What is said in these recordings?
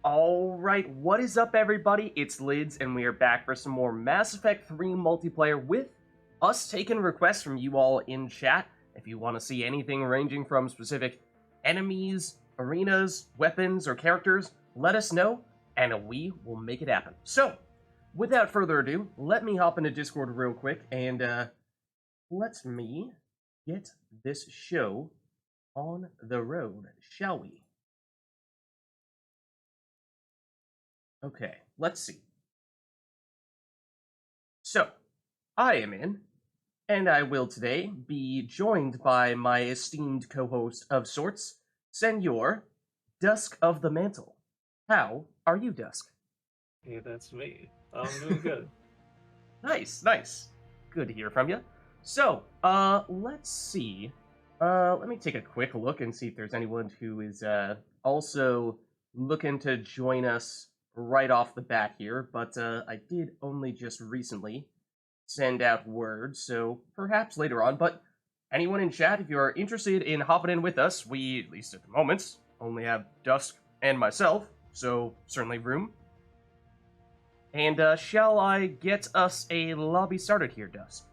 Alright, what is up everybody? It's Lids, and we are back for some more Mass Effect 3 multiplayer with us taking requests from you all in chat. If you want to see anything ranging from specific enemies, arenas, weapons, or characters, let us know, and we will make it happen. So, without further ado, let me hop into Discord real quick, and let me get this show on the road, shall we? Okay, let's see. So, I am in, and I will today be joined by my esteemed co-host of sorts, Senor Dusk of the Mantle. How are you, Dusk? Hey, that's me. I'm doing good. Nice, nice. Good to hear from you. So, let's see. Let me take a quick look and see if there's anyone who is, also looking to join us right off the bat here, but I did only just recently send out word, so perhaps later on. But anyone in chat, if you are interested in hopping in with us, we, at least at the moment, only have Dusk and myself, so certainly room. And shall I get us a lobby started here, Dusk?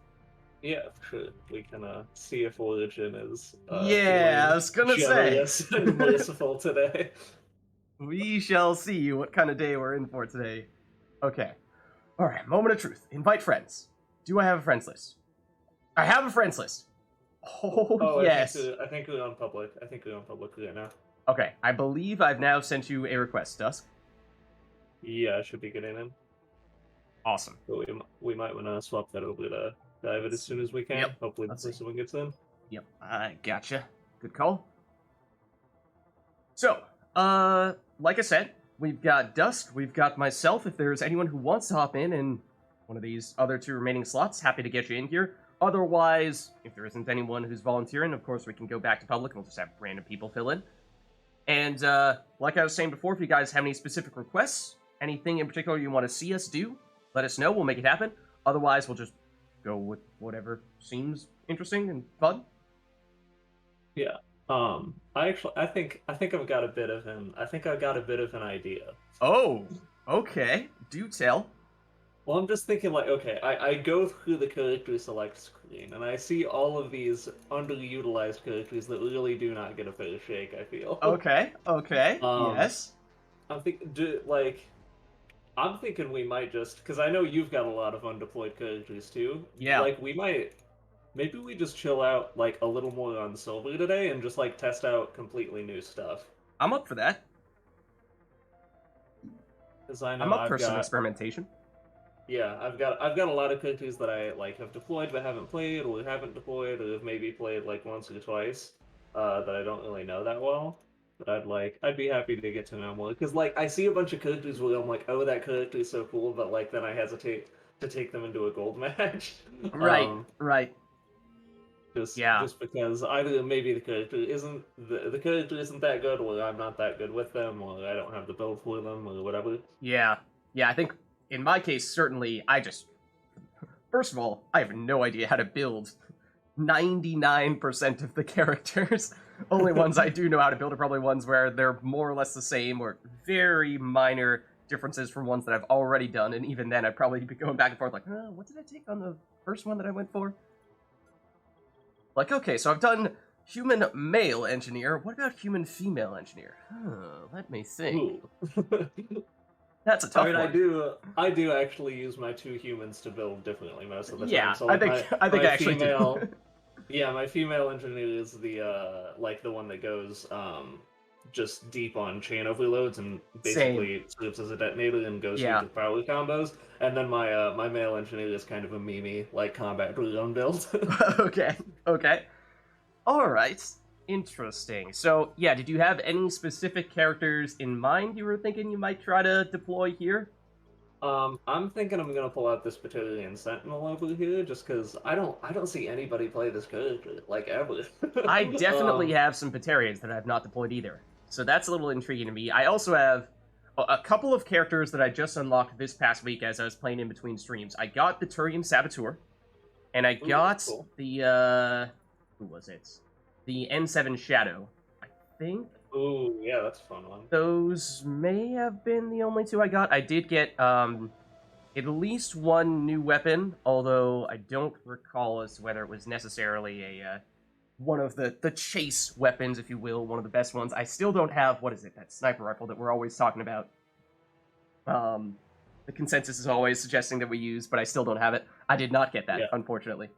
Yeah, sure. We can see if Origin is Yeah, I was gonna generous say. and merciful today. We shall see what kind of day we're in for today. Okay. Alright, moment of truth. Invite friends. Do I have a friends list? I have a friends list. Oh, yes. I think we're on public. I think we're on public right now. Okay, I believe I've now sent you a request, Dusk. Yeah, I should be getting in. Awesome. But we might want to swap that over to David as soon as we can. Yep. Hopefully the first one gets in. Yep, I gotcha. Good call. So, like I said, we've got Dusk, we've got myself. If there's anyone who wants to hop in one of these other two remaining slots, happy to get you in here. Otherwise, if there isn't anyone who's volunteering, of course we can go back to public and we'll just have random people fill in. And, like I was saying before, if you guys have any specific requests, anything in particular you want to see us do, let us know, we'll make it happen. Otherwise, we'll just go with whatever seems interesting and fun. Yeah. I think I've got a bit of an idea. Oh, okay. Do tell. Well, I'm just thinking, like, okay, I go through the character select screen, and I see all of these underutilized characters that really do not get a fair shake, I feel. Okay, yes. I'm thinking we might just, because I know you've got a lot of undeployed characters, too. Yeah. Like, maybe we just chill out, like, a little more on Silver today, and just, like, test out completely new stuff. I'm up for that. Because I know I'm up for some experimentation. Yeah, I've got a lot of characters that I have deployed but haven't played, or haven't deployed, or have maybe played like once or twice, that I don't really know that well. But I'd be happy to get to know more, because I see a bunch of characters where I'm like, oh, that character is so cool, but then I hesitate to take them into a gold match. Right, right. Just because either maybe the character isn't that good, or I'm not that good with them, or I don't have the build for them, or whatever. Yeah, I think in my case, certainly, first of all, I have no idea how to build 99% of the characters. Only ones I do know how to build are probably ones where they're more or less the same, or very minor differences from ones that I've already done, and even then I'd probably be going back and forth like, what did I take on the first one that I went for? Like, okay, so I've done human male engineer. What about human female engineer? Let me think. That's a tough one. I do actually use my two humans to build differently most of the time. Yeah, so, I think I actually do. Yeah, my female engineer is the the one that goes just deep on chain overloads and basically serves as a detonator and goes through the power combos. And then my male engineer is kind of a Mimi, like combat drone build. Okay. Alright. Interesting. So, yeah, did you have any specific characters in mind you were thinking you might try to deploy here? I'm thinking I'm gonna pull out this Battalion Sentinel over here, just because I don't see anybody play this character, like, ever. I definitely have some Batarians that I've not deployed either. So that's a little intriguing to me. I also have a couple of characters that I just unlocked this past week as I was playing in between streams. I got the Turian Saboteur, and I got the, who was it? The N7 Shadow. I think Ooh, yeah, that's a fun one. Those may have been the only two I got. I did get at least one new weapon, although I don't recall as to whether it was necessarily a one of the chase weapons, if you will, one of the best ones. I still don't have what is it, that sniper rifle that we're always talking about. The consensus is always suggesting that we use, but I still don't have it. I did not get that, Yeah, unfortunately.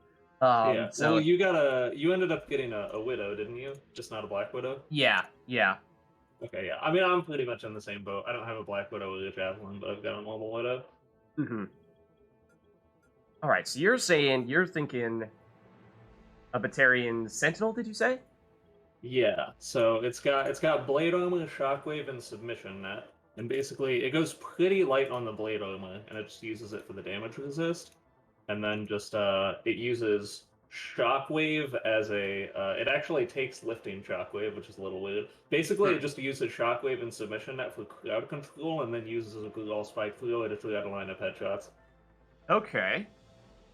yeah. Well, So you ended up getting a widow, didn't you? Just not a black widow. yeah. Okay, yeah. I mean, I'm pretty much in the same boat. I don't have a black widow with a javelin, but I've got a normal widow. Mm-hmm. All right, so you're thinking a Batarian Sentinel? Did you say? Yeah, so it's got blade armor, shockwave, and submission net, and basically it goes pretty light on the blade armor, and it just uses it for the damage resist, and then just it uses shockwave as a it actually takes lifting shockwave, which is a little weird. Basically, Hmm. it just uses shockwave and submission net for crowd control, and then uses a good all spike throw to try out a line of headshots. Okay.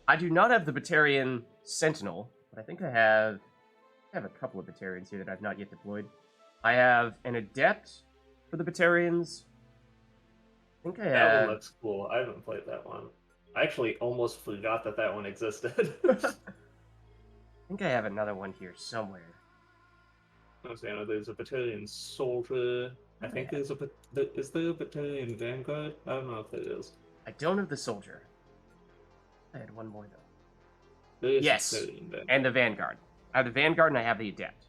I do not have the Batarian Sentinel, but I think I have a couple of Batarians here that I've not yet deployed. I have an Adept for the Batarians. I think I That one have. looks cool. I haven't played that one. I actually almost forgot that that one existed. I think I have another one here somewhere. I was saying, there's a battalion soldier. I think Yeah. there's is there a battalion vanguard? I don't know if there is. I don't have the soldier. I had one more though. There is a Yes, battalion and the vanguard. Vanguard. I have the Vanguard and I have the Adept.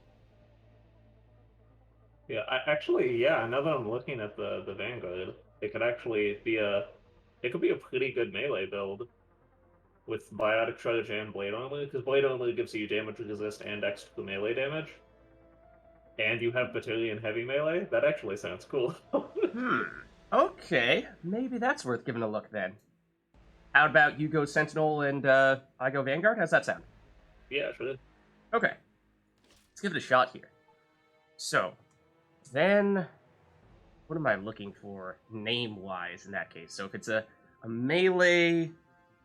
Yeah, actually, yeah. Now that I'm looking at the vanguard, it could actually be it could be a pretty good melee build with biotic charge and blade armor, because blade armor gives you damage resist and extra melee damage, and you have battalion heavy melee. That actually sounds cool. Hmm. Okay, maybe that's worth giving a look then. How about you go Sentinel and I go Vanguard? How's that sound? Yeah, sure. Okay, let's give it a shot here. So, then, what am I looking for name-wise in that case? So if it's a melee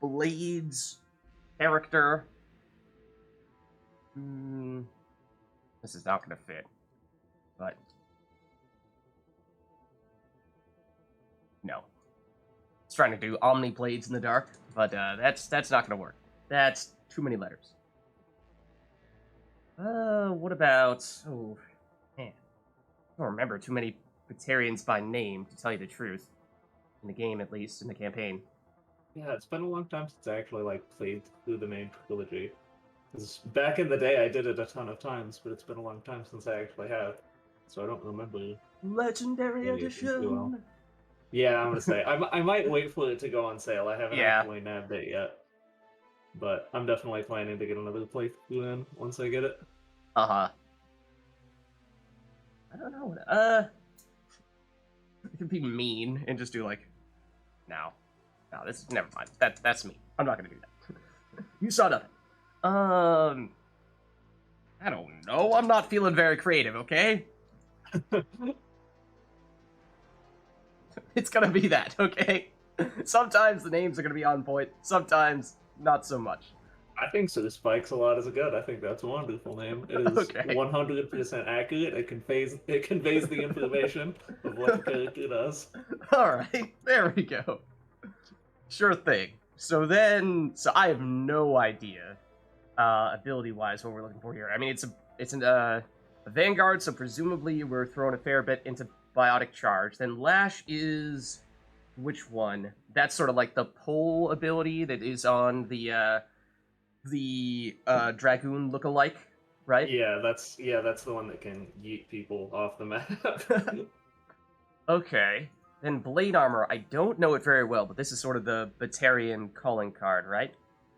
blades character, this is not going to fit. But no, it's trying to do Omni Blades in the dark, but that's not going to work. That's too many letters. What about? Oh, man, I don't remember too many Batarians by name, to tell you the truth. In the game, at least, in the campaign. Yeah, it's been a long time since I actually played through the main trilogy. 'Cause back in the day, I did it a ton of times, but it's been a long time since I actually have, so I don't remember Legendary any of them too well. Edition! Yeah, I'm gonna say I might wait for it to go on sale. I haven't Yeah. actually nabbed it yet, but I'm definitely planning to get another playthrough in once I get it. Uh-huh. I don't know. It could be mean and just do like, no. No, this is, never mind. That's me. I'm not gonna do that. You saw nothing. I don't know. I'm not feeling very creative, okay? It's gonna be that, okay? Sometimes the names are gonna be on point, sometimes not so much. I think so. Spikes a lot is a good. I think that's a wonderful name. It is Okay. 100% accurate. It conveys the information of what the character does. Alright, there we go. Sure thing. So I have no idea, ability-wise, what we're looking for here. I mean, it's a Vanguard, so presumably we're throwing a fair bit into Biotic Charge. Then Lash is which one? That's sort of like the pole ability that is on the Dragoon look-alike, right? Yeah, that's the one that can yeet people off the map. Okay. Then Blade Armor, I don't know it very well, but this is sort of the Batarian calling card, right?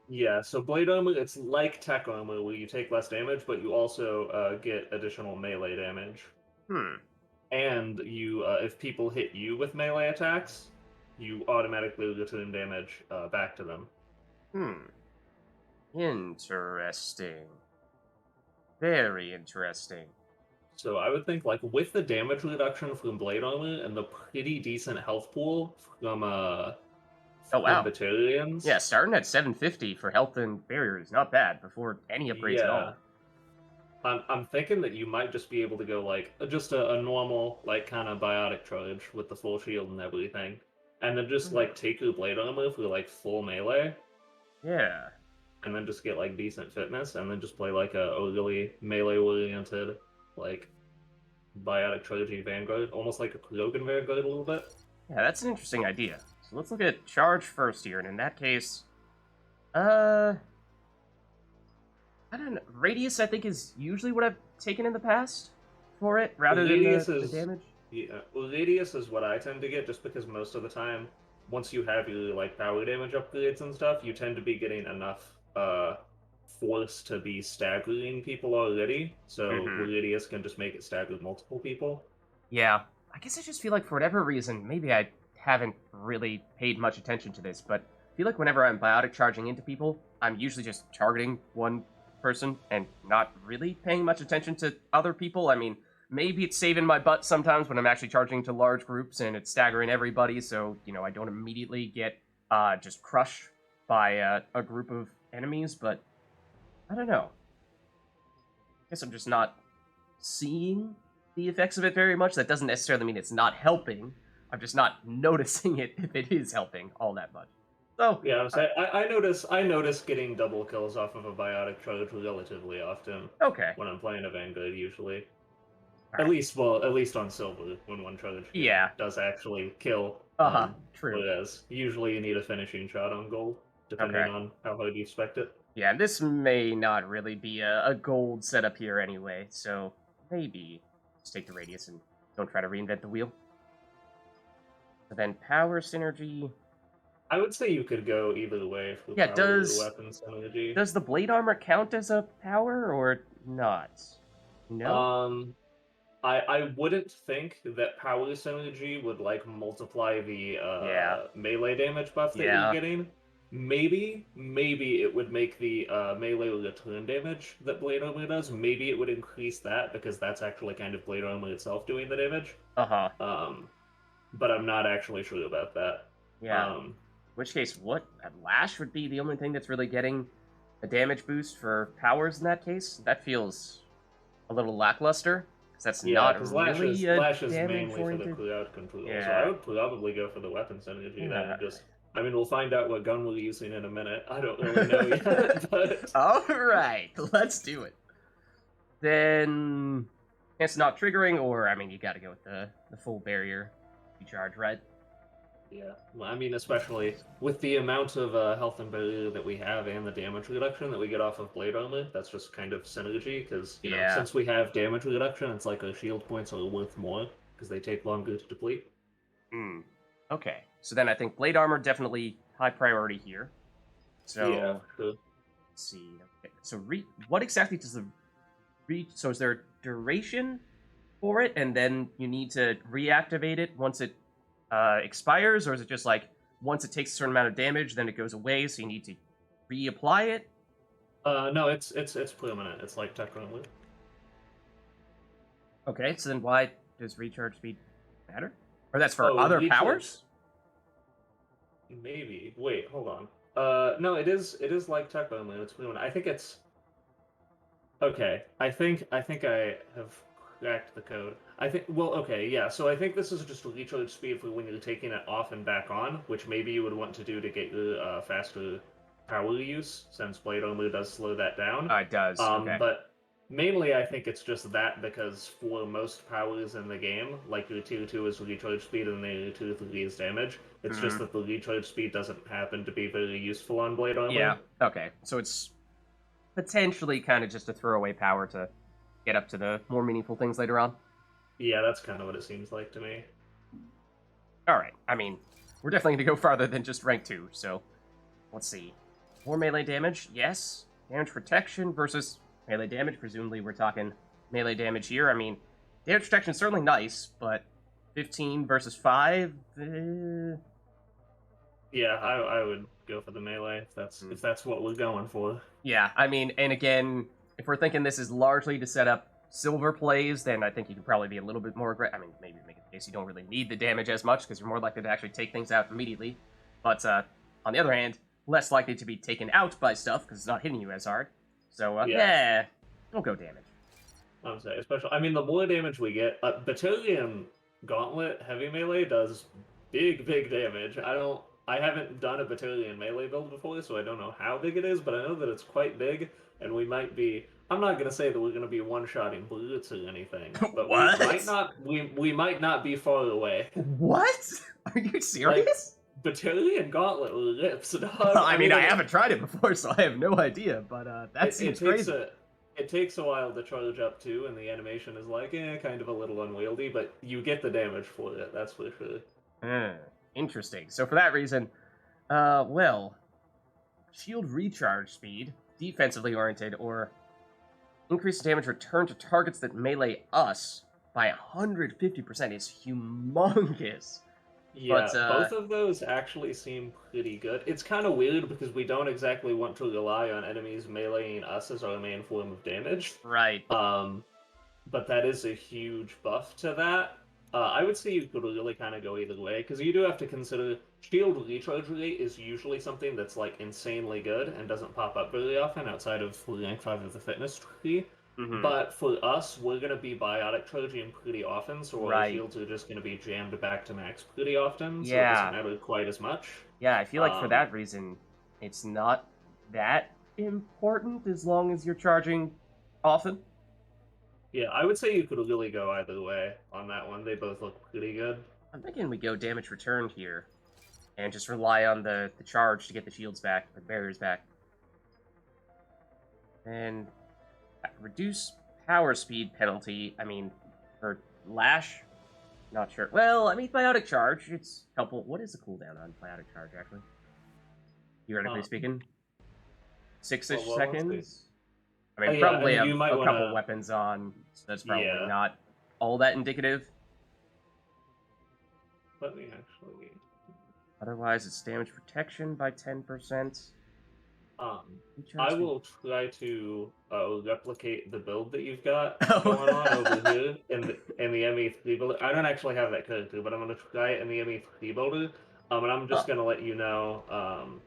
Yeah, so blade armor, it's like tech armor where you take less damage, but you also get additional melee damage. And you, if people hit you with melee attacks, you automatically return damage back to them. Interesting. Very interesting. So I would think, like, with the damage reduction from blade armor and the pretty decent health pool from Oh wow. battalions. Yeah, starting at 750 for health and barrier is not bad before any upgrades at all. Yeah. I'm thinking that you might just be able to go like just a normal like kind of biotic charge with the full shield and everything, and then just Hmm. like take your blade armor for like full melee, Yeah. and then just get like decent fitness, and then just play like a really melee oriented like biotic trilogy vanguard, almost like a Krogan vanguard a little bit. Yeah, that's an interesting idea. So let's look at charge first here, and in that case, uh, I don't know. Radius, I think, is usually what I've taken in the past for it, rather than Radius the is damage. yeah, Radius is what I tend to get just because most of the time, once you have your like power damage upgrades and stuff, you tend to be getting enough force to be staggering people already. So Mm-hmm. Radius can just make it stagger multiple people. Yeah, I guess I just feel like for whatever reason, maybe I haven't really paid much attention to this, but I feel like whenever I'm biotic charging into people, I'm usually just targeting one person and not really paying much attention to other people. I mean, maybe it's saving my butt sometimes when I'm actually charging to large groups and it's staggering everybody, so I don't immediately get just crushed by a group of enemies. But I don't know. I guess I'm just not seeing the effects of it very much. That doesn't necessarily mean it's not helping. I'm just not noticing it if it is helping all that much. So, Yeah, I'm saying I notice getting double kills off of a biotic charge relatively often okay. when I'm playing a vanguard usually. All At right. least, well, at least on silver, when one charge Yeah. does actually kill. Uh-huh. True. Whereas usually you need a finishing shot on gold, depending Okay. on how hard you expect it. Yeah, this may not really be a gold setup here anyway, so maybe just take the radius and don't try to reinvent the wheel. So then power synergy. I would say you could go either way for Yeah, power or does weapon synergy. does the blade armor count as a power or not? No? Um, I wouldn't think that power synergy would like multiply the Yeah. melee damage buff that you're Yeah. getting. Maybe it would make the melee return damage that blade armor does. Maybe it would increase that because that's actually kind of blade armor itself doing the damage. Uh-huh. Um, but I'm not actually sure about that. Yeah. Um, In which case, what? A lash would be the only thing that's really getting a damage boost for powers in that case? That feels a little lackluster, because that's yeah, not because really a Lash is mainly for the damage-oriented. crowd control, so I Yeah. would probably go for the weapon synergy then, Yeah. and just. I mean, we'll find out what gun we're using in a minute. I don't really know yet, but Alright, let's do it. Then it's not triggering, or I mean you gotta go with the full barrier recharge, right? yeah. Well, I mean, especially with the amount of health and barrier that we have and the damage reduction that we get off of blade armor, that's just kind of synergy. Because Yeah. since we have damage reduction, it's like our shield points are worth more because they take longer to deplete. Hmm. Okay. So then I think blade armor definitely high priority here. So Yeah. let's see. Okay. So what exactly does the so is there a duration for it, and then you need to reactivate it once it expires, or is it just like once it takes a certain amount of damage, then it goes away, so you need to reapply it? No, it's permanent. It's like tech currently. Okay, so then why does recharge speed matter? Or that's for Oh, other recharge. powers? Maybe. Wait, hold on. No, it is like tech only. It's permanent. I think it's okay. I think I have cracked the code. I think well, okay, yeah. So I think this is just a recharge speed for when you're taking it off and back on, which maybe you would want to do to get your faster power use, since blade armor does slow that down. It does. Okay. But mainly I think it's just that because for most powers in the game, like your tier 2 is recharge speed and then your tier 3 is damage, it's just that the recharge speed doesn't happen to be very useful on blade armor. Yeah. Okay. So it's potentially kind of just a throwaway power to get up to the more meaningful things later on. Yeah, that's kind of what it seems like to me. All right. I mean, we're definitely going to go farther than just rank 2. So let's see. More melee damage, yes. Damage protection versus melee damage. Presumably, we're talking melee damage here. I mean, damage protection is certainly nice, but 15 versus 5. Yeah, I would go for the melee if that's what we're going for. Yeah, I mean, and again, if we're thinking this is largely to set up silver plays, then I think you can probably be a little bit more aggressive. I mean, maybe make it the case you don't really need the damage as much because you're more likely to actually take things out immediately. But on the other hand, less likely to be taken out by stuff because it's not hitting you as hard. So yeah, don't go damage. I'm saying, especially, I mean, the more damage we get, Battalion Gauntlet Heavy Melee does big damage. I haven't done a Battalion Melee build before, so I don't know how big it is, but I know that it's quite big, and we might be. I'm not gonna say that we're gonna be one-shotting bullets or anything, but What? we might not be far away. What? Are you Like serious? Battalion Gauntlet rips, dog. I I mean, mean, I haven't tried it before, so I have no idea, but that it seems takes crazy. a while to charge up too, and the animation is like, kind of a little unwieldy, but you get the damage for it. That's for sure. Hmm, interesting. So for that reason, well, shield recharge speed, defensively oriented, or increase the damage returned to targets that melee us by 150% is humongous. Yeah, But both of those actually seem pretty good. It's kind of weird because we don't exactly want to rely on enemies meleeing us as our main form of damage. right, Um, but that is a huge buff to that. I would say you could really kind of go either way, because you do have to consider shield recharge rate is usually something that's like insanely good and doesn't pop up very often outside of rank 5 of the fitness tree. hmm, But for us, we're going to be biotic charging pretty often, so our right, shields are just going to be jammed back to max pretty often, so it doesn't yeah, matter quite as much. yeah. I feel like for Um, that reason, it's not that important as long as you're charging often. yeah, I would say you could really go either way on that one. They both look pretty good. I'm thinking we go damage returned here, and just rely on the charge to get the shields back, the barriers back, and reduce power speed penalty. I mean, for lash, not sure. Well, I mean, biotic charge. It's helpful. What is the cooldown on biotic charge actually? Theoretically Um, speaking, six-ish well, let's see. seconds. I Oh mean, yeah, probably and you might a want couple to. weapons on, so that's probably Yeah, not all that indicative. let me actually. Otherwise, it's damage protection by 10%. Um, Recharge I speed. will try to replicate the build that you've got going on over Oh. here in the ME3 builder. I don't actually have that character, but I'm gonna try it in the ME3 builder. And I'm just Huh. gonna let you know.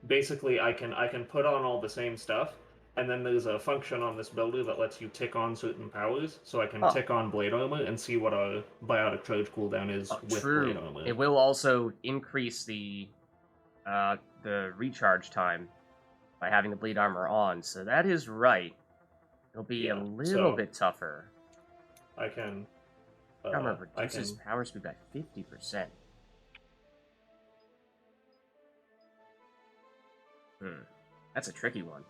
Basically, I can put on all the same stuff, and then there's a function on this builder that lets you tick on certain powers. So I can Huh. tick on blade armor and see what our biotic charge cooldown is Oh, with blade true. armor. It will also increase the recharge time by having the bleed armor on, so that is right. It'll be a Yeah, little so bit tougher. I can Armor I reduces can power speed by 50%. Hmm. That's a tricky one.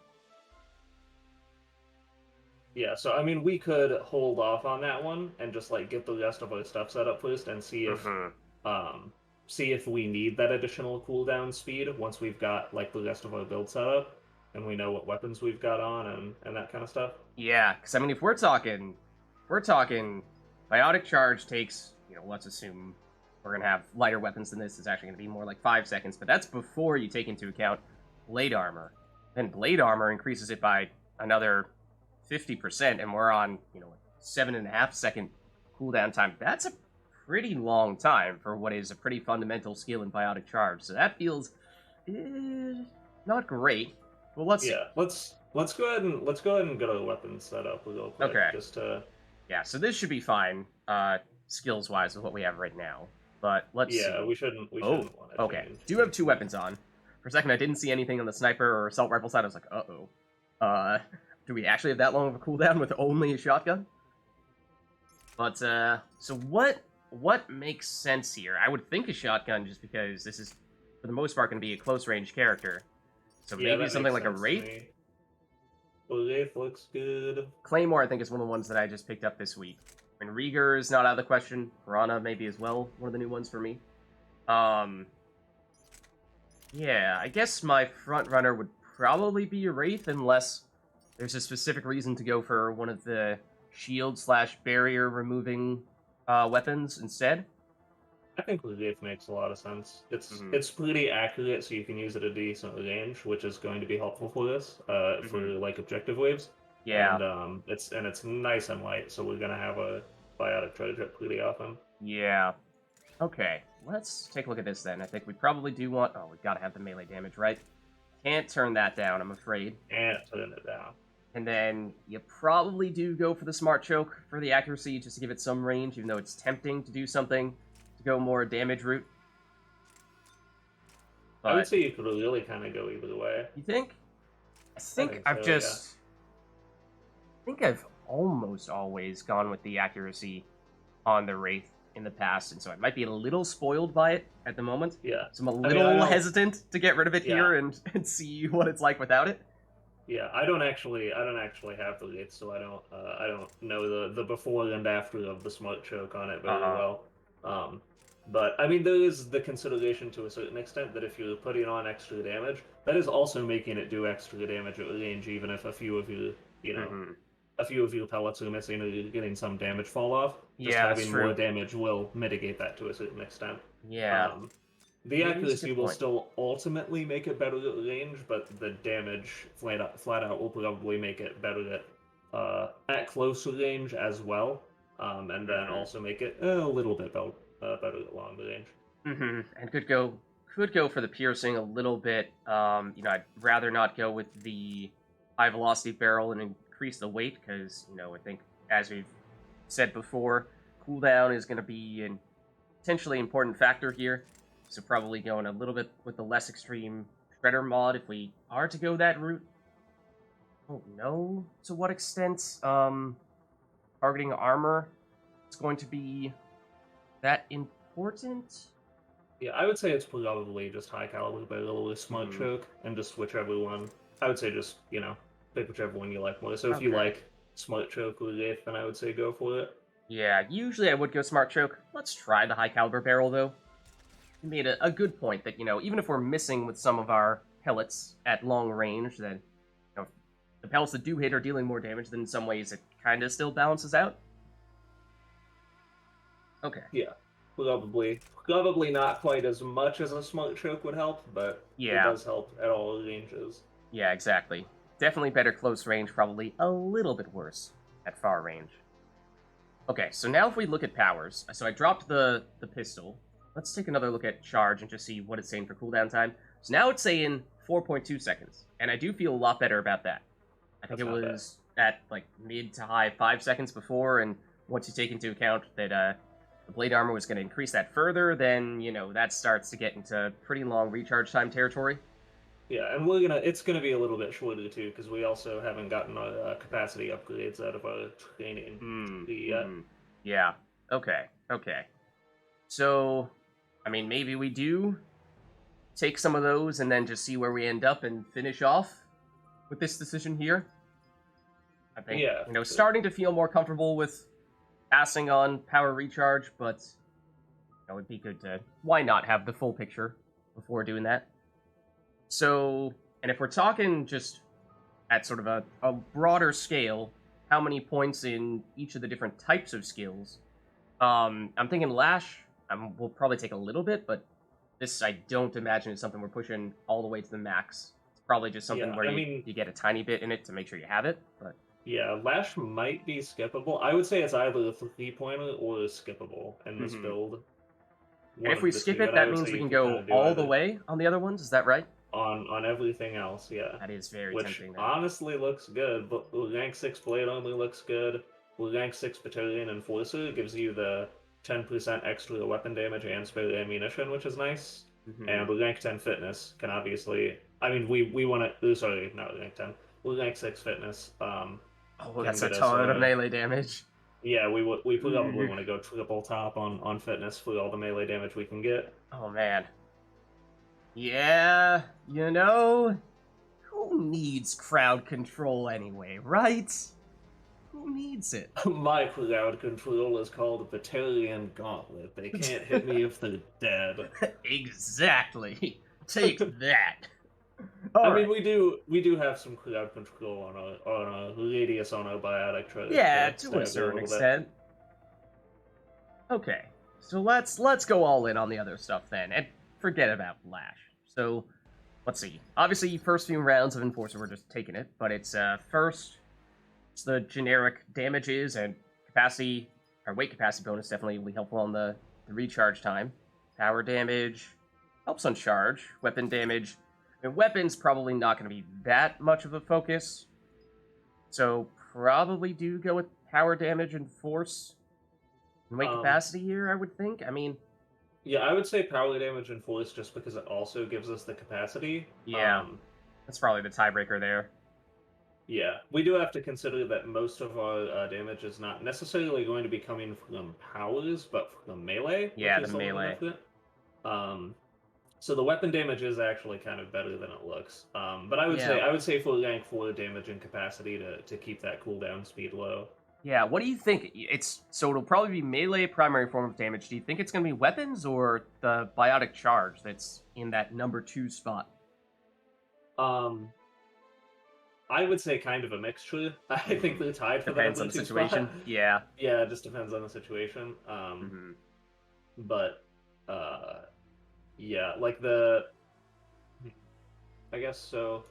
Yeah, so I mean, we could hold off on that one and just like get the rest of our stuff set up first and Mm-hmm. um see if we need that additional cooldown speed once we've got like the rest of our build set up and we know what weapons we've got on and that kind of stuff. Yeah, because I mean, if we're talking, biotic charge takes, let's assume we're gonna have lighter weapons than this. It's actually gonna be more like 5 seconds, but that's before you take into account blade armor. Then blade armor increases it by another 50%, and we're on, 7.5 second cooldown time. That's a pretty long time for what is a pretty fundamental skill in biotic charge. So that feels not great. Well, let's see. Yeah, let's go ahead and get our weapons set up real quick Okay. just to Yeah, so this should be fine, skills wise with what we have right now. But let's yeah, see. we Oh, shouldn't want to okay. change. Do have two weapons on. For a second, I didn't see anything on the sniper or assault rifle side. I was like, uh-oh. Do we actually have that long of a cooldown with only a shotgun? But, so what makes sense here? I would think a shotgun just because this is, for the most part, going to be a close range character. So Yeah, maybe that something makes like a sense to Wraith? me. Wraith looks good. Claymore, I think, is one of the ones that I just picked up this week. I mean, Rieger is not out of the question. Piranha maybe as well, one of the new ones for me. Yeah, I guess my front runner would probably be a Wraith unless there's a specific reason to go for one of the shield slash barrier removing weapons instead. I think Wraith makes a lot of sense. Mm-hmm. It's pretty accurate, so you can use it at a decent range, which is going to be helpful for this, for Mm-hmm. like objective waves. Yeah, And it's nice and light, so we're gonna have a biotic charge up pretty often. yeah. Okay, let's take a look at this then. I think we probably do want... Oh, we've got to have the melee damage, right? Can't turn that down, I'm afraid. And turn it down. And then you probably do go for the smart choke for the accuracy, just to give it some range, even though it's tempting to do something to go more damage route. I would But say you could really kind of go either way. you think? I I think think so, yeah. I think I've almost always gone with the accuracy on the Wraith in the past, and so I might be a little spoiled by it at the moment. Yeah. So I'm a I mean, I little don't. hesitant to get rid of it Yeah. here and see what it's like without it. Yeah, I don't actually have the Vids, so I don't know the before and after of the smart choke on it very Uh-huh. well. Um, but I mean, there is the consideration to a certain extent that if you're putting on extra damage, that is also making it do extra damage at range, even if a few of you, Mm-hmm. a few of your pellets are missing or you're getting some damage fall off. Just Yeah, that's having more true. damage will mitigate that to a certain extent. Yeah, Um, the maybe it's a accuracy good will point. still ultimately make it better at range, but the damage flat out will probably make it better at close range as well, and then Mm-hmm. also make it a little bit better at long range. Mm-hmm. And could go for the piercing a little bit. I'd rather not go with the high velocity barrel and increase the weight because I think as we've said before, cooldown is going to be an potentially important factor here. So probably going a little bit with the less extreme shredder mod if we are to go that route. I don't know to what extent targeting armor is going to be that important. Yeah, I would say it's probably just high caliber barrel with smart Hmm. choke and just switch everyone. I would say just pick whichever one you like more. So if you Okay. like smart choke or Wraith, then I would say go for it. Yeah, usually I would go smart choke. Let's try the high caliber barrel though. You made a good point that even if we're missing with some of our pellets at long range, then the pellets that do hit are dealing more damage. Then in some ways it kind of still balances out. Okay. Yeah, probably not quite as much as a smart choke would help, but it Yeah. does help at all ranges. Yeah. Exactly. Definitely better close range. Probably a little bit worse at far range. Okay, so now if we look at powers, so I dropped the pistol. Let's take another look at charge and just see what it's saying for cooldown time. So now it's saying 4.2 seconds, and I do feel a lot better about that. I think That's it not bad. was at like mid to high 5 seconds before, and once you take into account that the blade armor was going to increase that further, then that starts to get into pretty long recharge time territory. Yeah, and it's gonna be a little bit shorter too, because we also haven't gotten our capacity upgrades out of our training Hmm. tree yet. Mm-hmm. Yeah. Okay. Okay. So, I mean, maybe we do take some of those and then just see where we end up and finish off with this decision here. I think, Yeah, for sure. starting to feel more comfortable with passing on power recharge, but it'd be good to why not have the full picture before doing that. So, and if we're talking just at sort of a broader scale, how many points in each of the different types of skills? I'm thinking Lash. Will probably take a little bit, but this I don't imagine is something we're pushing all the way to the max. It's probably just something Yeah, where I you, mean, you get a tiny bit in it to make sure you have it. But yeah, Lash might be skippable. I would say it's either a 3-pointer or skippable in this and build. One if we of the skip two, it, and I that would means say we you can could kind go of do all the either. way on the other ones. Is that right? On everything else, yeah. That is very Which tempting. Then. honestly looks good, but rank 6 blade only looks good. Rank 6 battalion enforcer gives you the 10% extra weapon damage and spare ammunition, which is nice. Mm-hmm. And with rank 10 fitness can obviously, I mean, we want to, sorry, not rank 10, with rank 6 fitness Oh, can that's a get us ton of melee damage. yeah, we probably Ooh. want to go triple top on fitness for all the melee damage we can get. Oh man. Yeah, who needs crowd control anyway, right? Who needs it? My crowd control is called Battalion Gauntlet. They can't hit me if they're dead. Exactly. Take that. I All mean, right. we do have some crowd control on a radius on our biotic Yeah, to to a stagger a certain little bit. extent. Okay. So let's go all in on the other stuff then, and forget about Lash. So let's see. Obviously, first few rounds of Enforcer, we're just taking it, but it's first. It's the generic damages and capacity, or weight capacity bonus definitely will be helpful on the recharge time. Power damage helps on charge. Weapon damage. I mean, weapons probably not going to be that much of a focus. So probably do go with power damage and force and weight Um, capacity here, I would think. I mean, yeah, I would say power damage and force just because it also gives us the capacity. yeah, that's probably the tiebreaker there. Yeah, we do have to consider that most of our damage is not necessarily going to be coming from powers, but from melee, which Yeah, the is a little melee. different. Um, so the weapon damage is actually kind of better than it looks. But Yeah. I would say for rank 4 damage and capacity to keep that cooldown speed low. Yeah, what do you think? It's so it'll probably be melee primary form of damage. Do you think it's going to be weapons or the biotic charge that's in that number 2 spot? Um, I would say kind of a mixture. I think they're tied for the Depends number on the 2 spot. situation. Yeah. Yeah, it just depends on the situation. Hmm. But uh, yeah, like the I guess so.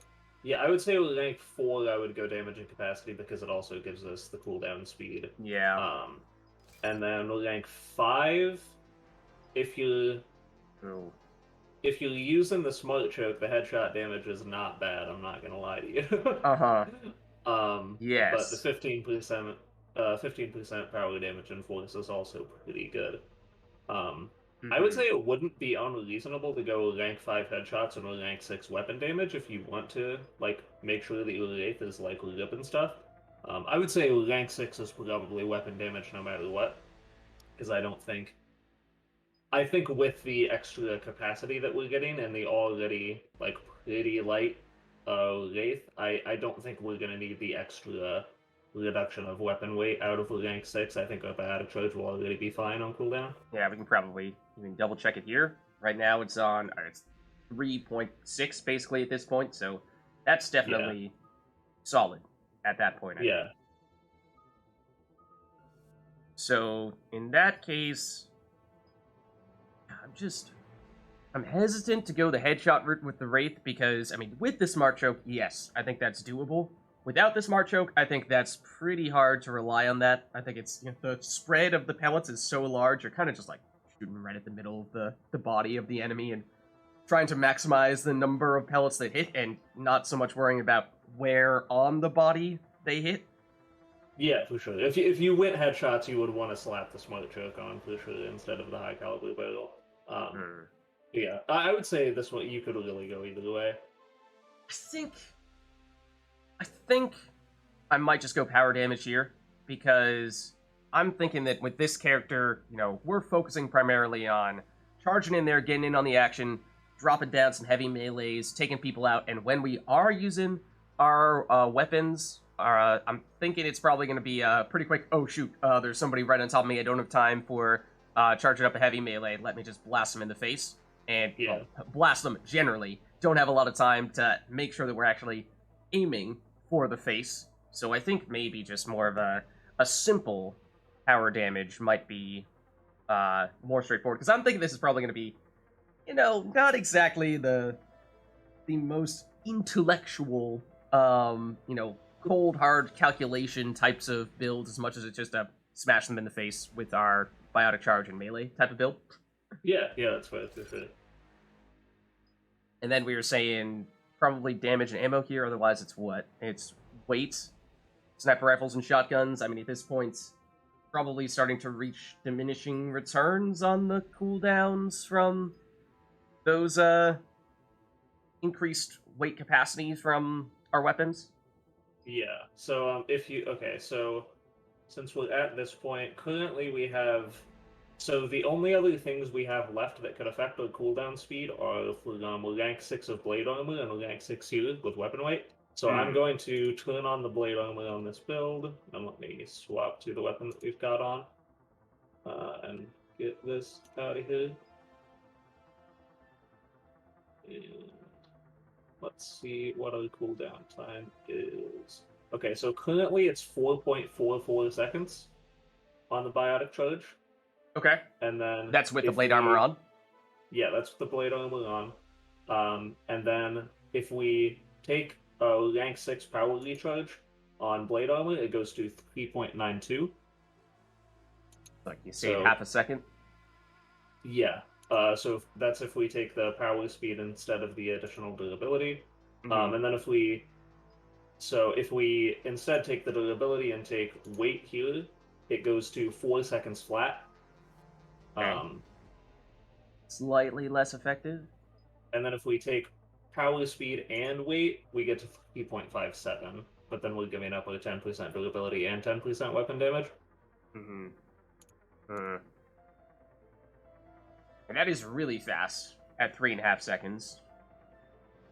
Yeah, I would say with rank 4, I would go damage and capacity because it also gives us the cooldown speed. Yeah. Um, and then with rank 5, if you Ooh. if you're using the smart choke, the headshot damage is not bad. I'm not gonna lie to you. Uh-huh. But the Yes. 15% power damage and force is also pretty good. Um, I would Hmm. say it wouldn't be unreasonable to go rank 5 headshots and rank 6 weapon damage if you want to like make sure that your Wraith is like lit and stuff. I would say rank 6 is probably weapon damage no matter what, because I think with the extra capacity that we're getting and the already like pretty light Wraith, I don't think we're gonna need the extra reduction of weapon weight out of rank 6. I think our biotic charge will already be fine on cooldown. Yeah, we can double check it here. Right now it's on it's 3.6 basically at this point, so that's Yeah. definitely solid at that point, I think. Yeah. So in that case, I'm hesitant to go the headshot route with the Wraith because, I mean, with the Smart Choke, yes, I think that's doable. Without the Smart Choke, I think that's pretty hard to rely on that. I think it's, the spread of the pellets is so large, you're kind of just like shooting right at the middle of the body of the enemy and trying to maximize the number of pellets that hit and not so much worrying about where on the body they hit. Yeah, for sure. If you went headshots, you would want to slap the smart choke on for sure instead of the high caliber barrel. Um, Hmm. yeah, I would say this one you could really go either way. I think I think I might just go power damage here because I'm thinking that with this character, we're focusing primarily on charging in there, getting in on the action, dropping down some heavy melees, taking people out, and when we are using our weapons, I'm thinking it's probably going to be pretty quick. Oh shoot, there's somebody right on top of me. I don't have time for charging up a heavy melee. Let me just blast them in the face, and Yeah, blast them generally. Don't have a lot of time to make sure that we're actually aiming for the face. So I think maybe just more of a simple power damage might be more straightforward. Because I'm thinking this is probably going to be, not exactly the most intellectual, cold hard calculation types of builds as much as it's just a smash them in the face with our biotic charge and melee type of build. yeah, that's what it's for. And then we were saying probably damage and ammo here. Otherwise, it's what? It's weight, sniper rifles and shotguns. I mean, at this point, probably starting to reach diminishing returns on the cooldowns from those increased weight capacity from our weapons. Yeah. So if you okay, so since we're at this point, currently we have. So the only other things we have left that could affect our cooldown speed are for rank 6 of blade armor and rank 6 here with weapon weight. So I'm Hmm. going to turn on the blade armor on this build, and let me swap to the weapon that we've got on, and get this out of here. And let's see what our cooldown time is. Okay, so currently it's 4.44 seconds on the biotic charge. Okay. And then That's with the if blade armor we, on. yeah, that's the blade armor on. And then if we take a rank 6 power recharge on blade armor, it goes to 3.92. Like you save So half a second. yeah, so that's if we take the power speed instead of the additional durability. Hmm. And then if we So if we instead take the durability and take weight here, it goes to 4 seconds flat. Okay. Um, Slightly less effective. and then if we take power, speed, and weight, we get to 3.57. But then we're giving up a 10% durability and 10% weapon damage. Mm-hmm. And that is really fast at 3.5 seconds.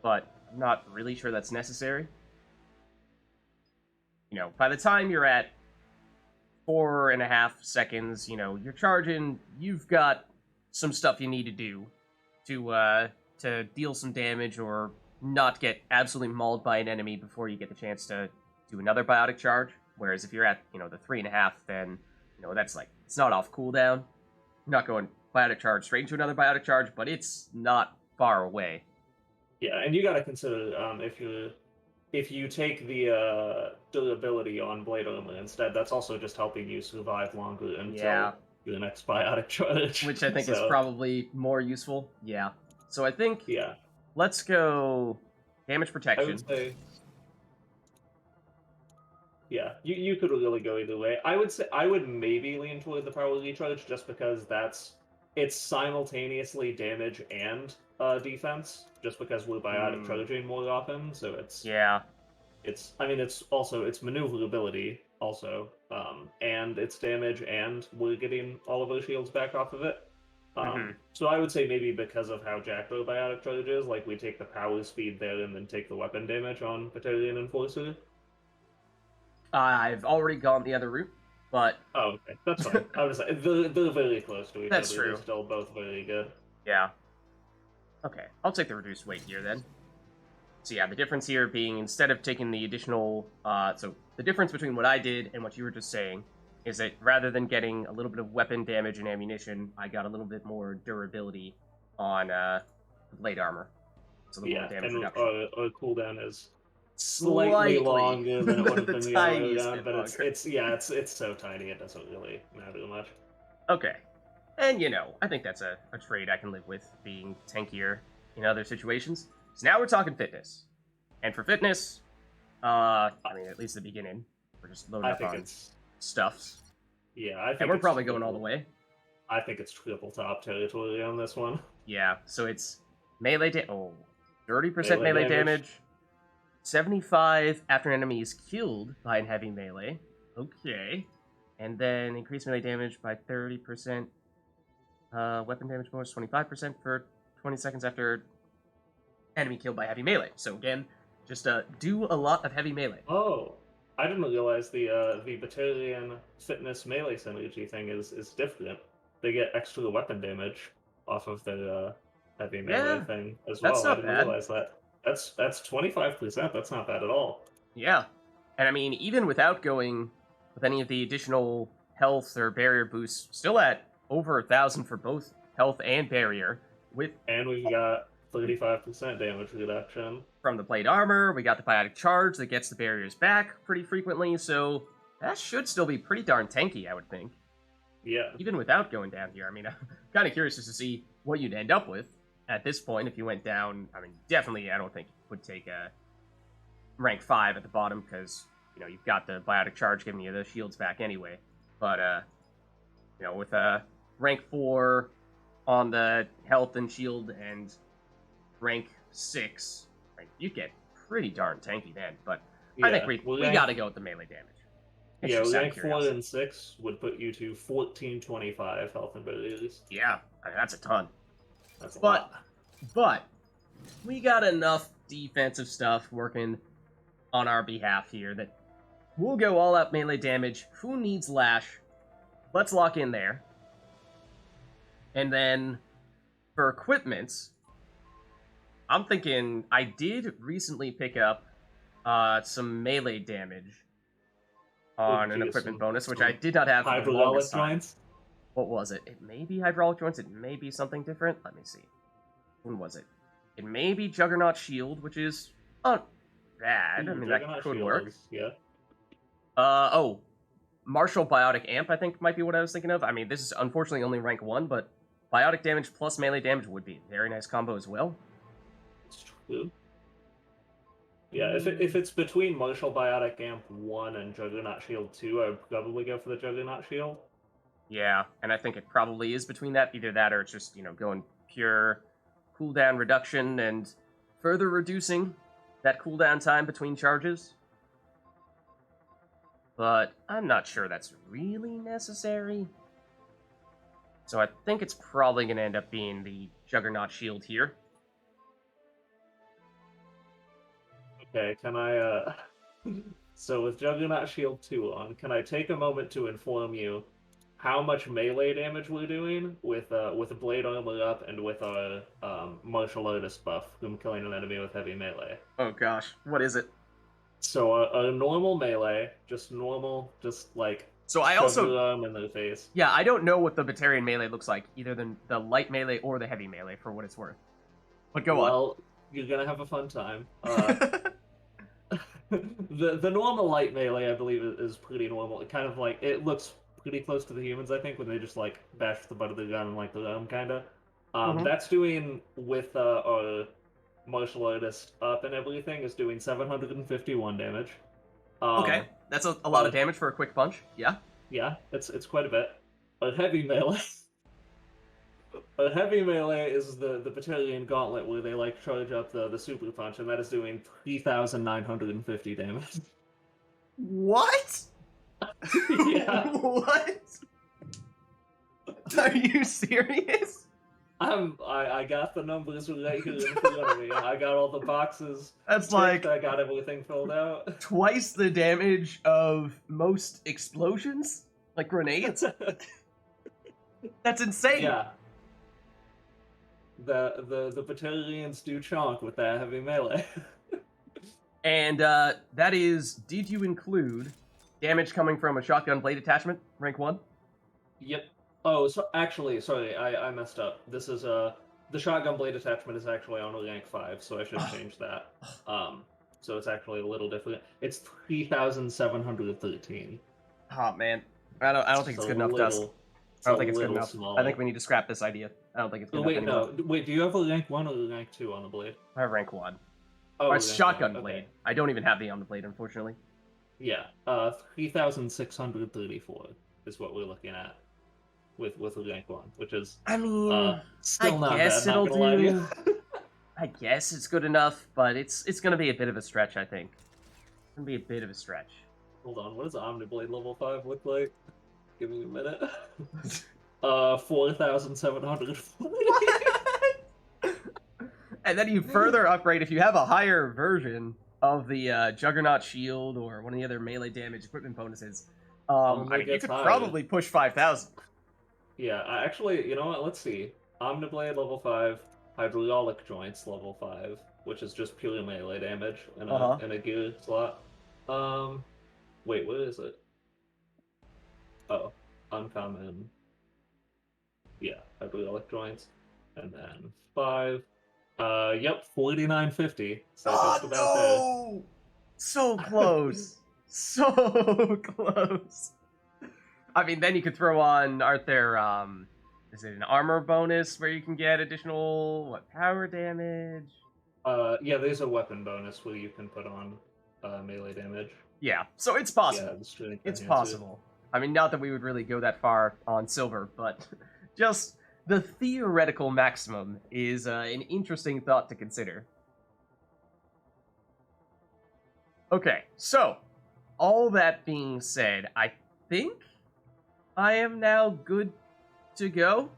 But I'm not really sure that's necessary. By the time you're at 4.5 seconds, you're charging, you've got some stuff you need to do to deal some damage or not get absolutely mauled by an enemy before you get the chance to do another biotic charge. Whereas if you're at, the 3.5, then, that's like, it's not off cooldown. You're not going biotic charge straight into another biotic charge, but it's not far away. Yeah, and you got to consider if you take the durability on blade armor instead, that's also just helping you survive longer until the next biotic charge. Which I think is probably more useful. Yeah. So I think let's go damage protection. I would say, yeah, you could really go either way. I would say I would maybe lean towards the power recharge just because it's simultaneously damage and defense, just because we're biotic charging more often. So it's it's maneuverability also, and it's damage, and we're getting all of our shields back off of it. So I would say maybe because of how jacked our biotic charge is, like we take the power speed there and then take the weapon damage on Battalion Enforcer. I've already gone the other route, but okay, that's fine. I was they're very close to each other. That's true. They're still both very good. Yeah. Okay, I'll take the reduced weight here then. So yeah, the difference here being instead of taking the additional, so the difference between what I did and what you were just saying is that rather than getting a little bit of weapon damage and ammunition, I got a little bit more durability on blade armor. So the more damage reduction. Our cooldown is slightly longer than it would have been the other way around, but it's so tiny it doesn't really matter much. Okay. And I think that's a trade I can live with, being tankier in other situations. So now we're talking fitness. And for fitness, at least the beginning, we're just loading up on stuffs. Yeah, I think and we're probably going all the way. I think it's triple top territory on this one. Yeah, so it's melee 30% melee damage. 75 after an enemy is killed by a heavy melee. Okay. And then increase melee damage by 30%. Weapon damage bonus 25% for 20 seconds after enemy killed by heavy melee. So again, just do a lot of heavy melee. Oh, I didn't realize the battalion fitness melee synergy thing is different. They get extra weapon damage off of the heavy melee thing as well. That's not I didn't realize that. That's 25%. That's not bad at all. Yeah, and even without going with any of the additional health or barrier boosts, still at over 1,000 for both health and barrier. And we've got 35% damage reduction from the blade armor. We got the biotic charge that gets the barriers back pretty frequently, so that should still be pretty darn tanky, I would think. Yeah. Even without going down here. I'm kind of curious just to see what you'd end up with at this point if you went down. Definitely, I don't think you would take a rank 5 at the bottom because, you've got the biotic charge giving you the shields back anyway. But, with a rank 4 on the health and shield and rank 6, you get pretty darn tanky then. But I think we got to go with the melee damage. Rank 4 and 6 would put you to 1425 health and barriers. Yeah, that's a ton. That's a lot. But we got enough defensive stuff working on our behalf here that we'll go all out melee damage. Who needs Lash? Let's lock in there. And then for equipments, I'm thinking I did recently pick up some melee damage on an equipment bonus, which I did not have for the longest time. What was it? It may be hydraulic joints. It may be something different. Let me see. When was it? It may be Juggernaut Shield, which is not bad. That could work. Martial Biotic Amp, I think, might be what I was thinking of. This is unfortunately only rank 1, but biotic damage plus melee damage would be a very nice combo as well. It's true. Yeah, if it's between Martial Biotic Amp 1 and Juggernaut Shield 2, I would probably go for the Juggernaut Shield. Yeah, and I think it probably is between that. Either that or it's just, going pure cooldown reduction and further reducing that cooldown time between charges. But I'm not sure that's really necessary. So I think it's probably going to end up being the Juggernaut Shield here. Okay, can I, So with Juggernaut Shield 2 on, can I take a moment to inform you how much melee damage we're doing with a Blade Armor up and with our Martial Artist buff from killing an enemy with heavy melee? Oh gosh, what is it? So a normal melee, just normal, just like So I shove also, your arm in their face. yeah, I don't know what the Batarian melee looks like, either the light melee or the heavy melee, for what it's worth. But go Well, you're gonna have a fun time. on. The normal light melee, I believe, is pretty normal. It kind of like it looks pretty close to the humans, I think, when they just like bash the butt of the gun and like the arm kinda. Mhm. That's doing with our martial artist up and everything is doing 751 damage. Okay, that's a lot of damage for a quick punch. Yeah. Yeah, it's quite a bit. A heavy melee. A heavy melee is the Battalion Gauntlet where they like charge up the super punch, and that is doing 3,950 damage. What? Yeah. What? Are you serious? I got the numbers right here in front of me. I got all the boxes. That's ticked, like I got everything filled out. twice the damage of most explosions, like grenades. That's insane. Yeah. The battalions do chonk with that heavy melee. And that is, did you include damage coming from a shotgun blade attachment, rank 1? Yep. Oh, so actually, sorry, I messed up. This is the shotgun blade attachment is actually on a rank 5, so I should change that. So it's actually a little different. It's 3,713. Oh man, I don't think it's good enough, Dust. I don't think it's good enough. Small. I think we need to scrap this idea. I don't think it's good enough anymore. Wait, do you have a rank 1 or a rank 2 on the blade? I have rank 1. Oh, Or shotgun one, blade. okay. I don't even have the on the blade, unfortunately. Yeah, 3,634 is what we're looking at with a rank 1, which is I mean, still not guess bad, not gonna lie to you. I guess it's good enough, but it's gonna be a bit of a stretch, I think. It's gonna be a bit of a stretch. Hold on, what does Omniblade level 5 look like? Give me a minute. 4,740. And then you further upgrade if you have a higher version of the Juggernaut Shield or one of the other melee damage equipment bonuses. I mean, you could probably push 5,000. Yeah, actually, you know what? Let's see. Omniblade level 5, Hydraulic Joints level 5, which is just pure melee damage in a gear slot. Wait, what is it? Oh, uncommon. Yeah, Hydraulic Joints, and then 5. Yep, 4950. So just about there. So close. So close. I mean, then you could throw on, aren't there, is it an armor bonus where you can get additional, power damage? Yeah, there's a weapon bonus where you can put on, melee damage. Yeah, so it's possible. Yeah, the strength it's enhancer. possible. I mean, not that we would really go that far on silver, but just the theoretical maximum is an interesting thought to consider. Okay, so, all that being said, I think I am now good to go.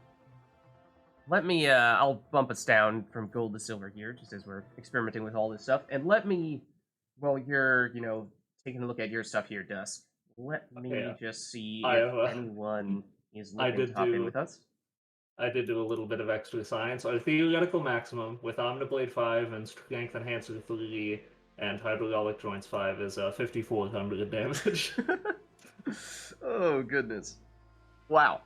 Let me, I'll bump us down from gold to silver here, just as we're experimenting with all this stuff, and let me, while you're, taking a look at your stuff here, Dusk, let me just see if anyone is looking to hop in with us. I did do a little bit of extra science. Our theoretical maximum with Omniblade 5 and Strength Enhancer 3 and Hydraulic Joints 5 is 5,400 damage. Oh, goodness. Wow.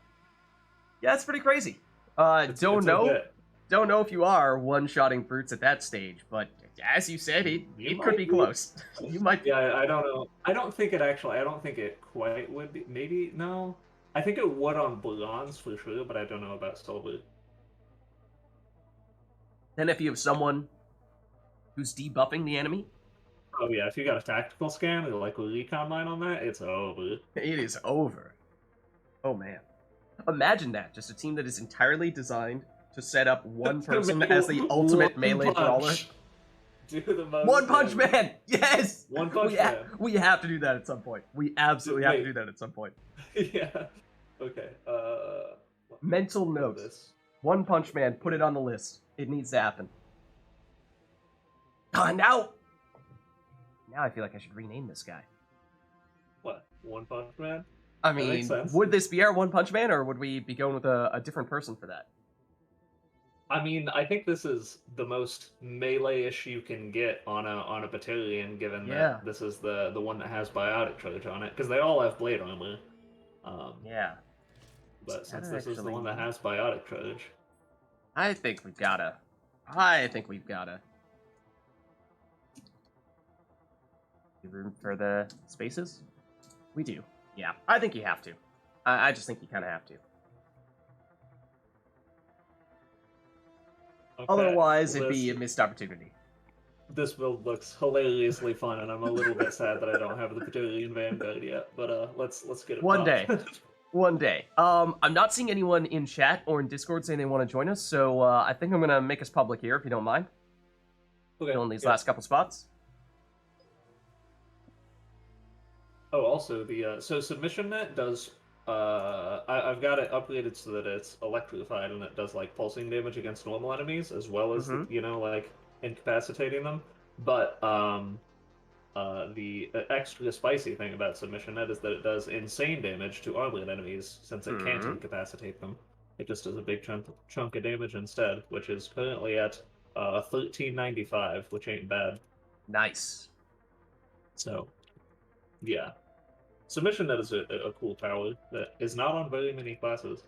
Yeah, that's pretty crazy. Don't know if you are one-shotting brutes at that stage, but as you said, it could be close. You might. Yeah, I don't know. I don't think it quite would be. Maybe no. I think it would on bronze for sure, but I don't know about silver. Then if you have someone who's debuffing the enemy, Oh yeah, if you got a tactical scan or like a recon line on that, it's over. It is over. Oh man. Imagine that. Just a team that is entirely designed to set up one person as the ultimate melee brawler. Do the most One Punch damage. Man! Yes! One Punch Man. We have to do that at some point. We absolutely have to do that at some point. Yeah. Okay. Mental note. One Punch Man, put it on the list. It needs to happen. Now I feel like I should rename this guy. What? One Punch Man? I mean, would this be our One Punch Man, or would we be going with a different person for that? I mean, I think this is the most melee-ish you can get on a battalion, given that this is the one that has biotic charge on it, because they all have blade armor. Yeah. But since this is the one that has biotic charge, I think we've gotta. Room for the spaces? We do. Yeah, I think you have to. I just think you kind of have to. Okay. Otherwise, it'd be a missed opportunity. This build looks hilariously fun, and I'm a little bit sad that I don't have the Battalion Vanguard yet. But let's get it. One day. One day. I'm not seeing anyone in chat or in Discord saying they want to join us, so I think I'm gonna make us public here, if you don't mind. Okay. Fill in these last couple spots. Oh, also the so submission net does. I've got it upgraded so that it's electrified and it does like pulsing damage against normal enemies as well as like incapacitating them. But the extra spicy thing about submission net is that it does insane damage to armored enemies since it can't incapacitate them. It just does a big chunk of damage instead, which is currently at 1395, which ain't bad. Nice. So, yeah. Submission Net is a cool tower that is not on very many classes.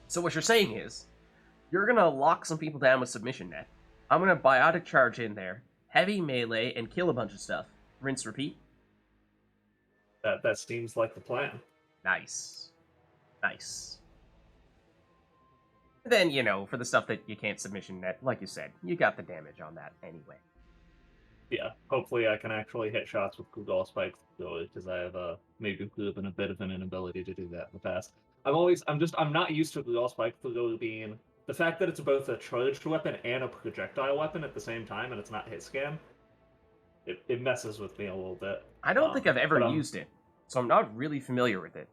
So what you're saying is, you're gonna lock some people down with Submission Net. I'm gonna biotic charge in there, heavy melee, and kill a bunch of stuff. Rinse, repeat. That seems like the plan. Nice. Nice. And then, for the stuff that you can't Submission Net, like you said, you got the damage on that anyway. Yeah, hopefully I can actually hit shots with Google Spike because I have maybe proven a bit of an inability to do that in the past. I'm not used to Google Spike being the fact that it's both a charged weapon and a projectile weapon at the same time, and it's not hit scan. It messes with me a little bit. I don't think I've ever used it, so I'm not really familiar with it.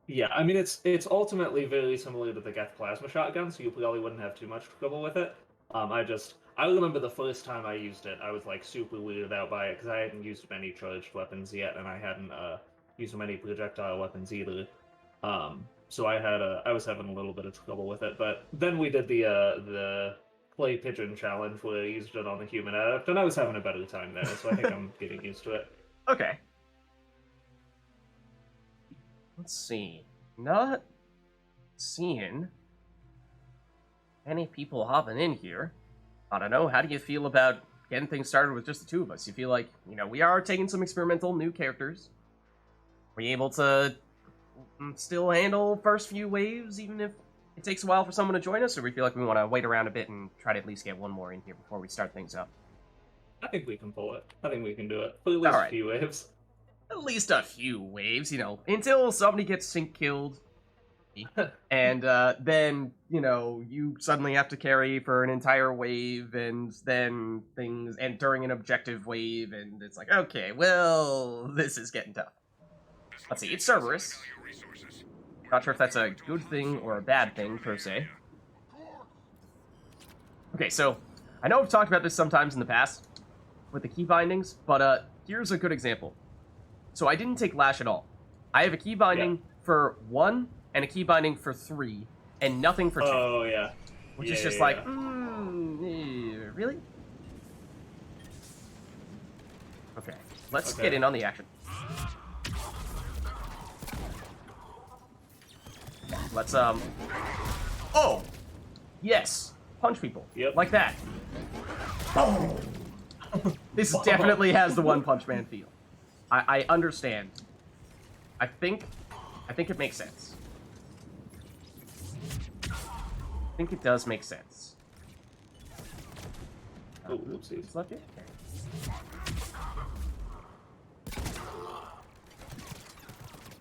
Yeah, I mean it's ultimately very similar to the Geth plasma shotgun, so you probably wouldn't have too much trouble with it. I remember the first time I used it, I was like super weirded out by it because I hadn't used many charged weapons yet, and I hadn't used many projectile weapons either. So I was having a little bit of trouble with it. But then we did the clay pigeon challenge where I used it on the human adept, and I was having a better time there. So I think I'm getting used to it. Okay. Let's see. Not seeing any people hopping in here. I don't know, how do you feel about getting things started with just the two of us? You feel like, we are taking some experimental new characters. Are we able to still handle first few waves, even if it takes a while for someone to join us? Or we feel like we want to wait around a bit and try to at least get one more in here before we start things up? I think we can pull it. I think we can do it. For at least a few waves. At least a few waves, until somebody gets sync killed. And then, you suddenly have to carry for an entire wave, and then and during an objective wave, and it's like, okay, well, this is getting tough. Let's see, it's Cerberus. Not sure if that's a good thing or a bad thing, per se. Okay, so, I know I've talked about this sometimes in the past, with the key bindings, but here's a good example. So I didn't take Lash at all. I have a key binding for 1, and a key binding for 3, and nothing for 2. Oh, yeah. Which is just really? Okay, let's get in on the action. Let's, oh! Yes! Punch people. Yep. Like that. Oh! This definitely has the One Punch Man feel. I understand. I think it makes sense. I think it does make sense. Oh, whoopsies. It's left here.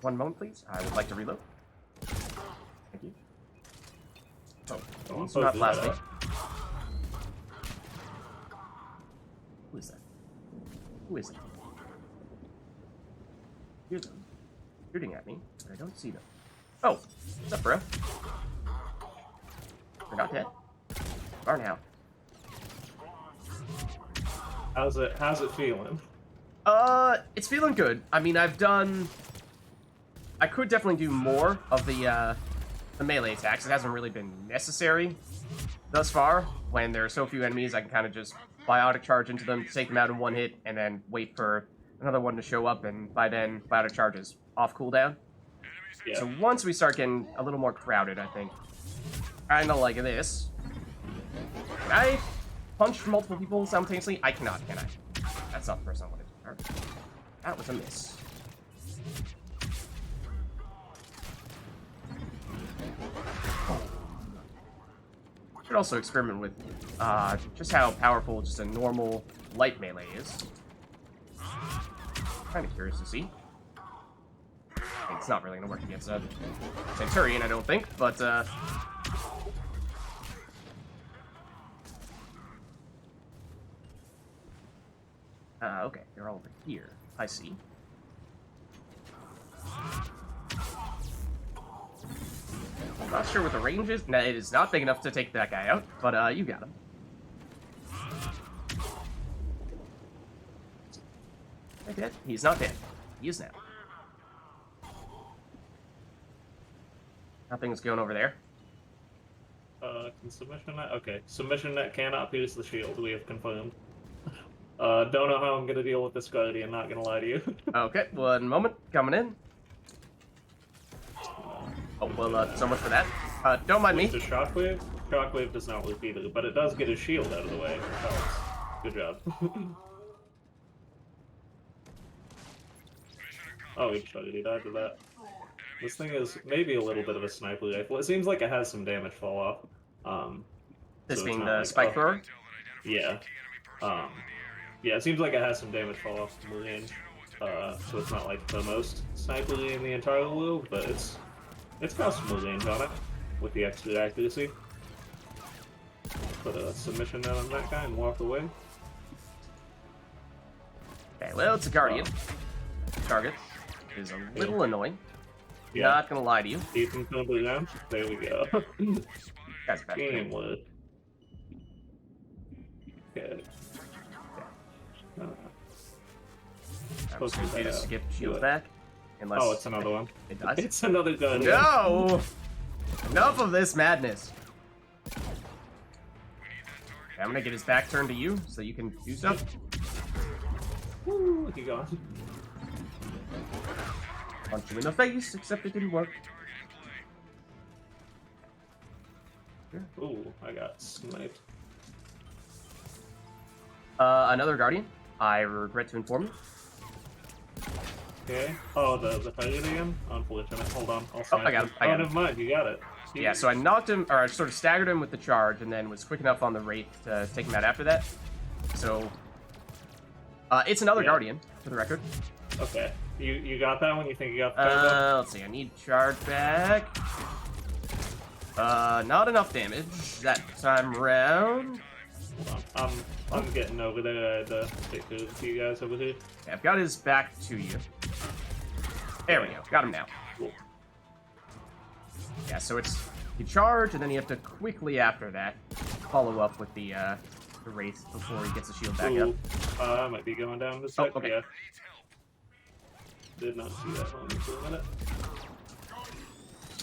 One moment, please. I would like to reload. Thank you. Oh, I'm please do not blast me. out. Who is that? Who is it? Hear them shooting at me, but I don't see them. Oh, what's up, bro? They're not dead. Are now. How's it feeling? It's feeling good. I mean, I could definitely do more of the melee attacks. It hasn't really been necessary thus far. When there are so few enemies, I can kind of just biotic charge into them, take them out in one hit, and then wait for another one to show up, and by then, biotic charge is off cooldown. Yeah. So once we start getting a little more crowded, I think, kinda like this. Can I punch multiple people simultaneously? I cannot, can I? That's not the person I wanted to target. That was a miss. Should also experiment with just how powerful just a normal light melee is. Kind of curious to see. It's not really going to work against a Centurion, I don't think, but okay, they're all over here. I see. I'm not sure what the range is. No, it is not big enough to take that guy out, but you got him. Is he dead? He's not dead. He is now. Nothing's going over there. Can submission net? Okay, submission net cannot pierce the shield. We have confirmed. Don't know how I'm gonna deal with this Guardian. Not gonna lie to you. Okay, 1 moment. Coming in. Oh, well, so much for that. Don't mind me. The shockwave? Shockwave does not work either, but it does get his shield out of the way. Which helps. Good job. Oh, he died to that. This thing is maybe a little bit of a sniper rifle. It seems like it has some damage fall off. This so being not the like, spike thrower? Yeah. Yeah, it seems like it has some damage fall off from the range. So it's not like the most snipery in the entire world, but it's got some range on it with the extra accuracy. Put a submission net on that guy and walk away. Okay, well, it's a Guardian. Target is a little annoying. Yeah. Not gonna lie to you. Keep him tumbling down. There we go. That's bad. Game work. Okay. I'm just gonna skip shield back. Unless Oh, it's another one. It does? It's another gun. No! Enough of this madness. Okay, I'm gonna get his back turned to you so you can do stuff. Woo, look, he gone. Punch you in the face, except it didn't work. Ooh, I got sniped. Another Guardian. I regret to inform you. Okay. Oh, the target again? Unfortunate. Hold on. I'll Oh, snipe I got him. Oh, never mind. You got it. Yeah, so I knocked him, or I sort of staggered him with the charge, and then was quick enough on the rate to take him out after that. So, it's another Guardian, for the record. Okay. You got that one? You think you got the target? Let's see, I need charge back. Not enough damage that time round. Hold on. I'm getting over there. I had to take care of a few guys over here. Okay, I've got his back to you. There we go. Got him now. Cool. Yeah, so it's you charge, and then you have to quickly after that follow up with the wraith before he gets the shield back Ooh. up. I might be going down this sec. okay. Yeah. Did not see that one for a minute.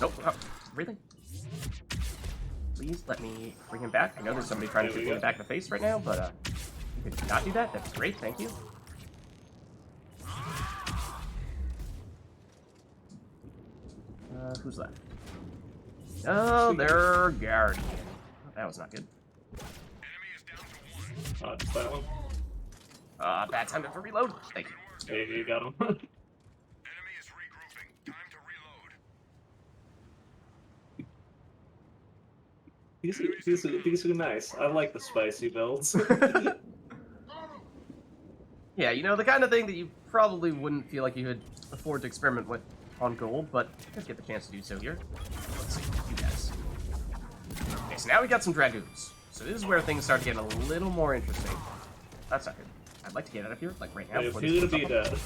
Nope. Oh, really? Please let me bring him back. I know there's somebody trying to shoot me in the back of the face right now, but you could not do that. That's great. Thank you. Who's left? Oh, they're Guardian. That was not good. Just that one. Bad time to reload. Thank you. Hey, you got him. Enemy is regrouping. Time to reload. These are nice. I like the spicy builds. Yeah, you know, the kind of thing that you probably wouldn't feel like you could afford to experiment with on gold, but let's get the chance to do so here. Let's see, you guys. Okay, so now we got some dragoons. So this is where things start getting a little more interesting. That's not good. I'd like to get out of here, like right now. If you're gonna be dead.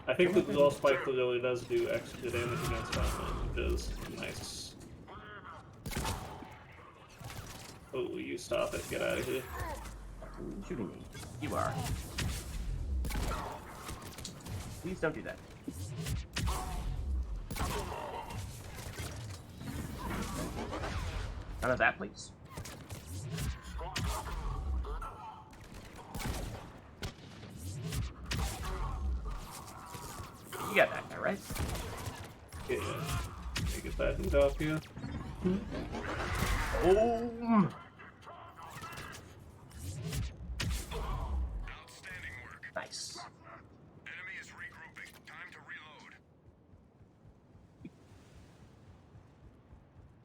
I think the dual spike really does do extra damage against armament, which is nice. Oh, you stop it. Get out of here. Who's shooting me? You are. Please don't do that. None of that, please. You got that guy, right? Yeah. Let me get that hood off here. Oh! Nice. Enemy is regrouping. Time to reload.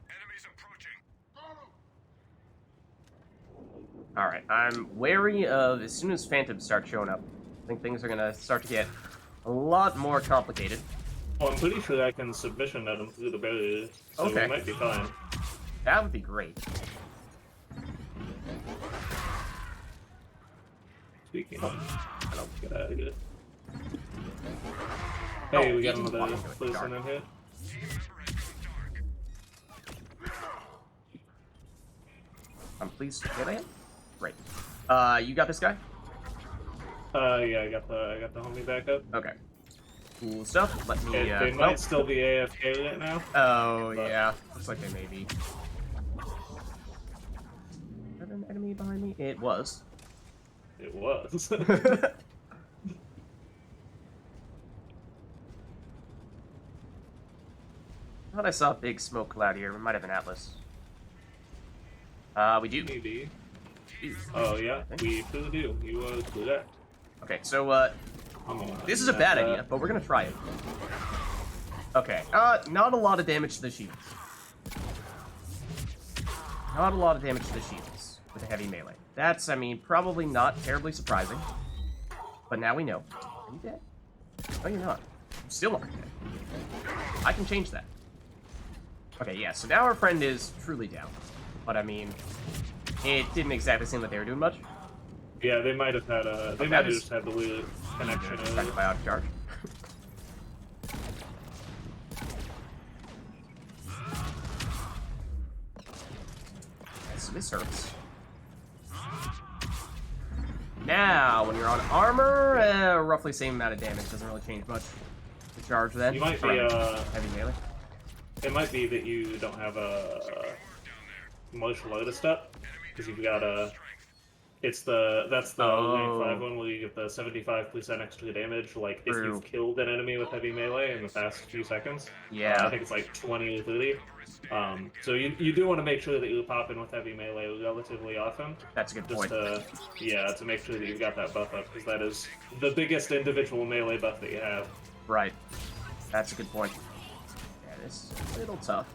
Enemies approaching. Alright, I'm wary of as soon as phantoms start showing up. I think things are gonna start to get a lot more complicated. Well, I'm pretty sure I can submission net him through the barrier, so Okay. we might be fine. That would be great. Speaking of, I don't get out of here. Oh, Hey, we got he's another walking to it, person dark. in here. Team member has gone dark. I'm pleased. Did I hit? Great. You got this guy? Yeah, I got the homie back up. Okay. Cool stuff. Let me, They well- might still be AFK right now. Oh, but- yeah. Looks like they may be. Is that an enemy behind me? It was. It was. I thought I saw a big smoke cloud here. We might have an Atlas. We do. Maybe. Ooh. Oh yeah, we still do. You do that. Okay, so, Come on. this is a bad idea, but we're gonna try it. Okay, not a lot of damage to the shields. Not a lot of damage to the shields with a heavy melee. That's, I mean, probably not terribly surprising. But now we know. Are you dead? No, you're not. You still aren't dead. I can change that. Okay, yeah, so now our friend is truly down. But, I mean, it didn't exactly seem like they were doing much. Yeah, they might have had a. They Okay, might have that is- just had the weird connection. Trying to biotic charge. So this hurts. Now, when you're on armor, roughly same amount of damage. Doesn't really change much. The charge then. You might be, heavy melee. It might be that you don't have a martial artist up because you've got a. That's the rank 5 one where you get the 75% extra damage. Like if True. you've killed an enemy with heavy melee in the past few seconds. Yeah. I think it's like 20 or 30. So you do want to make sure that you pop in with heavy melee relatively often. That's a good Just point. to make sure that you've got that buff up, because that is the biggest individual melee buff that you have. Right. That's a good point. Yeah, this is a little tough.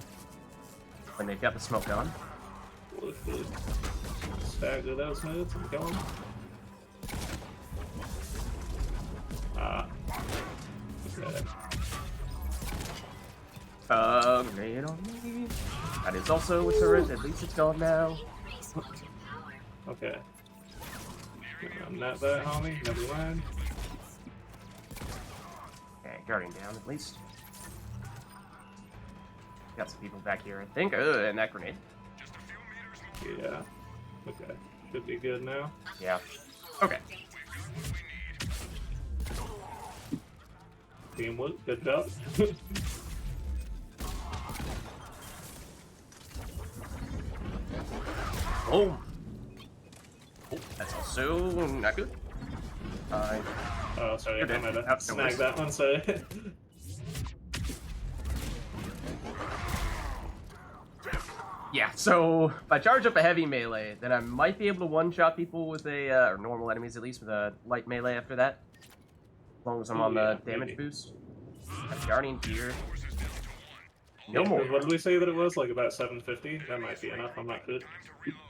When they've got the smoke on. Stagger those moves and kill them. Okay. Grenade on me. That is also a turret. At least it's gone now. Okay. I'm not that, homie. Never mind. Okay, guarding down at least. Got some people back here, I think. And that grenade. Yeah. Okay. Should be good now. Yeah. Okay. Teamwork. Good job. Oh. Oh, that's also not good. Oh, sorry. You're I dead. might Oh, no have snagged worries. that one. Sorry. Yeah, so if I charge up a heavy melee, then I might be able to one-shot people with a, or normal enemies at least, with a light melee after that. As long as I'm on Yeah, the damage maybe. boost. Got Guardian here. No Yeah, more. 'cause what did we say that it was? Like about 750? That might be enough. I'm not sure. Time to reload.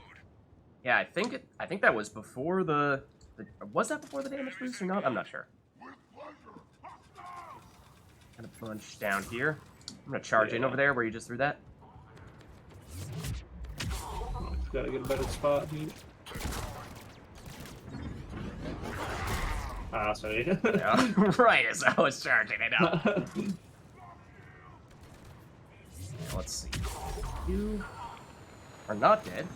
Yeah, I think that was before the was that before the damage boost or not? I'm not sure. Got a bunch down here. I'm gonna charge in Yeah. over there where you just threw that. Gotta get a better spot here. Ah, sorry. Yeah, right as I was charging it up. Let's see. You are not dead.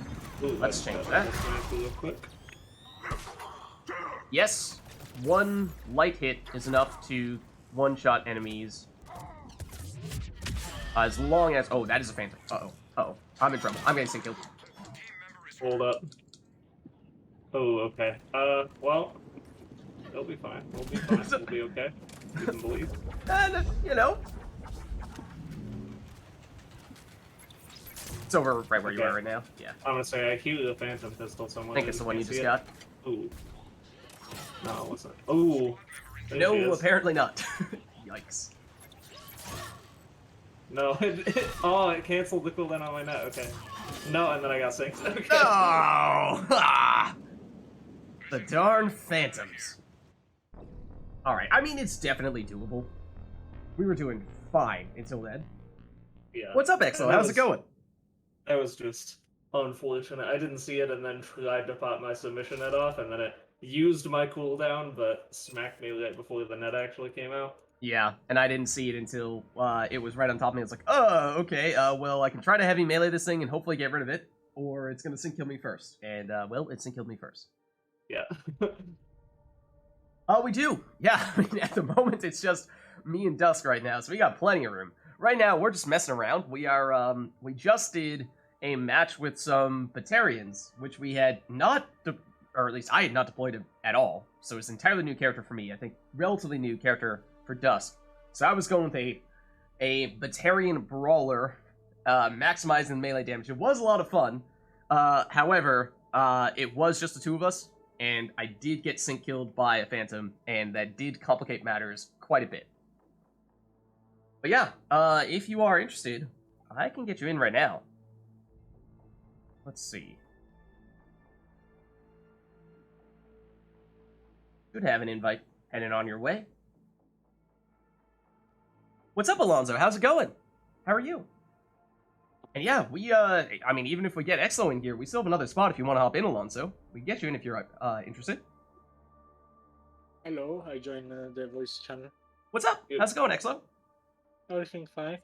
Ooh, Let's wait, change got that. this one real quick. Yes, one light hit is enough to one-shot enemies. As long as... Oh, that is a phantom. Uh-oh. Uh-oh. I'm in trouble. I'm getting sync killed. Team member is Hold up. Oh, okay. Well, it'll be fine. We'll be fine. We'll be okay. You can believe. And, you know... It's over right where you Okay. are right now. Yeah. I'm gonna say I queued a phantom pistol somewhere. I think it's the one you just got. Ooh. No, it wasn't. Ooh. There she No, is. apparently not. Yikes. No, it canceled the cooldown on my net. Okay. No, and then I got synced. Okay. No! Ah! The darn phantoms. Alright, I mean, it's definitely doable. We were doing fine until then. Yeah. What's up, Exo? That How's was- it going? That was just unfortunate. I didn't see it and then tried to pop my submission net off, and then it used my cooldown, but smacked me right before the net actually came out. Yeah, and I didn't see it until it was right on top of me. It's like, oh, okay, well, I can try to heavy melee this thing and hopefully get rid of it, or it's gonna sync kill me first. And, well, it sync killed me first. Yeah. Oh, we do! Yeah, I mean, at the moment, it's just me and Dusk right now, so we got plenty of room. Right now, we're just messing around. We are, we just did a match with some Batarians, which we had not, or at least I had not deployed at all. So it's an entirely new character for me. I think relatively new character for Dusk. So I was going with a Batarian brawler, maximizing melee damage. It was a lot of fun. However, it was just the two of us, and I did get sync killed by a phantom, and that did complicate matters quite a bit. But yeah, if you are interested, I can get you in right now. Let's see. Should have an invite heading on your way. What's up, Alonzo? How's it going? How are you? And yeah, we, I mean, even if we get Exo in here, we still have another spot if you want to hop in, Alonzo. We can get you in if you're, interested. Hello, I joined the voice channel. What's up? Good. How's it going, Exo? Everything fine?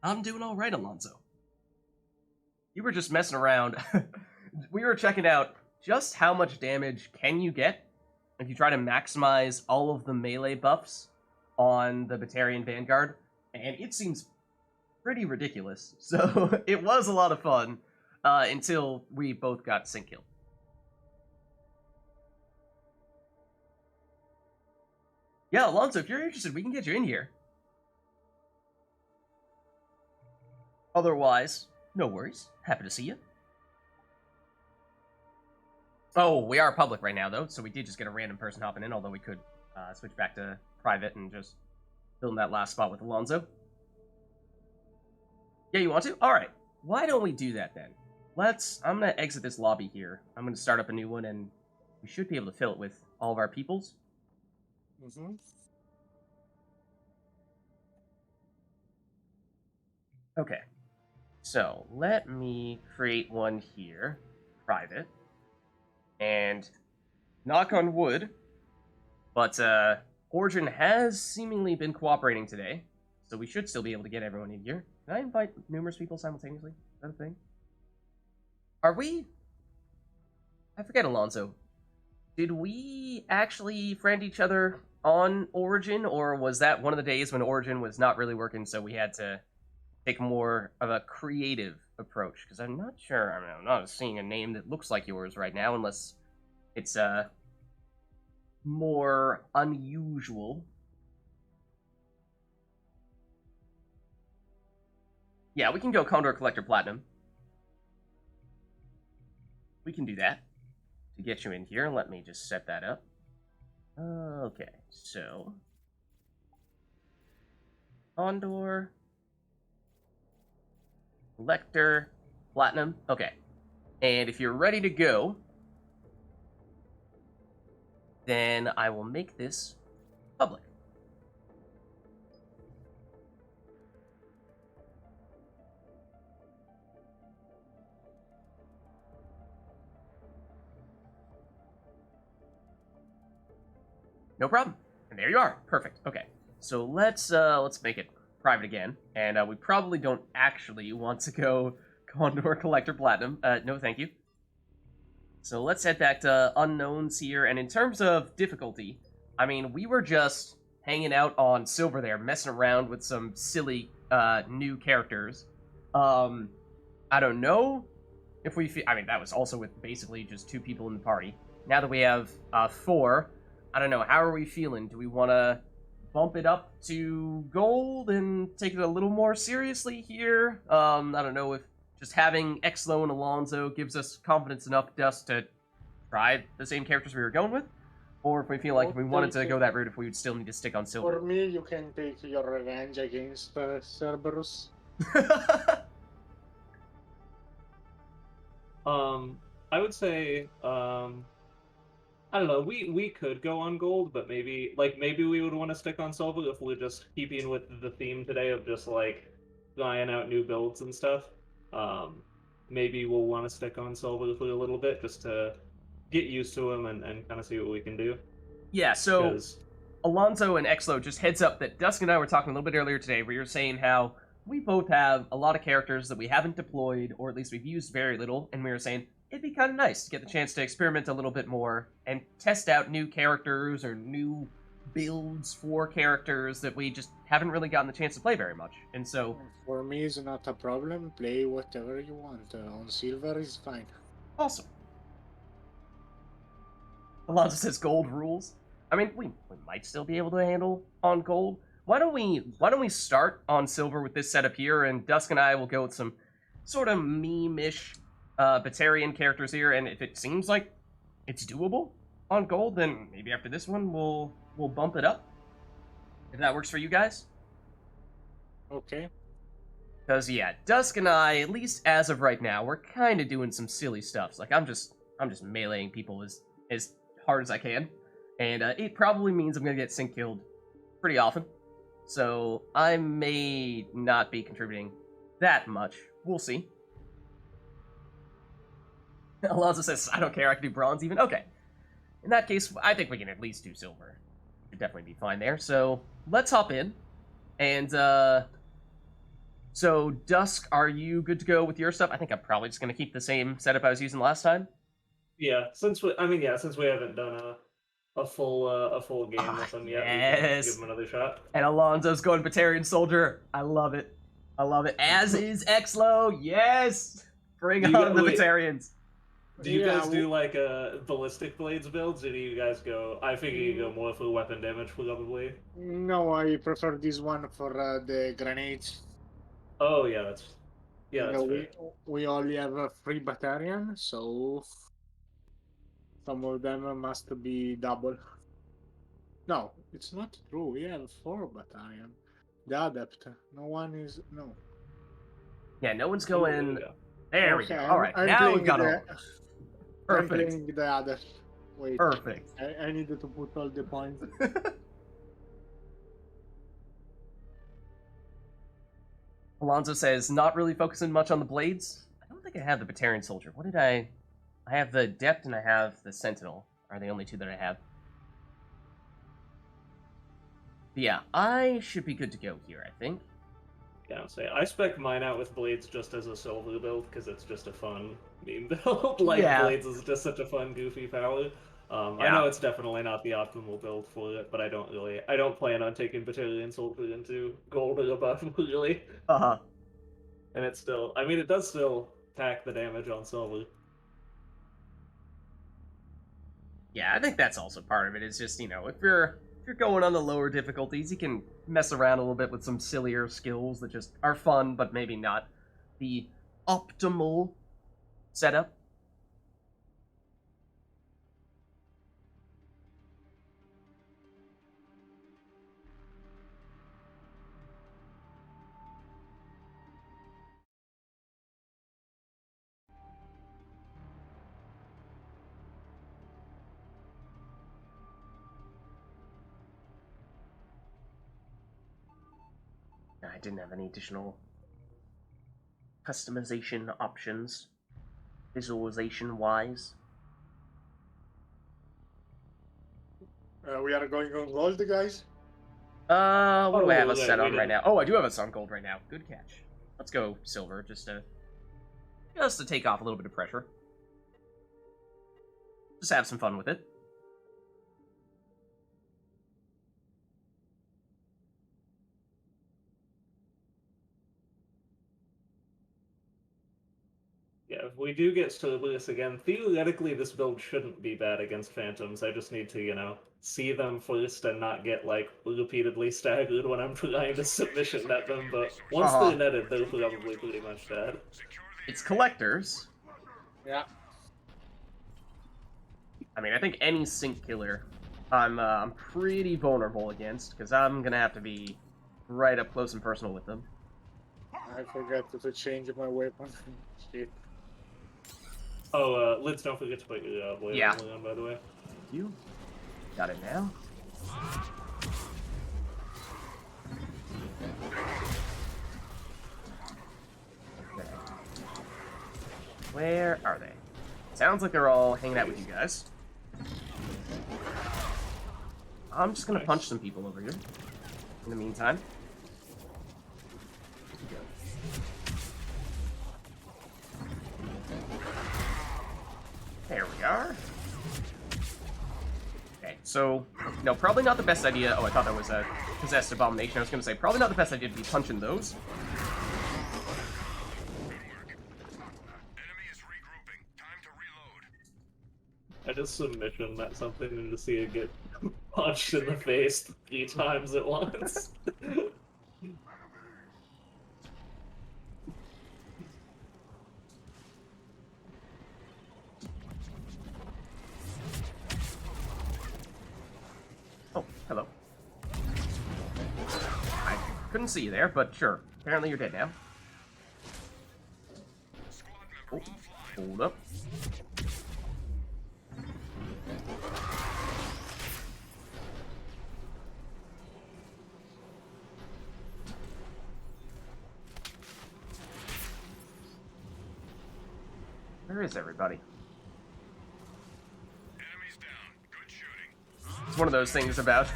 I'm doing all right, Alonzo. You were just messing around. We were checking out just how much damage can you get if you try to maximize all of the melee buffs on the Batarian Vanguard, and it seems pretty ridiculous. So it was a lot of fun until we both got sync killed. Yeah, Alonzo, if you're interested, we can get you in here. Otherwise, no worries. Happy to see you. Oh, we are public right now, though, so we did just get a random person hopping in, although we could switch back to private and just fill in that last spot with Alonzo. Yeah, you want to? Alright. Why don't we do that, then? I'm going to exit this lobby here. I'm going to start up a new one, and we should be able to fill it with all of our peoples. Mm-hmm. Okay. So, let me create one here. Private. And knock on wood, but Origin has seemingly been cooperating today, so we should still be able to get everyone in here. Can I invite numerous people simultaneously? Is that a thing? Are we... I forget, Alonzo. Did we actually friend each other on Origin, or was that one of the days when Origin was not really working, so we had to take more of a creative approach? Because I'm not sure. I mean, I'm not seeing a name that looks like yours right now, unless it's more unusual. Yeah, we can go Condor Collector Platinum. We can do that to get you in here. Let me just set that up. Okay, so Condor, Collector, Platinum. Okay, and if you're ready to go, then I will make this public. No problem. And there you are. Perfect. Okay. So let's make it private again. And we probably don't actually want to go Condor Collector Platinum. No, thank you. So let's head back to unknowns here. And in terms of difficulty, I mean, we were just hanging out on Silver there, messing around with some silly new characters. I don't know if we feel. I mean, that was also with basically just 2 people in the party. Now that we have 4, I don't know. How are we feeling? Do we want to bump it up to gold and take it a little more seriously here? I don't know if just having Exlo and Alonso gives us confidence enough just to try the same characters we were going with, or if we feel like if we wanted to go that route, if we would still need to stick on For silver. me, you can take your revenge against Cerberus. I would say, I don't know. We could go on gold, but maybe we would want to stick on silver if we're just keeping with the theme today of just like trying out new builds and stuff. Maybe we'll want to stick on silver for a little bit just to get used to them and kind of see what we can do. Yeah, so 'Cause- Alonso and Exlo, just heads up that Dusk and I were talking a little bit earlier today, where you're saying how we both have a lot of characters that we haven't deployed, or at least we've used very little, and we were saying it'd be kind of nice to get the chance to experiment a little bit more and test out new characters or new builds for characters that we just haven't really gotten the chance to play very much. And so, For me, it's not a problem. Play whatever you want. On silver is fine. awesome. Alonso says gold rules. I mean, we might still be able to handle on gold. Why don't we start on silver with this setup here, and Dusk and I will go with some sort of meme-ish Batarian characters here, and if it seems like it's doable on gold, then maybe after this one we'll bump it up. If that works for you guys. Okay. Because yeah, Dusk and I, at least as of right now, we're kind of doing some silly stuff. Like I'm just meleeing people as hard as I can, and it probably means I'm gonna get sync killed pretty often. So I may not be contributing that much. We'll see. Alonso says, I don't care, I can do bronze even. Okay. In that case, I think we can at least do silver. Should definitely be fine there. So let's hop in. And so Dusk, are you good to go with your stuff? I think I'm probably just gonna keep the same setup I was using last time. Yeah, since we haven't done a full game with them yet, we can yes. give them another shot. And Alonso's going Batarian Soldier. I love it. I love it. As is Exlo. Yes! Bring You on got- the wait. Batarians. Do you Yeah, guys do like a ballistic blades builds, or do you guys go? I figure you go more for weapon damage, probably. No, I prefer this one for the grenades. Oh yeah, that's You that's know, fair. we only have a 3 battalion, so some of them must be double. No, it's not true. We have 4 battalion. The adept. No one is no. Yeah, no one's Ooh, there going. we go. There we Okay, go. All right, I'm now we've playing got the- all. I'm Perfect. playing the other. Wait. Perfect. I needed to put all the points. Alonso says, not really focusing much on the blades. I don't think I have the Batarian Soldier. What did I have the Adept and I have the Sentinel. Are the only 2 that I have. But yeah, I should be good to go here, I think. Yeah, I'll say I spec mine out with blades just as a silver build because it's just a fun meme build. Like Yeah. blades is just such a fun, goofy power. I Yeah. know it's definitely not the optimal build for it, but I don't plan on taking Battalion Soldier into gold or above really. Uh-huh. And it's still, I mean, it does still pack the damage on silver. Yeah, I think that's also part of it. It's just, if you're going on the lower difficulties, you can mess around a little bit with some sillier skills that just are fun, but maybe not the optimal setup. I didn't have any additional customization options, visualization-wise. We are going on gold, guys. What do I have Oh, us set we on right didn't- now? Oh, I do have us on gold right now. Good catch. Let's go silver, just to take off a little bit of pressure. Just have some fun with it. Yeah, if we do get Cerberus again, theoretically this build shouldn't be bad against Phantoms. I just need to, you know, see them first and not get, like, repeatedly staggered when I'm trying to submission net them, but once they're netted, they're probably pretty much dead. It's collectors. Yeah. I mean, I think any sync killer I'm pretty vulnerable against, because I'm gonna have to be right up close and personal with them. I forgot to change my weapon. Shit. Oh, Lids, don't forget to put your blade Yeah. on, by the way. You got it now. Okay. Where are they? Sounds like they're all hanging out with you guys. I'm just gonna punch some people over here. In the meantime. There we are. Okay, so, no, probably not the best idea. Oh, I thought that was a possessed abomination. I was gonna say, probably not the best idea to be punching those. Enemy is regrouping. Time to reload. I just submission that something and to see it get punched in the face 3 times at once. Oh, hello. I couldn't see you there, but sure. Apparently you're dead now. Oh, hold up. Where is everybody? Enemies down. Good shooting. It's one of those things about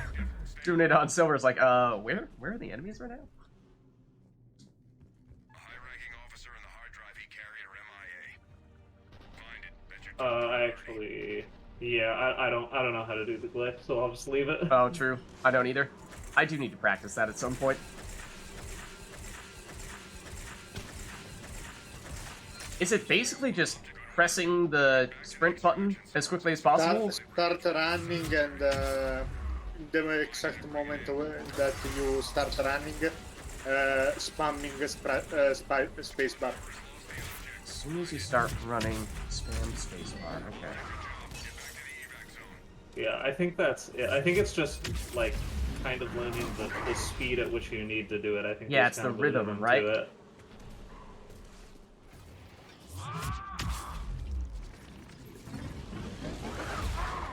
doing it on silver. It's like, where are the enemies right now? A high-ranking officer in the hard drive he carried are MIA. Find it. Bet your I actually, yeah, I don't know how to do the glitch, so I'll just leave it. Oh, true. I don't either. I do need to practice that at some point. Is it basically just pressing the sprint button as quickly as possible? Start running and the exact moment that you start running, spamming spacebar. As soon as you start running, spam spacebar. Okay. Yeah, I think that's it. I think it's just, like, kind of learning the speed at which you need to do it. I think Yeah, there's it's kind the of a rhythm, to right? it.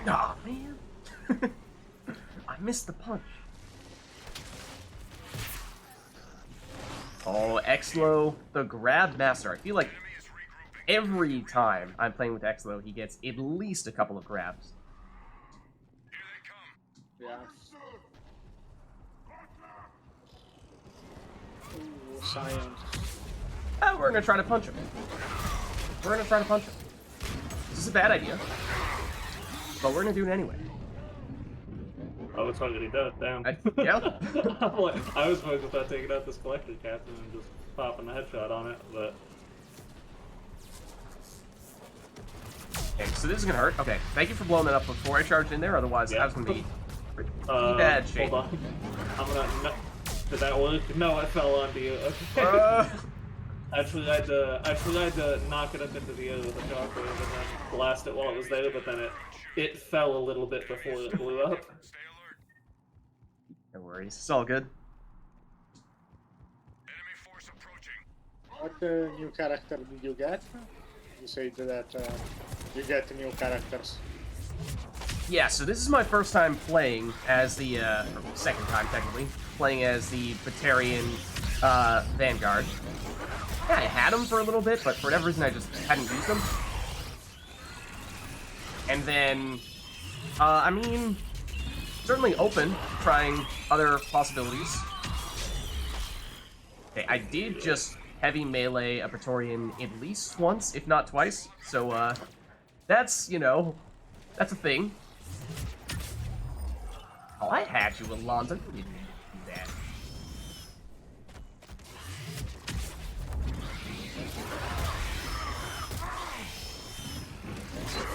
Aw, man. I missed the punch. Oh, Exlo, the grab master. I feel like every time I'm playing with Exlo, he gets at least a couple of grabs. Here they come. Yeah. Ooh, science. Oh, we're gonna try to punch him. We're gonna try to punch him. This is a bad idea, but we're gonna do it anyway. Oh, it's already done. Damn. Yeah. I was focused on taking out this collector captain and just popping a headshot on it, but Okay, so this is gonna hurt. Okay, thank you for blowing that up before I charged in there. Otherwise, I was gonna be pretty bad shape. Hold on. I'm gonna. No, did that work? No, it fell onto you. Okay. I tried to knock it up into the air with a shockwave and then blast it while it was there, but then it fell a little bit before it blew up. Stay alert. No worries, it's all good. Enemy force approaching. What new character did you get? You said that you get new characters. Yeah, so this is my first time playing as the, or second time technically, playing as the Batarian Vanguard. Yeah, I had them for a little bit, but for whatever reason I just hadn't used them. And then, I mean, certainly open to trying other possibilities. Okay, I did just heavy melee a Praetorian at least once, if not twice. So, that's, you know, that's a thing. Oh, I had you, Alonzo. You didn't do that.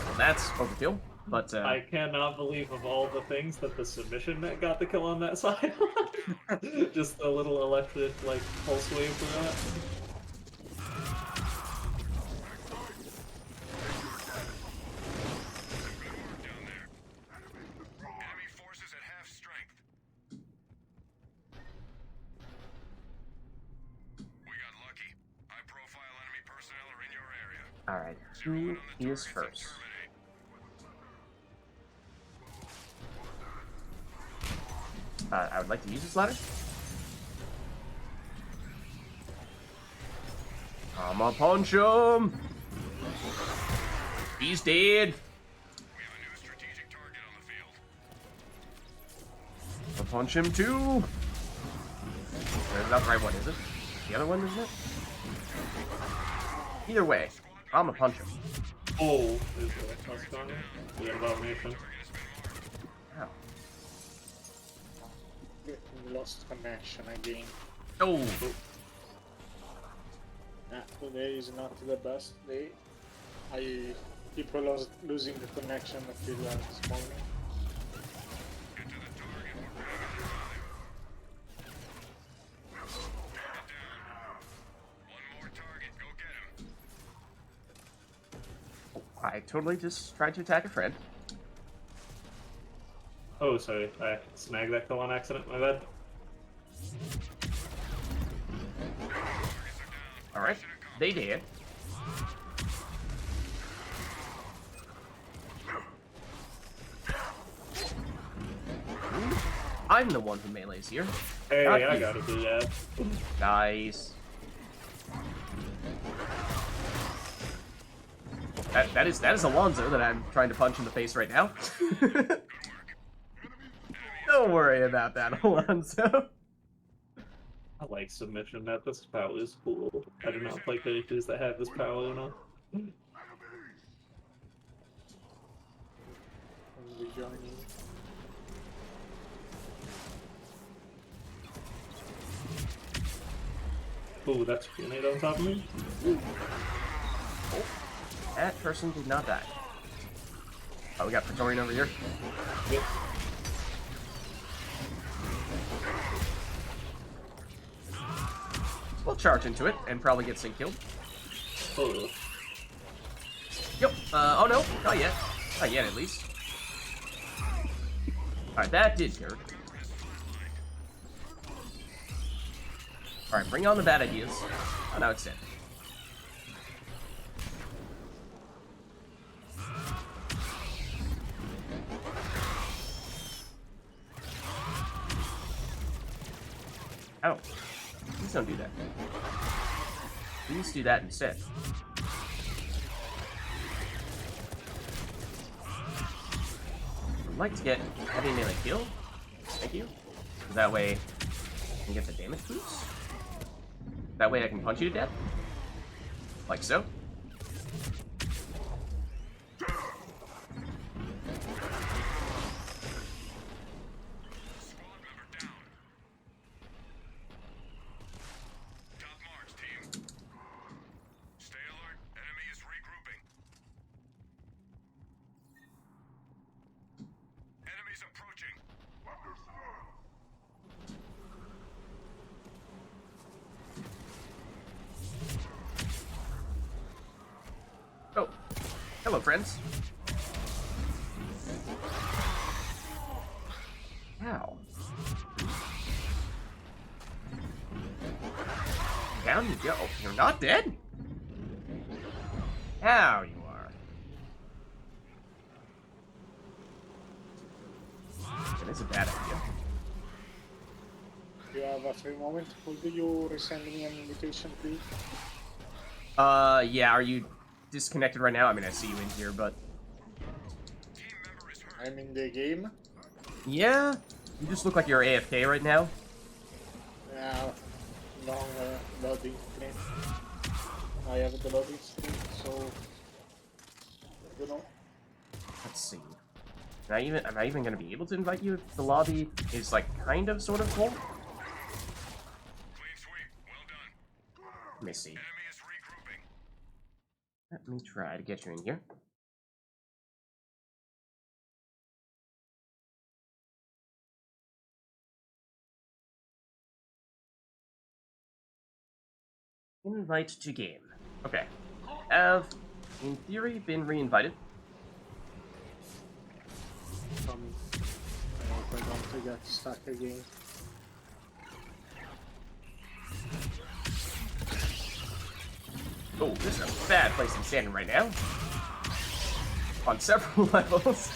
Well, that's overkill, but, I cannot believe of all the things that the submission net got the kill on that side. Just a little electric, like, pulse wave for that. Enemy forces at half strength. We got lucky. High-profile enemy personnel are in your area. alright, who is first? I would like to use this ladder. I'ma punch him! He's dead! We have a new strategic target on the field. I'll punch him too! That's not the right one, is it? The other one, isn't it? Either way, I'ma punch him. Oh, is the plus gone? Forget about mission. Ow. We lost connection again. Oh! Yeah, today is not the best day. I keep losing the connection until this morning. Get to the target. Target down. One more target. Go get him. I totally just tried to attack a friend. Oh, sorry. I snagged that kill on accident. My bad. Alright, they did. I'm the one who melees here. Hey, Not I you. gotta do that. Nice. That is Alonzo that I'm trying to punch in the face right now. Don't worry about that, Alonzo. I like submission net. This power is cool. I do not play characters that have this power, you know? We joining. Ooh, that's a grenade on top of me. That person did not die. Oh, we got Praetorian over here. Yep. We'll charge into it and probably get sync killed. Oh. Yep. Oh no, not yet. Not yet, at least. Alright, that did hurt. Alright, bring on the bad ideas. Oh, now it's dead. Oh. Please don't do that. Please do that instead. I'd like to get heavy melee kill. Thank you. That way I can get the damage boost. That way I can punch you to death. Like so. Squad member down. Top marks, team. Stay alert. Enemy is regrouping. Enemies approaching. Oh. Hello, friends. Ow. Down you go. You're not dead? Now you are. It is a bad idea. You have a free moment. Could you resend me an invitation, please? Yeah, are you disconnected right now? I mean, I see you in here, but... I'm in the game. Yeah? You just look like you're AFK right now. Yeah, long loading screen. I have the loading screen, so you know. Let's see. Am I even gonna be able to invite you if the lobby is, like, kind of, sort of full? Clean sweep. Well done. Let me see. Enemy is regrouping. Let me try to get you in here. Invite to game. Okay. Have, in theory, been re-invited. I hope I don't get stuck again. Oh, this is a bad place to be standing right now. On several levels.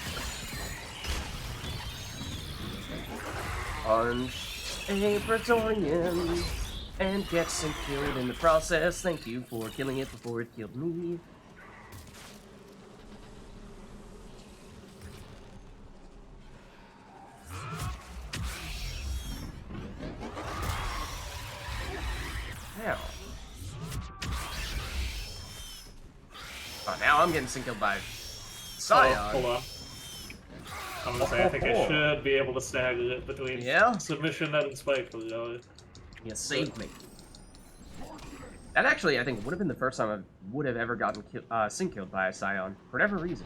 Punch a Praetorian and get some killed in the process. Thank you for killing it before it killed me. Now. Oh, now I'm getting killed by Scion. Oh, hold on. I'm gonna say I think I should be able to snag it between submission and spike. You saved me. That actually, I think, would have been the first time I would have ever gotten sync killed by a Scion. For whatever reason.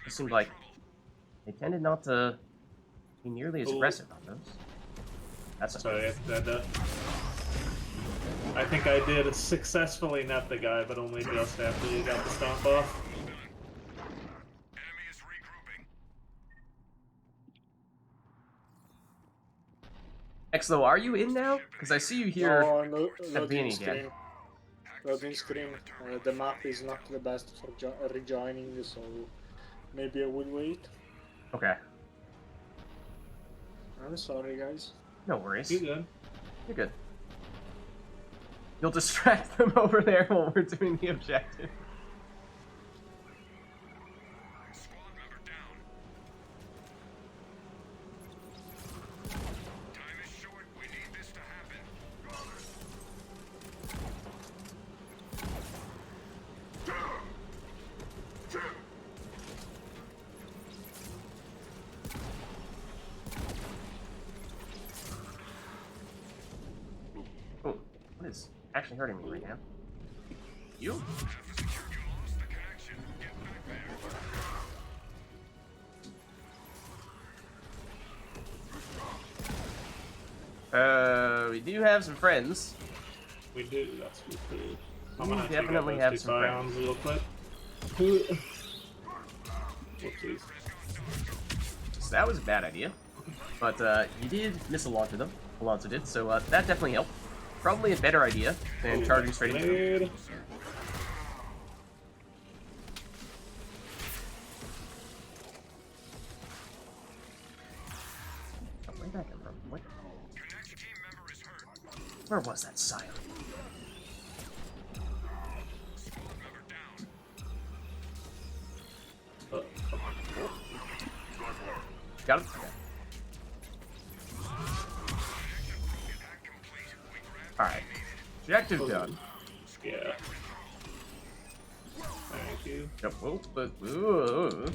It seemed like they tended not to be nearly as aggressive on those. That's sorry. I think I did successfully net the guy, but only just after he got the stomp off. Enemy is regrouping. X, though, are you in now? Because I see you here No, at the loading beginning screen. again. Loading screen. The map is not the best for rejoining, so maybe I will wait. Okay. I'm sorry, guys. No worries. You good? You're good. You'll distract them over there while we're doing the objective. Squad member down. Time is short. We need this to happen. Oh, what is actually hurting me right now? You? Alpha Secure, you lost the connection. Get back there. We do have some friends. We do. That's good. I'm We gonna have definitely to have get those two some Scions real quick. Whoopsies. So that was a bad idea. But you did miss a lot of them. Alonso did, so that definitely helped. Probably a better idea than charging straight into them. Grenade. Oh, where'd that come from? What? Connect team member is hurt. Where was that Scion? Squad member down. Got it? Okay. Hack complete. We grabbed Alright. Objective done. Yeah. Thank you. Yep. Oh, but, ooh.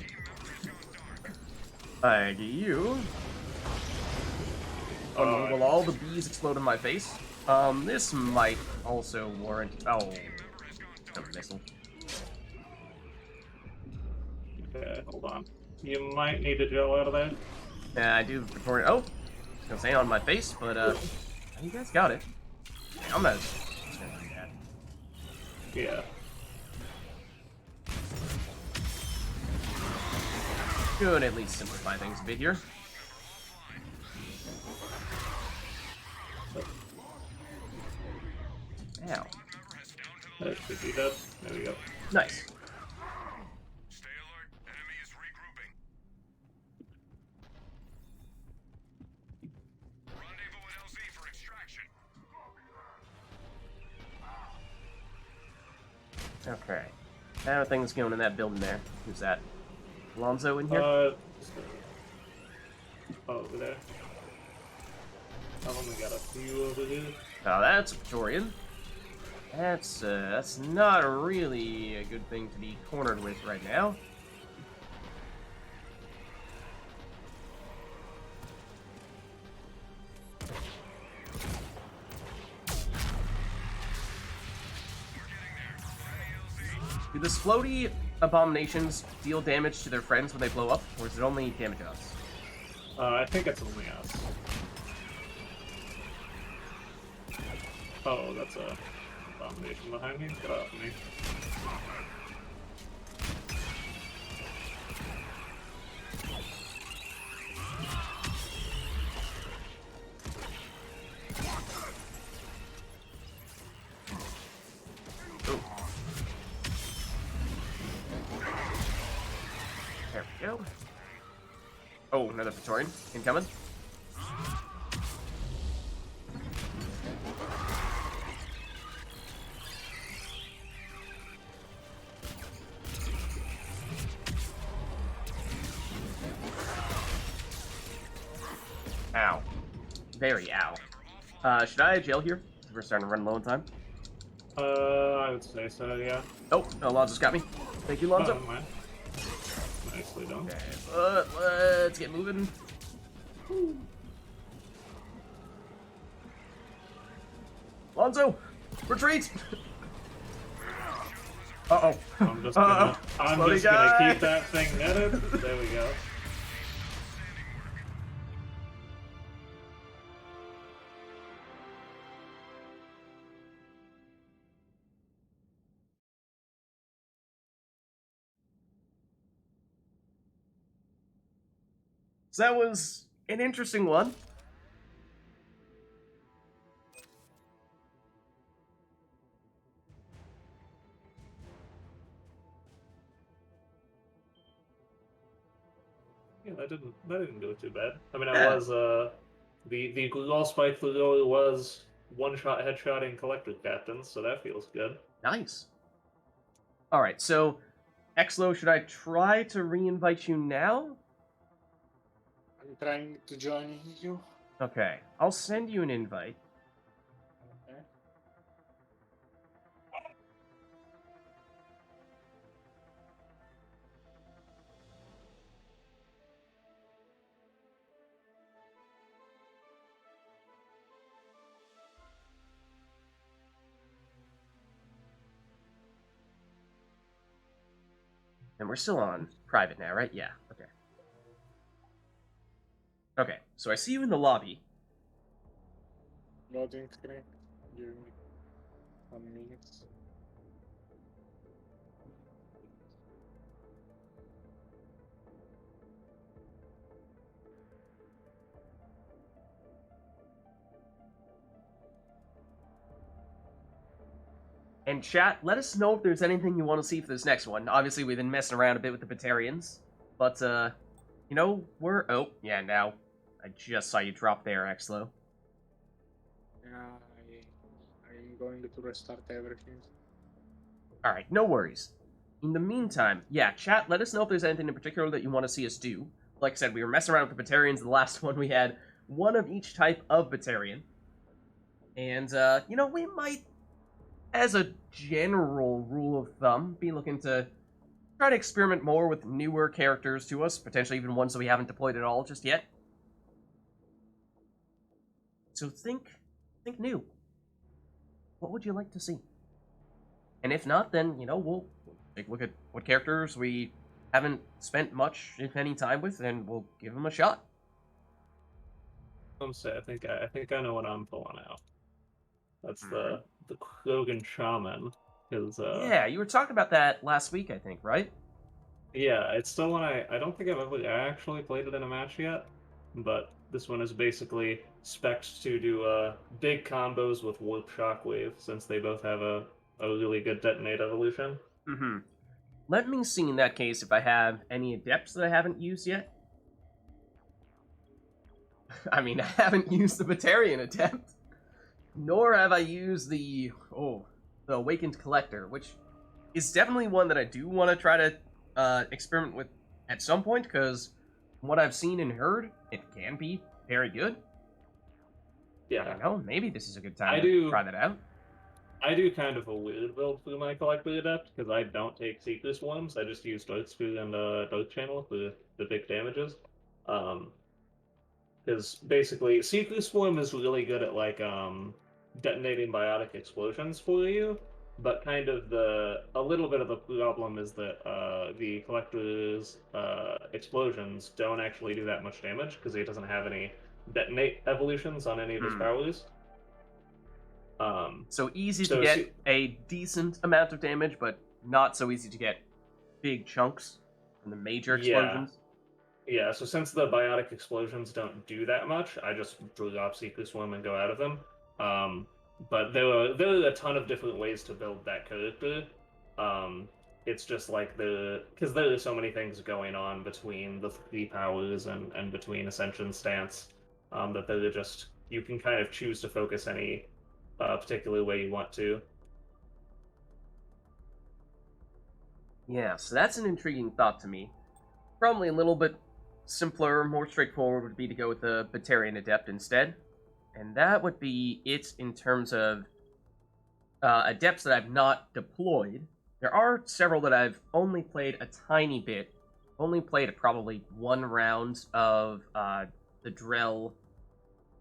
Thank you. Oh, will all the bees explode in my face? This might also warrant... Oh. No missile. Okay, hold on. You might need to gel out of there. Yeah, I do report it. Oh! I was gonna say on my face, but, you guys got it. I'm not just gonna do that. Yeah. Could at least simplify things a bit here. Ow. That should be that. There we go. Nice. Stay alert. Enemy is regrouping. Rendezvous at LZ for extraction. Okay. How are things going in that building there? Who's that? Alonzo in here? Over there. I've only got a few over here. Oh, that's a Praetorian. That's not really a good thing to be cornered with right now. Do the floaty abominations deal damage to their friends when they blow up, or is it only damage us? I think it's only us. Oh, that's a abomination behind me. Get off me. Oh. There we go. Oh, another Praetorian incoming. Ow. Very ow. Should I jail here? We're starting to run low on time. I would say so, yeah. Oh, Lonzo's got me. Thank you, Lonzo. Oh, man. Nicely done. Okay, let's get moving. Lonzo, retreat! Uh-oh. I'm just gonna keep that thing netted. There we go. So that was an interesting one. Yeah, that didn't do it too bad. I mean, Yeah. I was the Allspike Flugoli was one-shot headshotting collector captains, so that feels good. Nice. Alright, so, Exlo, should I try to re-invite you now? I'm trying to join you. Okay, I'll send you an invite. Okay. And we're still on private now, right? Yeah, okay. Okay, so I see you in the lobby. Loading screen. Give me 1 minute. And chat, let us know if there's anything you want to see for this next one. Obviously, we've been messing around a bit with the Batarians. But, you know, we're... Oh, yeah, now. I just saw you drop there, Exlo. Yeah, I'm going to restart everything. Alright, no worries. In the meantime, yeah, chat, let us know if there's anything in particular that you want to see us do. Like I said, we were messing around with the Batarians. The last one we had one of each type of Batarian. And, you know, we might, as a general rule of thumb, be looking to try to experiment more with newer characters to us, potentially even ones that we haven't deployed at all just yet. So think new. What would you like to see? And if not, then, you know, we'll take a look at what characters we haven't spent much, if any, time with, and we'll give them a shot. I'm say I think I know what I'm pulling out. That's the Krogan Shaman, because Yeah, you were talking about that last week, I think, right? yeah, it's still one I don't think I've ever actually played it in a match yet, but this one is basically specced to do big combos with Warp Shockwave, since they both have a really good detonate evolution. Mm-hmm. Let me see in that case if I have any adepts that I haven't used yet. I mean, I haven't used the Batarian adept, nor have I used the Awakened Collector, which is definitely one that I do want to try to experiment with at some point, because from what I've seen and heard, it can be very good. I Yeah, don't know, maybe this is a good time I to do. try that out. I do kind of a weird build for my collector adept because I don't take secret swarms. I just use dark spear and dark channel for the big damages. Um, because basically secret swarm is really good at like detonating biotic explosions for you, but kind of a little bit of the problem is that the collector's explosions don't actually do that much damage because he doesn't have any detonate evolutions on any of his Hmm. powers. So easy to So get a decent amount of damage, but not so easy to get big chunks from the major explosions. Yeah, so since the biotic explosions don't do that much, I just drew off Secret Swarm and go out of them. But there are a ton of different ways to build that character. It's just like because there are so many things going on between the three powers and between Ascension stance, that there are just you can kind of choose to focus any particular way you want to. Yeah, so that's an intriguing thought to me. Probably a little bit simpler, more straightforward would be to go with the Batarian Adept instead. And that would be it in terms of adepts that I've not deployed. There are several that I've only played a tiny bit. Only played probably one round of the Drell.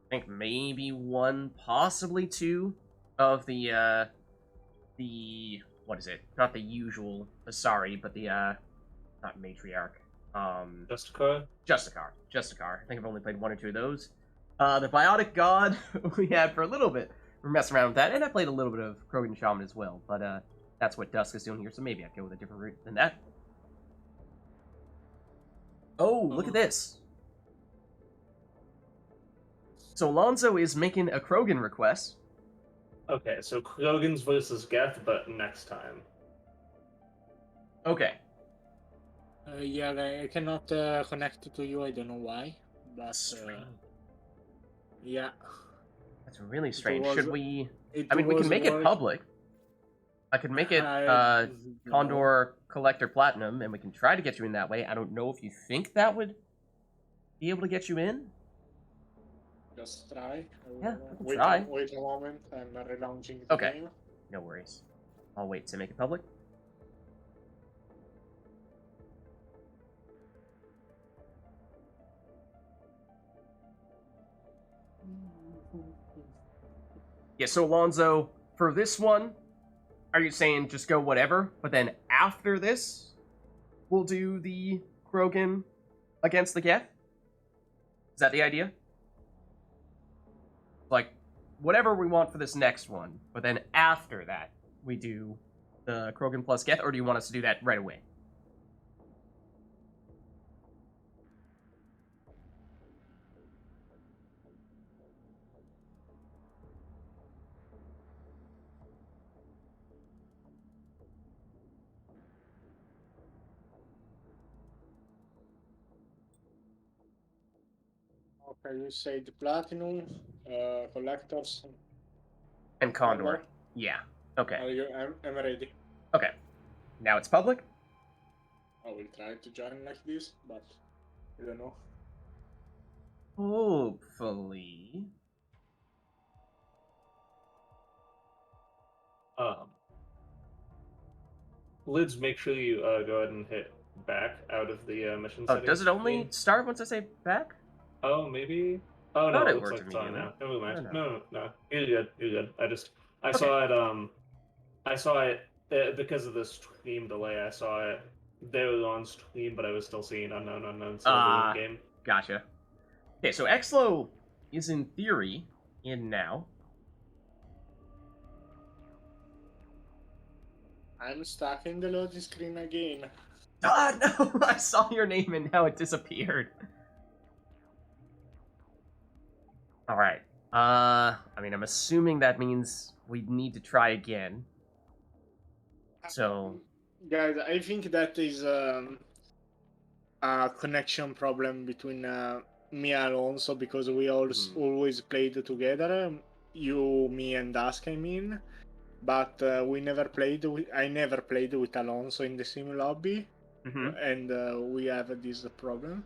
I think maybe one, possibly two of the what is it? Not the usual Asari, but the not Matriarch. Justicar? Justicar. I think I've only played one or two of those. The Biotic God we had for a little bit. We're messing around with that, and I played a little bit of Krogan Shaman as well, but that's what Dusk is doing here, so maybe I'd go with a different route than that. Oh, look at this. So Alonso is making a Krogan request. Okay, so Krogans versus Geth, but next time. Okay. Yeah, I cannot connect to you. I don't know why, but yeah, That's really strange. was- Should we... it I mean, we can was make it work- public. I could make it I don't know. Condor Collector Platinum, and we can try to get you in that way. I don't know if you think that would be able to get you in. Just try. Yeah, we can try. Wait a moment. I'm relaunching the Okay. game. No worries. I'll wait to make it public. Yeah, so Alonzo, for this one, are you saying just go whatever, but then after this, we'll do the Krogan against the Geth? Is that the idea? Like, whatever we want for this next one, but then after that, we do the Krogan plus Geth, or do you want us to do that right away? Okay, you say the platinum, collectors. And Condor. Yeah. Okay. I'm ready. Okay. Now it's public? I will try to join like this, but I don't know. Hopefully. Lids, make sure you go ahead and hit back out of the mission Oh, settings. does it only start once I say back? Oh, maybe. Oh Thought no, it it looks worked like it's on immediately. now. Never mind. I don't know. No. You're good. You're good. I Okay. saw it. I saw it because of the stream delay. I saw it. They were on stream, but I was still seeing unknown still in game. Gotcha. Okay, so Exlo is in theory in now. I'm stuck in the loading screen again. Ah, no! I saw your name and now it disappeared. Alright. I mean, I'm assuming that means we need to try again. So... Guys, I think that is a connection problem between me and Alonso because we always played together. You, me, and Dusk, I mean. but we never played. I never played with Alonso in the sim lobby, and we have this problem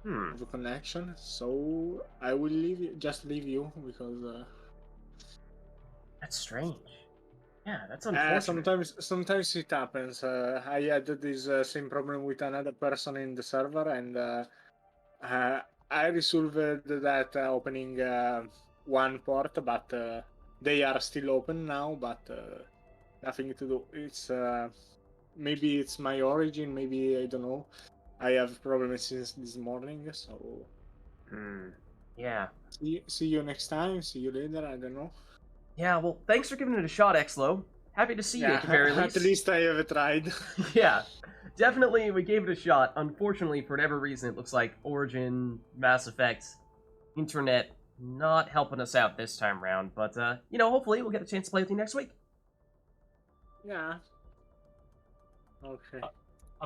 of connection. So I will just leave you because That's strange. Yeah, that's unfortunate. sometimes it happens. I had this same problem with another person in the server, and I resolved that opening one port, but they are still open now. But nothing to do. It's maybe it's my origin. Maybe I don't know. I have problems since this morning. So Yeah. see you next time. See you later. I don't know. Yeah, well, thanks for giving it a shot, Exlo. Happy to see you at the very least. At least I have tried. Yeah, definitely we gave it a shot. Unfortunately, for whatever reason, it looks like Origin, Mass Effect, Internet not helping us out this time round. But, hopefully we'll get a chance to play with you next week. Yeah. Okay.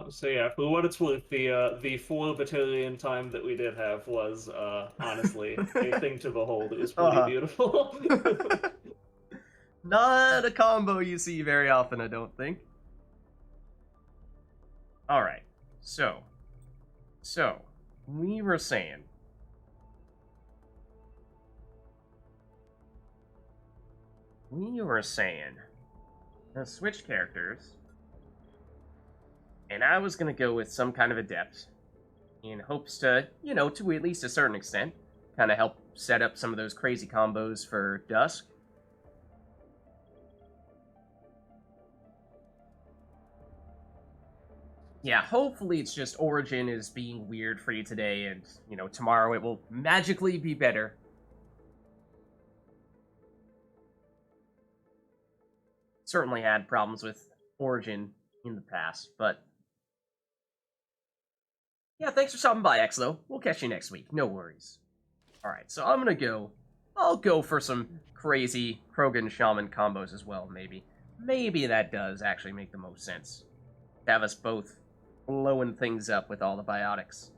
So yeah, for what it's worth, the 4 battalion time that we did have was honestly a thing to behold. It was pretty beautiful. Not a combo you see very often, I don't think. Alright, so, we were saying... Let's switch characters, and I was gonna go with some kind of adept, in hopes to, to at least a certain extent, kind of help set up some of those crazy combos for Dusk. Yeah, hopefully it's just Origin is being weird for you today, and, tomorrow it will magically be better. Certainly had problems with Origin in the past, but... Yeah, thanks for stopping by, Exlo. We'll catch you next week, no worries. Alright, so I'll go for some crazy Krogan Shaman combos as well, maybe. Maybe that does actually make the most sense. Have us both blowing things up with all the biotics.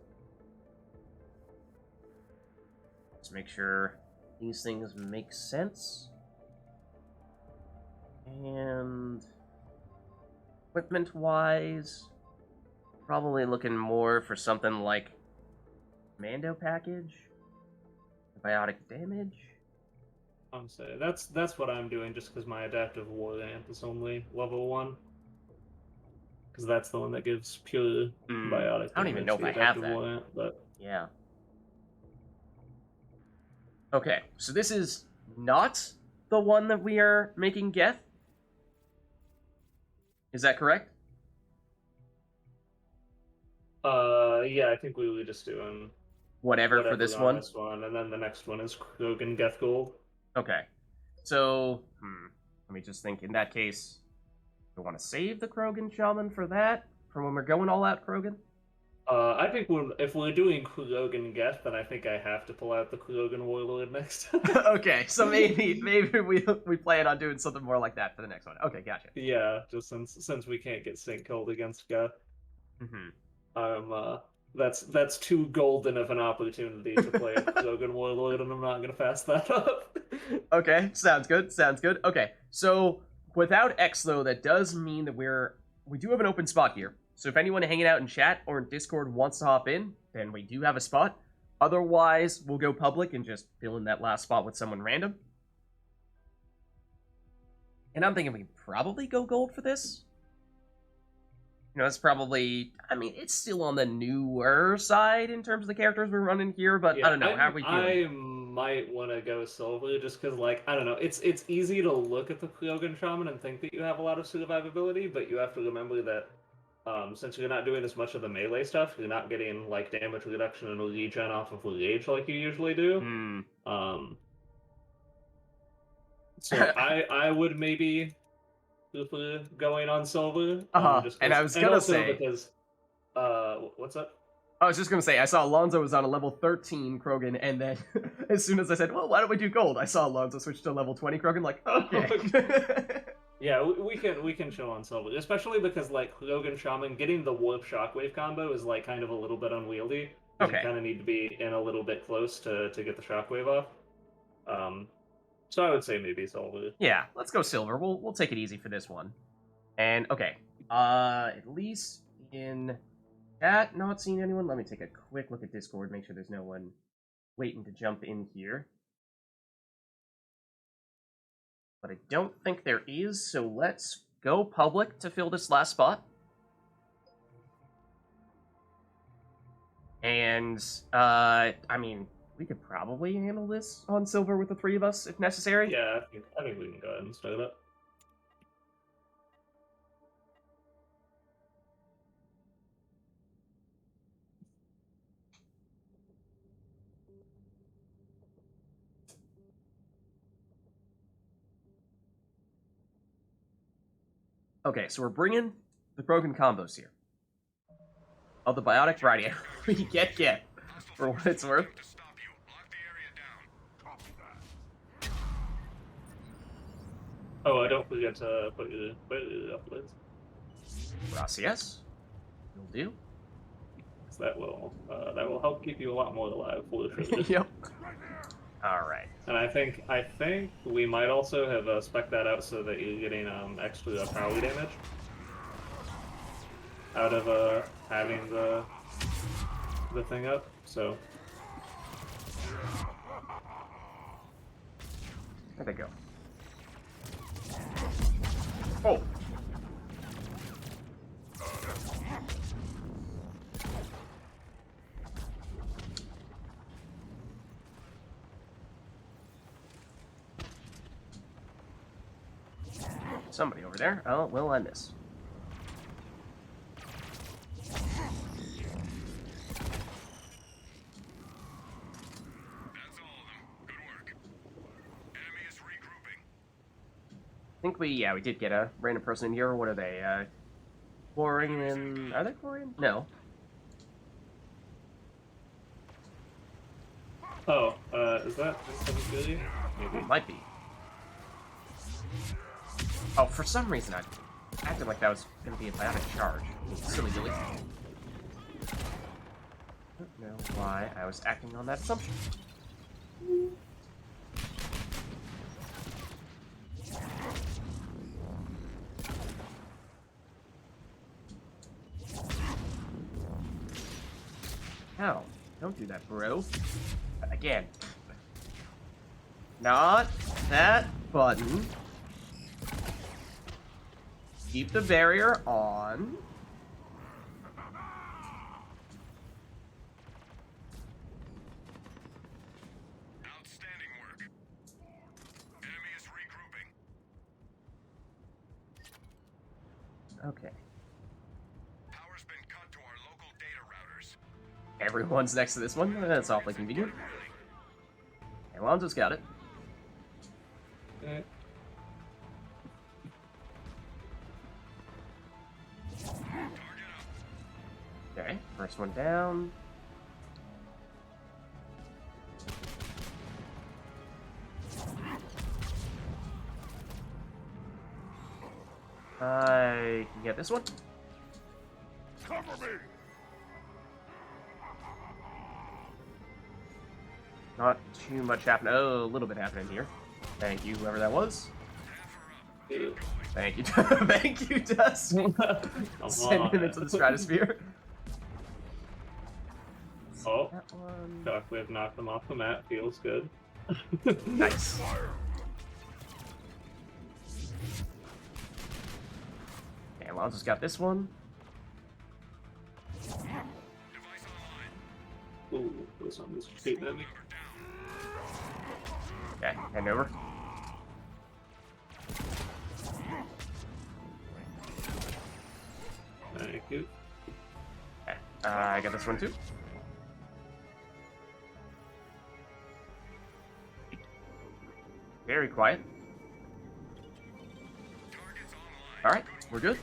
Let's make sure these things make sense. And equipment-wise, probably looking more for something like Mando package, biotic damage. Honestly, that's what I'm doing just because my adaptive war amp is only level 1. Because that's the one that gives pure biotic. I don't even know if I have that. Amp, but... Yeah. Okay, so this is not the one that we are making Geth? Is that correct? Yeah, I think we were just doing... Whatever for this one? This one, and then the next one is Krogan Geth Gold. Okay. So, let me just think. In that case, do we want to save the Krogan Shaman for that? For when we're going all out Krogan? I think if we're doing Krogan Geth, then I think I have to pull out the Krogan Warlord next time. Okay, so maybe we plan on doing something more like that for the next one. Okay, gotcha. Yeah, just since we can't get sync killed against Geth. That's too golden of an opportunity to play a Krogan Warlord, and I'm not gonna pass that up. Okay, sounds good. Okay, so without X though, that does mean that we do have an open spot here. So if anyone hanging out in chat or in Discord wants to hop in, then we do have a spot. Otherwise, we'll go public and just fill in that last spot with someone random. And I'm thinking we probably go gold for this. It's probably... I mean, it's still on the newer side in terms of the characters we're running here, but yeah, I don't know. How are we feeling? I might want to go silver just because, I don't know. It's easy to look at the Krogan Shaman and think that you have a lot of survivability, but you have to remember that since you're not doing as much of the melee stuff, you're not getting, damage reduction and regen off of rage like you usually do. So I would maybe... going on silver. And I was gonna say because what's up? I was just gonna say I saw Alonso was on a level 13 Krogan, and then as soon as I said, "Well, why don't we do gold?" I saw Alonso switch to level 20 Krogan. Like, okay. Yeah, we can chill on silver, especially because Krogan Shaman getting the warp shockwave combo is kind of a little bit unwieldy. Okay. You kind of need to be in a little bit close to get the shockwave off. So I would say maybe silver. Yeah, let's go silver. We'll take it easy for this one. And okay, at least in chat, not seeing anyone. Let me take a quick look at Discord, make sure there's no one waiting to jump in here. But I don't think there is, so let's go public to fill this last spot. And I mean, we could probably handle this on silver with the three of us if necessary. Yeah, I think we can go ahead and start it. Okay, so we're bringing the broken combos here. Of the biotic variety. We get for what it's worth. To stop you. Lock the area down. Oh, I don't forget to put it up, Liz. Gracias. Will do. 'Cause that will help keep you a lot more alive for sure. Yep. Alright. And I think we might also have spec'd that out so that you're getting extra power damage out of having the thing up. So Where'd they go? Oh! Somebody over there. Oh, well, I miss. That's all of them. Good work. Enemy is regrouping. I think we did get a random person in here. What are they? Chlorine? Are they chlorine? No. oh, is that good? Maybe. It might be. Oh, for some reason I acted like that was going to be a biotic charge. Silly Billy. I don't know why I was acting on that assumption. Ow. Don't do that, bro. Again. Not that button. Keep the barrier on. Outstanding work. Enemy is regrouping. Okay. Power's been cut to our local data routers. Everyone's next to this one. That's awfully convenient. Alonzo's got it. Okay. Okay, first one down. I can get this one. Cover me. Not too much happening. Oh, a little bit happening here. Thank you, whoever that was. Thank you. Thank you, Dust. Send him into the stratosphere. Oh, That one. Shockwave knocked them off the mat. Feels good. Nice. Okay, Alonzo's got this one. Device online. Ooh, what's on this street then? Okay, hand over. Thank you. Okay, I got this one too. Very quiet. Targets online. All right, we're good.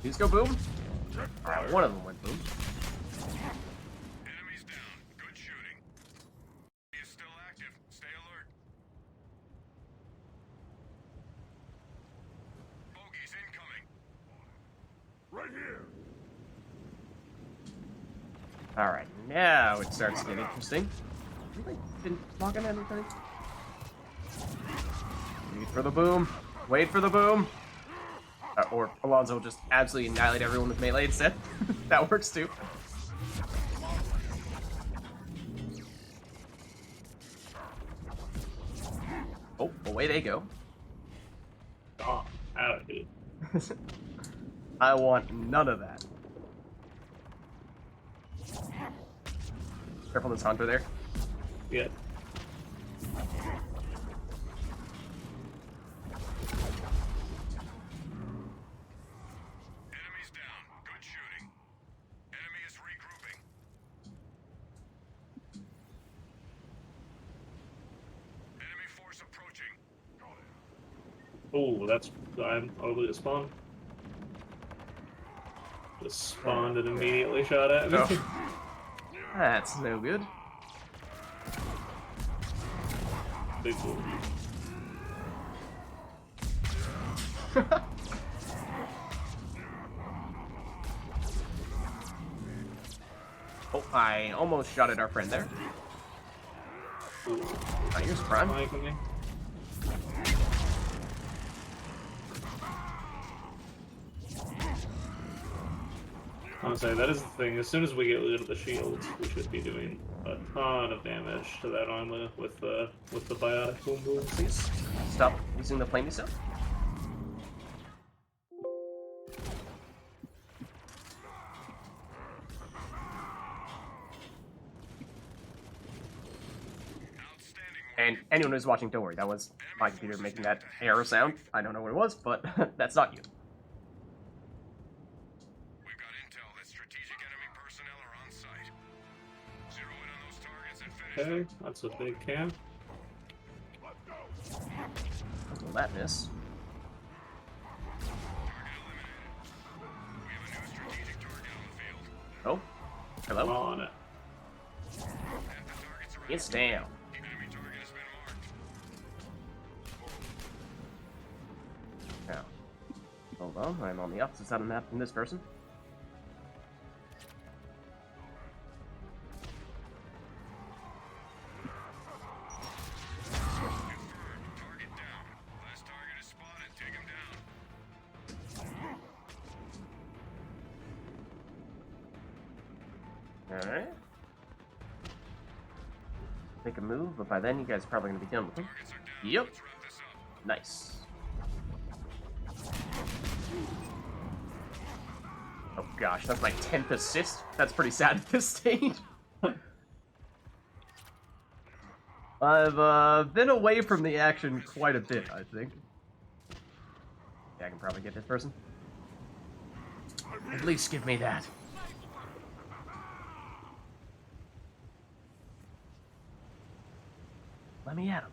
These go boom. All right, one of them went boom. Enemies down. Good shooting. He is still active. Stay alert. Bogeys incoming. Right here. Alright, now it starts to get interesting. Really didn't lock on anything. Wait for the boom. Wait for the boom. Or Alonzo will just absolutely annihilate everyone with melee instead. That works too. Oh, away they go. Oh, out of here. I want none of that. Careful this hunter there. Yeah. Enemies down. Good shooting. Enemy is regrouping. Enemy force approaching. Oh, that's I'm overly to spawn. Just spawned and immediately shot at me. Oh. That's no good. Big fool. Oh, I almost shot at our friend there. Ooh. Here's Prime. Flanking me. I'm saying that is the thing. As soon as we get rid of the shields, we should be doing a ton of damage to that armor with the biotic boom boom. Please stop using the flame stuff. Outstanding. And anyone who's watching, don't worry, that was my computer making that error sound. I don't know what it was, but that's not you. We've got intel that strategic enemy personnel are on site. Zero in on those targets and finish Okay, that's a big camp. Will that miss? target eliminated. We have a new strategic target on the field. Oh, I'm hello. on it. Half the targets are ready. It's down. Enemy target has been marked. Now, hold on, I'm on the opposite side of the map from this person. Confirmed. Target down. Last target is spotted. Take him down. Alright. Make a move, but by then you guys are probably going to be done with him. Targets are down. Yep. Let's wrap this up. Nice. Oh gosh, that's my 10th assist. That's pretty sad at this stage. I've been away from the action quite a bit, I think. Yeah, I can probably get this person. At least give me that. Let me at him.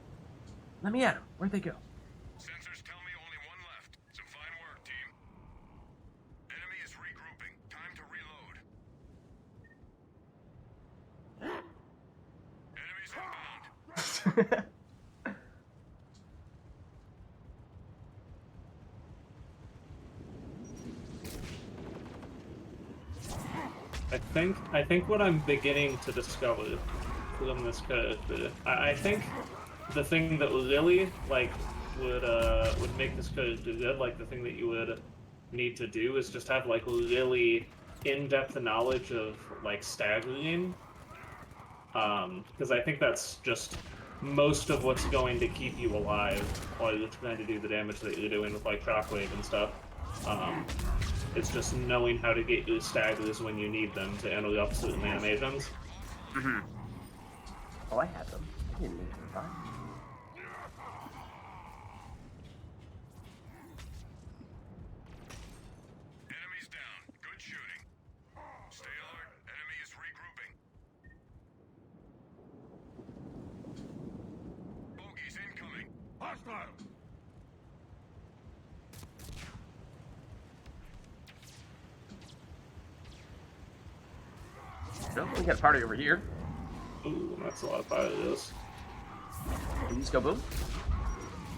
Let me at him. Where'd they go? Sensors tell me only one left. Some fine work, team. Enemy is regrouping. Time to reload. Enemies inbound. I think what I'm beginning to discover from this character, I think the thing that really would make this character good, like the thing that you would need to do is just have like really in-depth knowledge of like staggering, because I think that's just most of what's going to keep you alive while you're trying to do the damage that you're doing with like shockwave and stuff. It's just knowing how to get your staggers when you need them to interrupt certain animations. Mm-hmm. Oh, I had them. I didn't need them. Fine. Enemies down. Good shooting. Stay alert. Enemy is regrouping. Bogeys incoming. Hostile. So, we got a party over here. Ooh, that's a lot of fire this. Please go boom.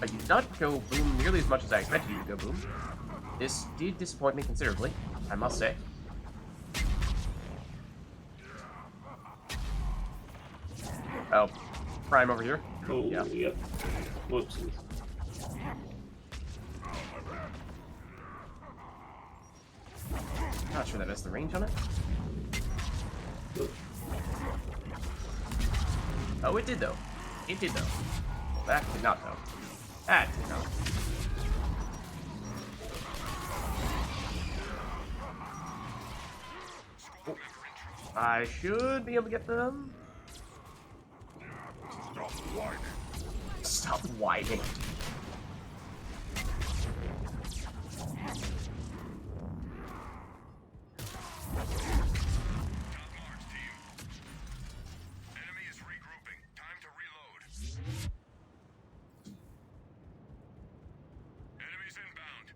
You did not go boom nearly as much as I expected you to go boom. This did disappoint me considerably, I must say. Oh, Prime over here. Oh, Yeah. yep. Whoopsies. Not sure that has the range on it. Oh, it did though. It did though. That did not though. That did not. Oh. I should be able to get them. Stop whining. Enemy is regrouping. Time to reload. Enemies inbound.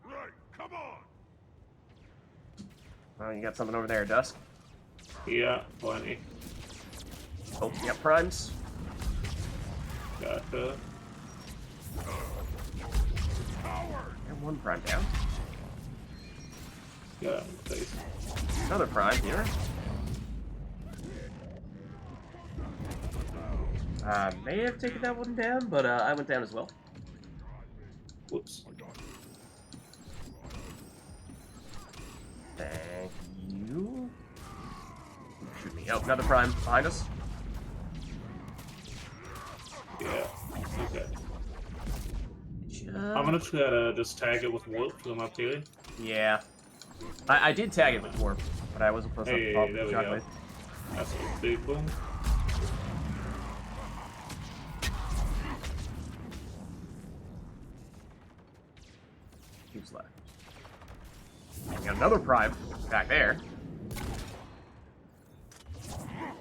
Right, come on. Oh, you got something over there, Dusk. Yeah, plenty. Oh, you got primes. Gotcha. And one prime down. Got him in the face. Another prime here. May have taken that one down, but I went down as well. Whoops. Thank you. Shoot me. Oh, another prime behind us. Yeah. Okay. Just... I'm gonna try to just tag it with Warp to him up here. Yeah. I did tag it with warp, but I wasn't close enough to Hey, pop there the we go. shockwave. That's a big boom. Keeps left. We got another prime back there.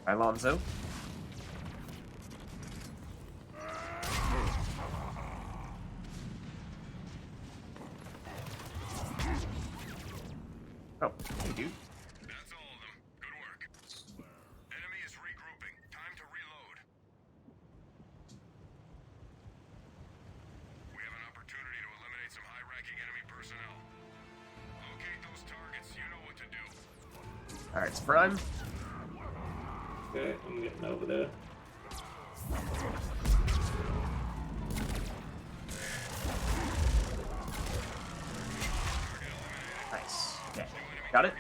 Alonso. Oh, hey dude. That's all of them. Good work. Enemy is regrouping. Time to reload. We have an opportunity to eliminate some high-ranking enemy personnel. Locate those targets. You know what to do. Alright, it's prime. Okay, I'm getting over there. Nice. Okay. Got it?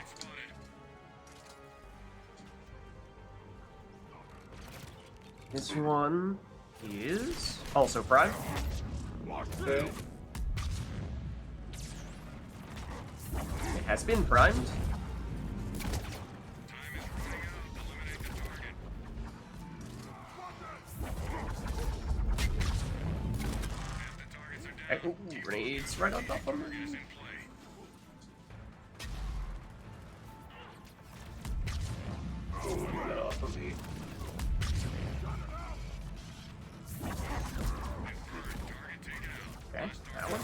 This one is also prime. Okay. It has been primed. Hey, ooh, grenades right on top of me. Ooh, get off of me. Okay, that one.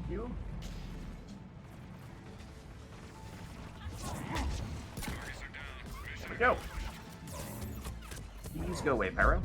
You. There we go. Please go away, Pyro.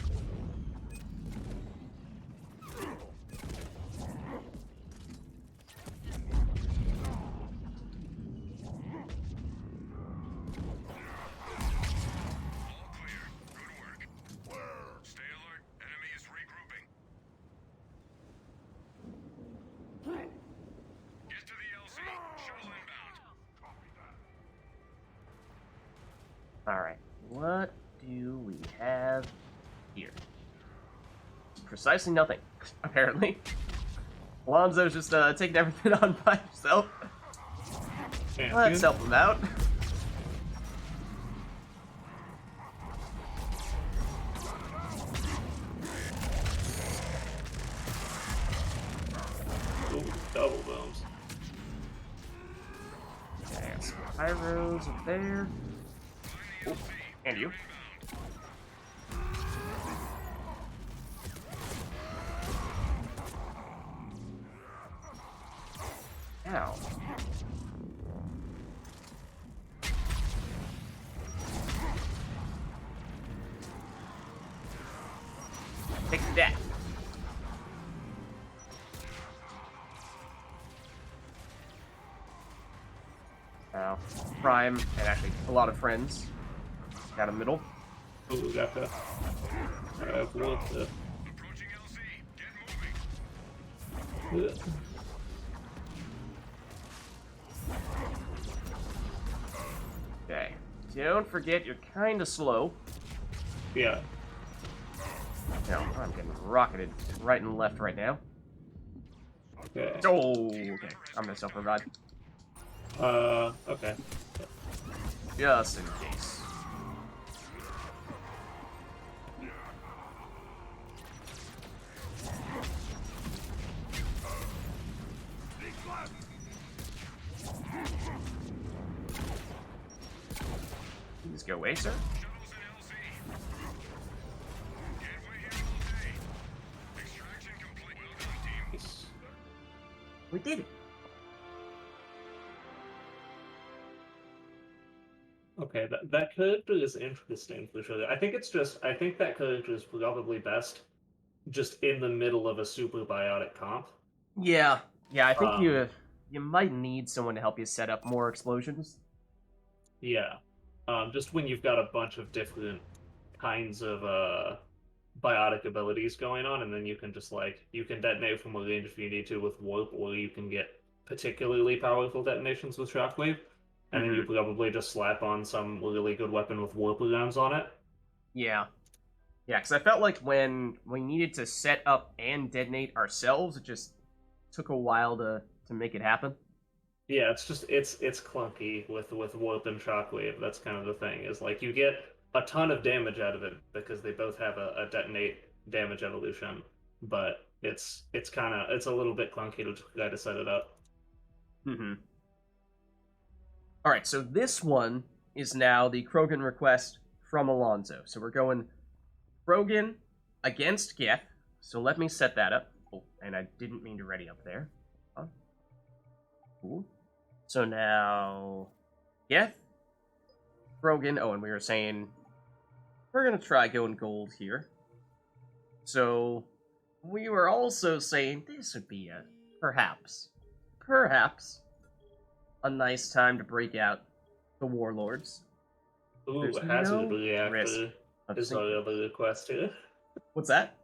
Alright, what do we have here? Precisely nothing, apparently. Alonso's just taking everything on by himself. Let's help him out. Ooh, double bombs. Okay, some pyros up there. Oh, and you. Ow. Take that. Prime, and actually a lot of friends down in the middle. Ooh, got the. Alright, what the. Approaching LZ. Get moving. Okay. Don't forget, you're kind of slow. Yeah. No, I'm getting rocketed right and left right now. Okay. Oh, okay. I'm gonna self-revive. Okay. Just in case. Please go away, sir. Shuttles in LZ. Gateway here all day. Extraction complete. Well done, team. Nice. We did it. Okay, that character is interesting for sure. I think that character is probably best just in the middle of a super biotic comp. Yeah, I think Um, you might need someone to help you set up more explosions. Yeah. Just when you've got a bunch of different kinds of biotic abilities going on, and then you can just you can detonate from a range if you need to with warp, or you can get particularly powerful detonations with shockwave, and then you probably just slap on some really good weapon with warp rounds on it. Yeah, because I felt like when we needed to set up and detonate ourselves, it just took a while to make it happen. Yeah, it's clunky with warp and shockwave. That's kind of the thing. Is you get a ton of damage out of it because they both have a detonate damage evolution, but it's a little bit clunky to try to set it up. All right, so this one is now the Krogan request from Alonzo. So we're going Krogan against Geth. So let me set that up. Oh, and I didn't mean to ready up there. Huh? Cool. So now Geth, Krogan. Oh, and we were saying we're gonna try going gold here. So we were also saying this would be a perhaps a nice time to break out the warlords. Ooh, There's hazard no reactor risk of is our other request here. What's that?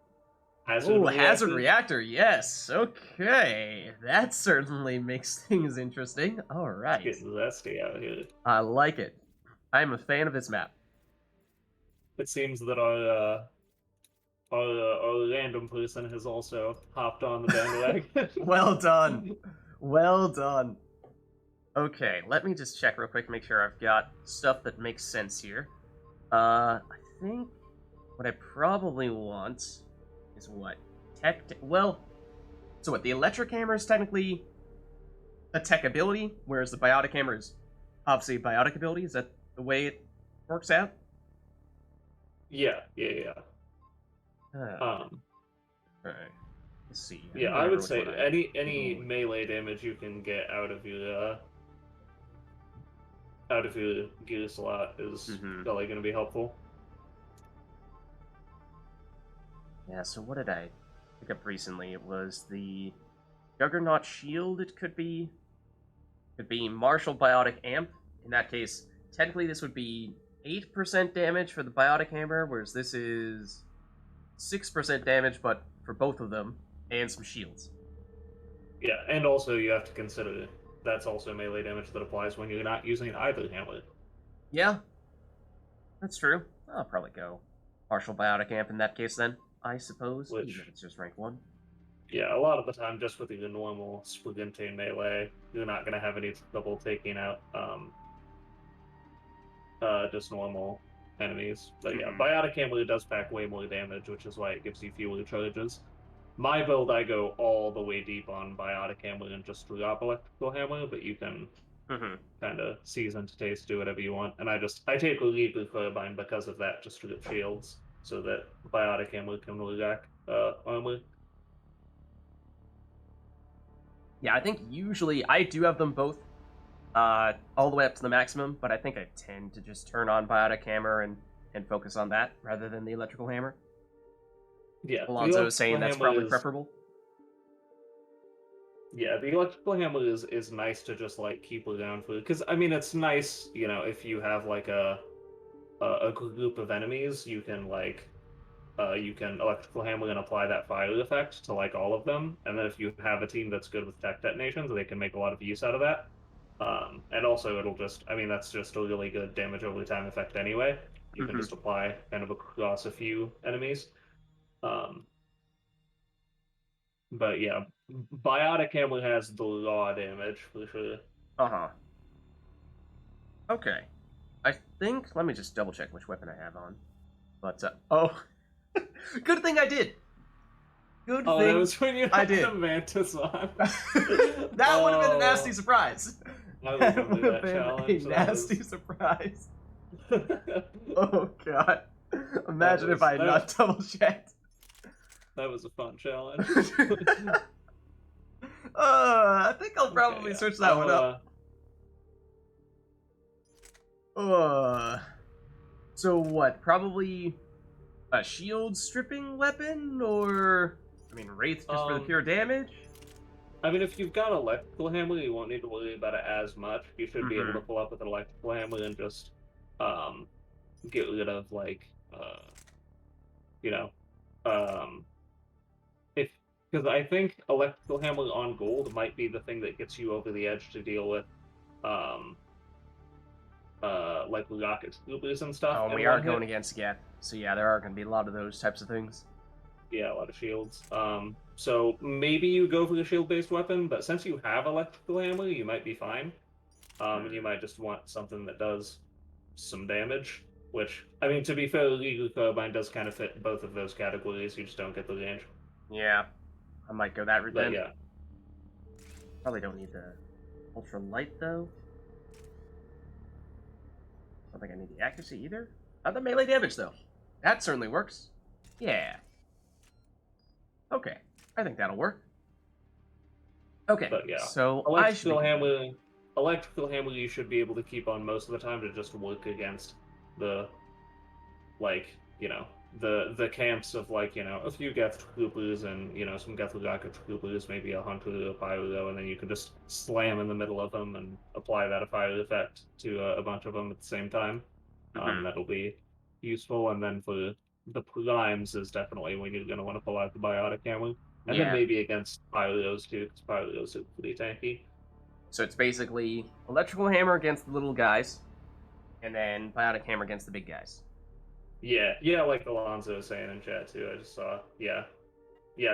Hazard Oh, reactor. hazard reactor. Yes. Okay, that certainly makes things interesting. All right, Getting zesty out here. I like it. I'm a fan of this map. It seems that our random person has also hopped on the bandwagon. Well done. Well done. Okay, let me just check real quick, make sure I've got stuff that makes sense here. I think what I probably want is what? So what, the electric hammer is technically a tech ability, whereas the biotic hammer is obviously a biotic ability? Is that the way it works out? Yeah. Alright, let's see. Yeah, don't I remember would which say one any melee damage you can get out of your gear slot is probably going to be helpful. Yeah, so what did I pick up recently? It was the Juggernaut Shield. It could be Martial Biotic Amp. In that case, technically this would be 8% damage for the Biotic Hammer, whereas this is 6% damage, but for both of them, and some shields. Yeah, and also you have to consider that's also melee damage that applies when you're not using either hammer. Yeah, that's true. I'll probably go Martial Biotic Amp in that case then, I suppose, even if it's just rank 1. Yeah, a lot of the time, just with your normal Spligentine melee, you're not going to have any trouble taking out just normal enemies. But yeah, Biotic Hammer does pack way more damage, which is why it gives you fewer charges. My build, I go all the way deep on Biotic Hammer and just drop Electrical Hammer, but you can kind of season to taste, do whatever you want. And I take League Carbine because of that, just to get shields, so that Biotic Hammer can react armor. Yeah, I think usually I do have them both all the way up to the maximum, but I think I tend to just turn on Biotic Hammer and focus on that rather than the Electrical Hammer. Yeah, Alonzo is saying that's probably preferable. Yeah, the electrical hammer is nice to just like keep around for, because I mean it's nice, you know, if you have like a group of enemies, you can like you can electrical hammer and apply that fire effect to like all of them, and then if you have a team that's good with tech detonations, they can make a lot of use out of that. And also it'll just, I mean, that's just a really good damage over time effect anyway. You can Mhm. just apply kind of across a few enemies. Um, but yeah, biotic hammer has the raw damage for sure. Uh-huh. Okay. I think, let me just double check which weapon I have on. But, oh. Good thing I did. Good Oh, thing that was when you I had did. the mantis on. That would have been a nasty surprise. I That remember would have that been challenge. a That nasty was... surprise. Oh, God. Imagine if I had that- not double checked. That was a fun challenge. I think I'll probably Okay, yeah. switch that one up. So what? Probably a shield stripping weapon, or I mean, wraith just for the pure damage. I mean, if you've got electrical hammer, you won't need to worry about it as much. You should be able to pull up with an electrical hammer and just get rid of like you know if because I think electrical hammer on gold might be the thing that gets you over the edge to deal with um like rocket scoopers and stuff. Oh, and we are going against Geth, so yeah, there are going to be a lot of those types of things. Yeah, a lot of shields. So maybe you go for the shield-based weapon, but since you have electrical hammer, you might be fine. And you might just want something that does some damage, which, I mean, to be fair, Legal Carbine does kind of fit both of those categories, you just don't get the range. Yeah, I might go that route But then. yeah. Probably don't need the ultra light though. I don't think I need the accuracy either. Not the melee damage though. That certainly works. Yeah. Okay, I think that'll work. Okay, But yeah, so electrical hammer you should be able to keep on most of the time to just work against the, like, you know, the camps of, like, you know, a few Geth troopers and, you know, some Geth rocket troopers, maybe a hunter or a pyro, and then you can just slam in the middle of them and apply that fire effect to a bunch of them at the same time. That'll be useful, and then for the primes is definitely when you're going to want to pull out the biotic hammer. And then maybe against pyros too, because pyros are pretty tanky. So it's basically electrical hammer against the little guys, and then biotic hammer against the big guys. Yeah, like Alonzo was saying in chat too. I just saw. Yeah,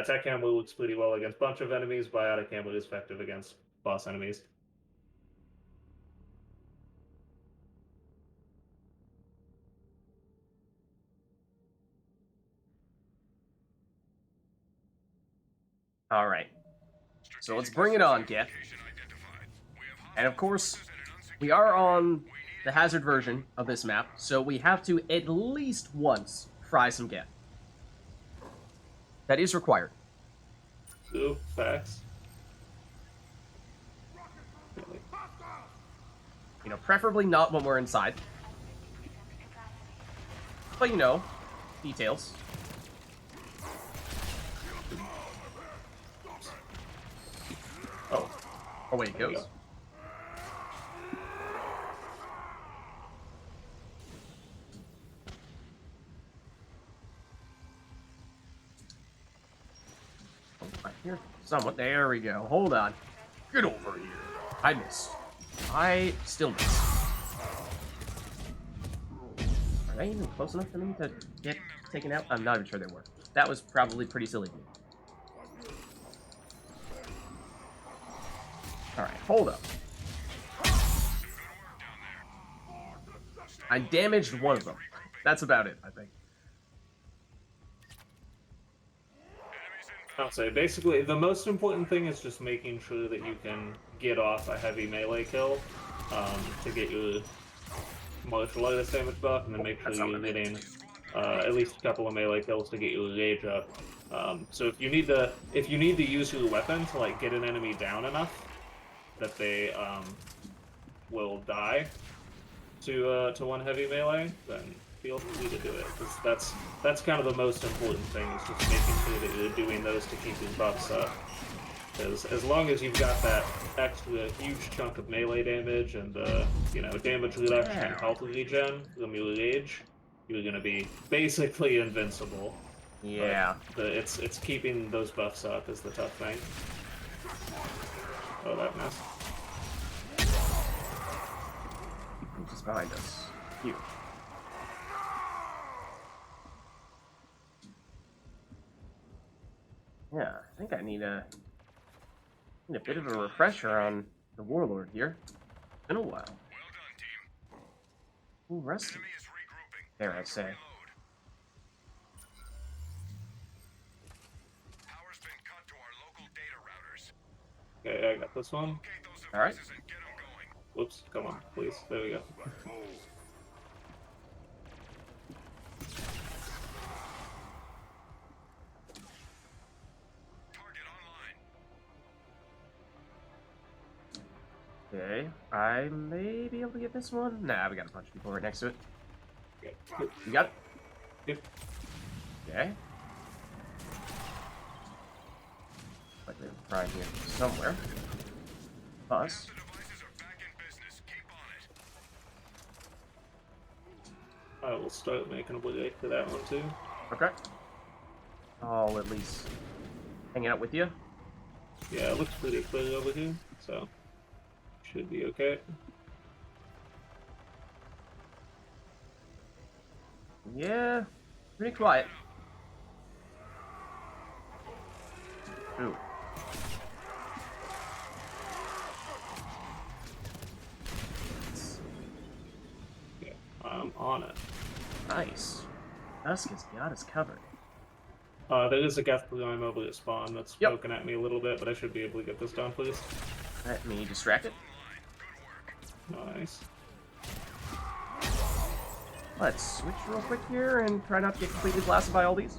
tech hammer works pretty well against a bunch of enemies. Biotic hammer is effective against boss enemies. All right. So let's bring it on, Geth. And of course, we are on the hazard version of this map, so we have to at least once fry some Geth. That is required. Ooh, facts. You know, preferably not when we're inside. But you know, details. Oh, wait, it goes. I hear someone. There we go. Hold on. Get over here. I missed. I still miss. Are they even close enough for me to get taken out? I'm not even sure they were. That was probably pretty silly of me. Alright, hold up. I damaged one of them. That's about it, I think. I'll say, basically, the most important thing is just making sure that you can get off a heavy melee kill to get your martial artist damage buff, and then make sure you're getting at least a couple of melee kills to get your rage up. So if you need to use your weapon to like get an enemy down enough that they will die to one heavy melee, then feel free to do it. That's kind of the most important thing, is just making sure that you're doing those to keep your buffs up. Because as long as you've got that extra huge chunk of melee damage and you know, damage reduction and health regen when you rage, you're gonna be basically invincible. Yeah. But it's keeping those buffs up is the tough thing. Oh, that mess. Just behind us. You. Yeah, I think I need a bit of a refresher on the warlord here. Been a while. Well done, team. Ooh, rusty. Enemy is regrouping. There, I Time to say. reload. Power's been cut to our local data routers. Okay, I got this one. Locate those All right. devices and get them going. Whoops, come on, please. There we go. Target online. Okay, I may be able to get this one. Nah, we got a bunch of people right next to it. Okay. You got it? Yep. Okay. Like we have a prime here somewhere. Us. The devices are back in business. Keep on it. I will start making a way to that one too. Okay. I'll at least hang out with you. Yeah, it looks pretty clear over here, so should be okay. Yeah, pretty quiet. Ooh. Yeah, I'm on it. Nice. Dusk has got us covered. There is a Geth Prime over at spawn that's Yep. poking at me a little bit, but I should be able to get this done, please. Let me distract it. Nice. Let's switch real quick here and try not to get completely blasted by all these.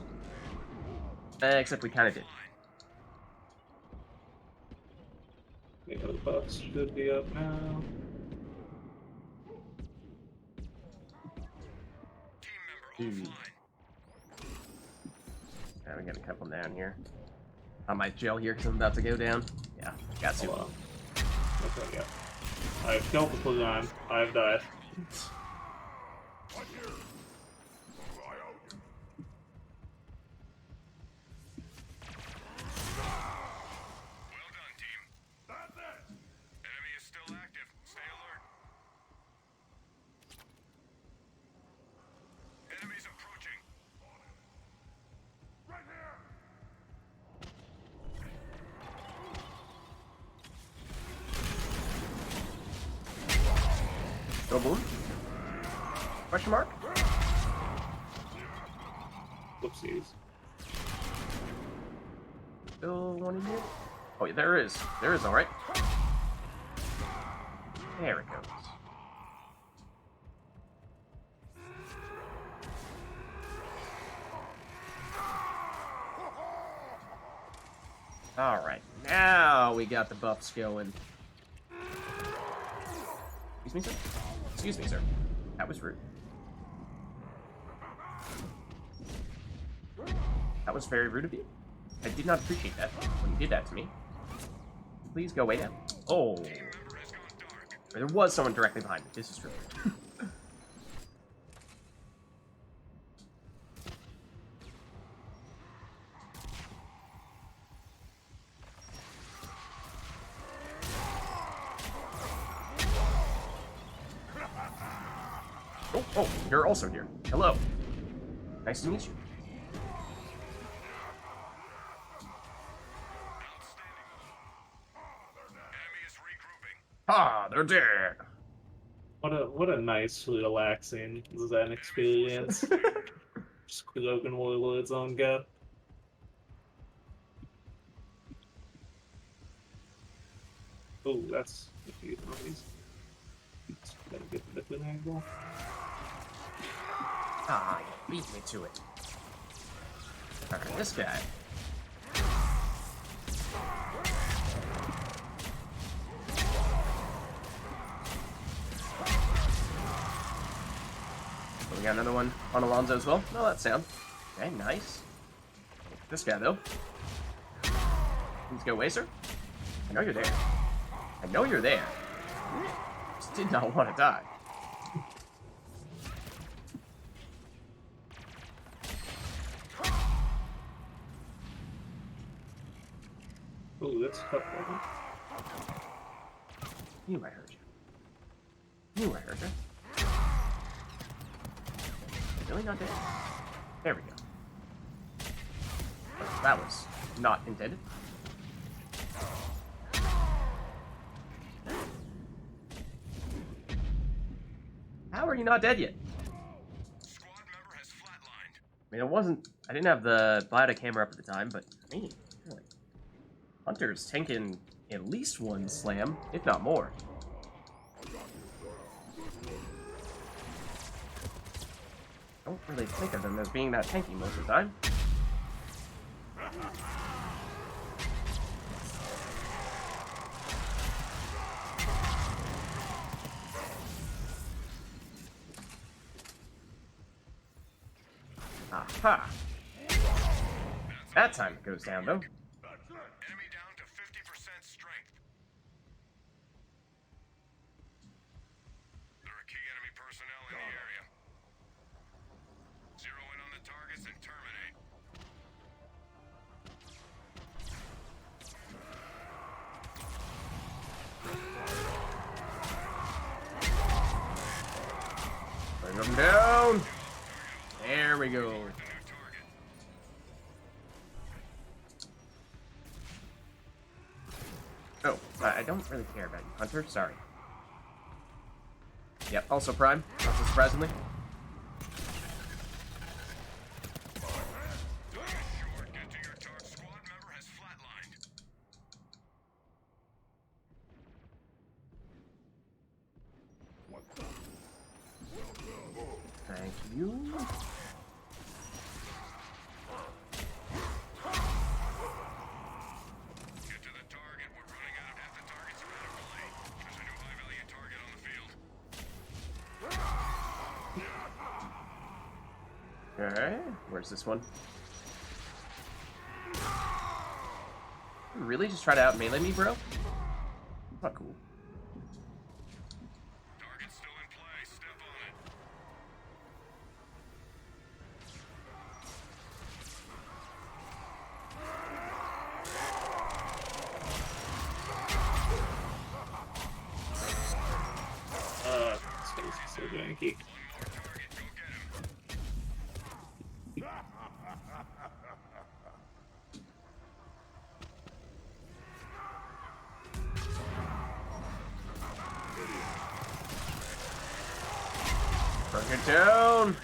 Except we kind of did. The other buffs should be up now. Team member Ooh. offline. Yeah, we got a couple down here. I might gel here because I'm about to go down. Yeah, got to. Hold on. Okay, yeah. I've killed the Pulgon. I've died. Well done, team. Enemy is still active. Stay alert. Enemies approaching. Right here. Go boom. Question mark? Whoopsies. Still one in here? Oh, yeah, there is. There is, alright. There it goes. Alright, now we got the buffs going. Excuse me, sir? Excuse me, sir. That was rude. That was very rude of you. I did not appreciate that when you did that to me. Please go away now. Oh. Member has gone dark. There was someone directly behind me. This is true. Oh, you're also here. Hello. Nice to meet you. Enemy is regrouping. Ah, they're dead. What a nice, relaxing Zen experience. Just cloaking warlords on Geth. Oh, that's a few zombies. Gotta get the different angle. Ah, you beat me to it. Alright, this guy. Oh, we got another one on Alonzo as well. No, that's sound. Okay, nice. This guy, though. Let's go, Wacer. I know you're there. I know you're there. Just did not want to die. Ooh, that's tough. Knew I heard you. Knew I heard you. Really not dead? There we go. Oh, that was not intended. How are you not dead yet? Squad member has flatlined. I mean, it wasn't... I didn't have the biotic hammer up at the time, but... Man, really. Hunter's tanking at least one slam, if not more. I don't really think of them as being that tanky most of the time. Aha! That time it goes down, though. Enemy down to 50% strength. There are key enemy personnel in the area. Zero in on the targets and terminate. Bring them down! There we go. The new target. Oh, I don't really care about you, Hunter. Sorry. Yep, also Prime. Not so surprisingly. Target short. Get to your target. Squad member has flatlined. Thank you. Get to the target. We're running out of half the targets are out of play. There's a new high-value target on the field. Alright, where's this one? You really just try to out melee me, bro? Not cool. Target's still in play. Step on it. Space is so janky. One more target. Go get him. Bring it down!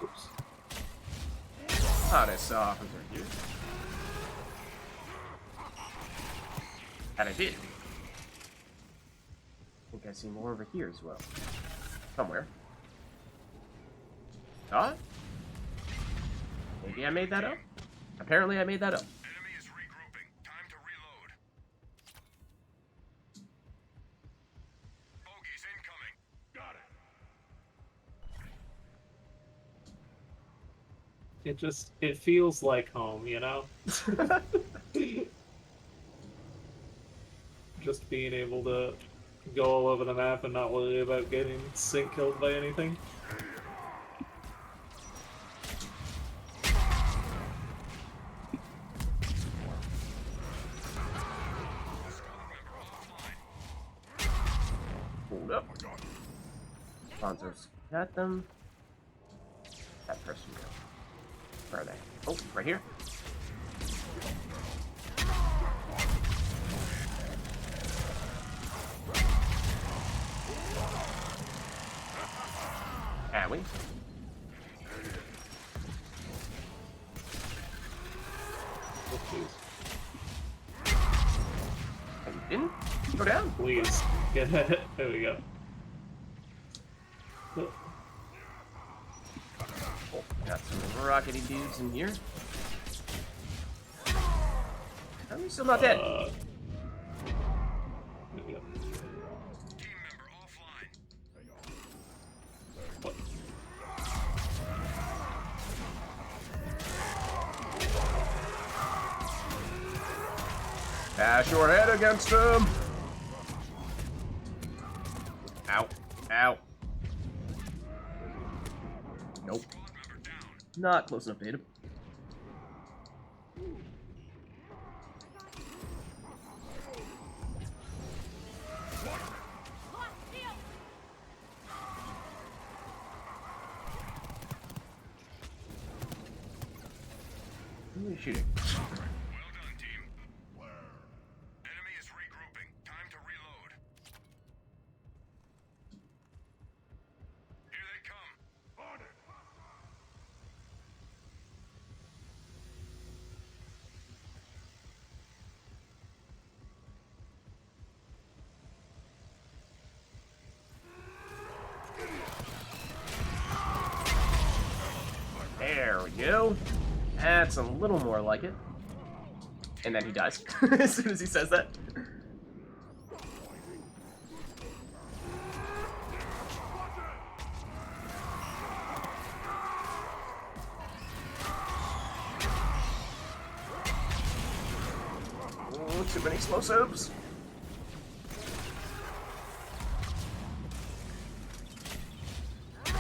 Oops. Honest officer here. And I did. I think I see more over here as well. Somewhere. Not? Maybe I made that up? Apparently I made that up. Enemy is regrouping. Time to reload. Bogeys incoming. Got it. It feels like home, you know? Just being able to go all over the map and not worry about getting sync killed by anything. Hold up. Sponsors got them. That person go. Where are they? Oh, right here. Owie. Oh, please. And you didn't? Go down. Please. Get it. There we go. Oh, Oh, got some rockety dudes in here. Are we still not dead? there we go. Team member offline. Bash your head against him! Ow. Ow. Nope. Not close enough to hit him. Who are you shooting? Well done, team. Enemy is regrouping. Time to reload. Here they come. On it. There we go. That's a little more like it. And then he dies as soon as he says that. Oh, too many explosives. Get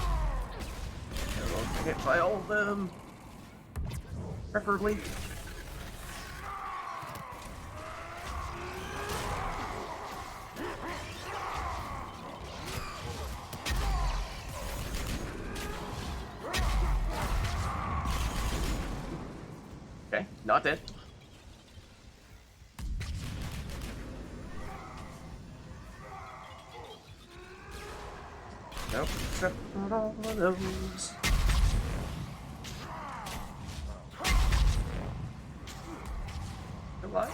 hit by all of them. Preferably. Okay, not dead. Nope, except for all of those. Alive?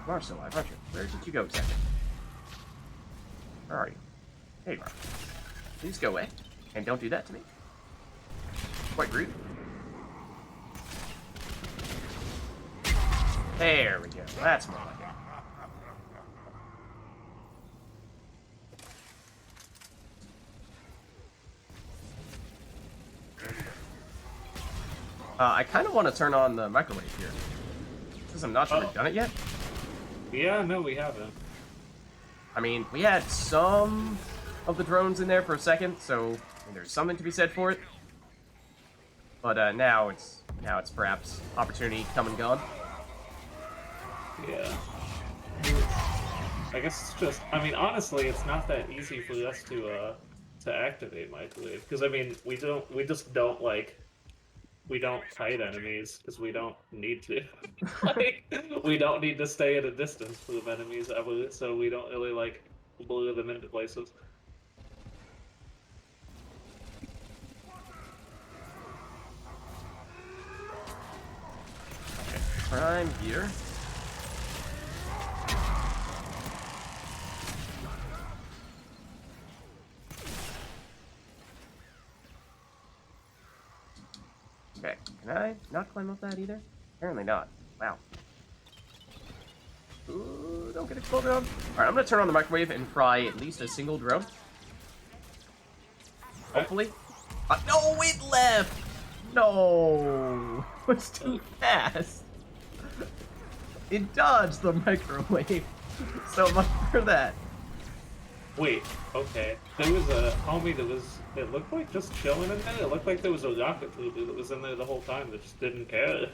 You are still alive, aren't you? Where did you go exactly? Where are you? There you are. Please go away. And don't do that to me. Quite rude. There we go. That's more like it. I kind of want to turn on the microwave here. Because I'm not sure we've done it yet. Yeah, no, we haven't. I mean, we had some of the drones in there for a second, so there's something to be said for it. But now it's perhaps opportunity come and gone. Yeah. I guess it's just. I mean, honestly, it's not that easy for us to activate microwave because I mean, we just don't like. We don't fight enemies because we don't need to. Like, we don't need to stay at a distance from enemies ever, so we don't really like blow them into places. Prime here. Okay, can I not climb up that either? Apparently not. Wow. Ooh, don't get exploded on. Alright, I'm gonna turn on the microwave and fry at least a single drone. Hopefully. No, it left! No! It was too fast. It dodged the microwave. So much for that. Wait, okay. There was a homie that was. It looked like just chilling in there. It looked like there was a rocket tuber that was in there the whole time that just didn't care.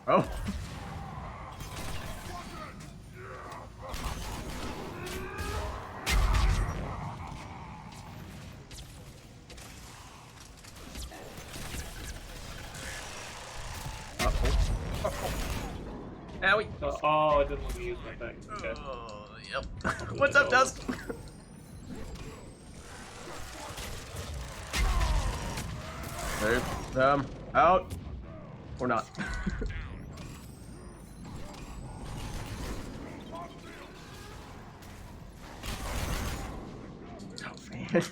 Oh. Owie. Oh, I didn't want to use my thing. Okay. Yep. What's up, Dust? There's them out. Or not. Oh, man.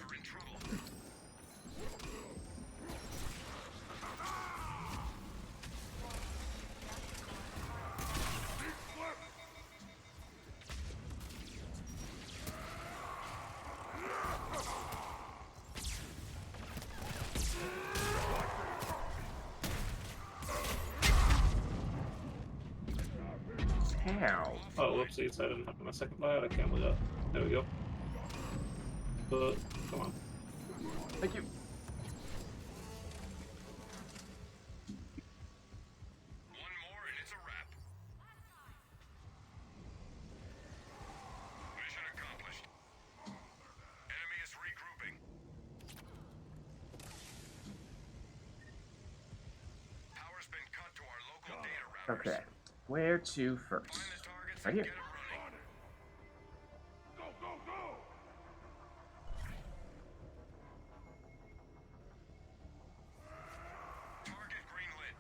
Ow. Oh, whoopsies, I didn't have my second biotic camel yet. There we go. Come on. Thank you. One more and it's a wrap. Mission accomplished. Enemy is regrouping. Power's been cut to our local data routers. Okay. Where to first? Find the targets Right and here. get 'em running. Go, go, go! Target greenlit.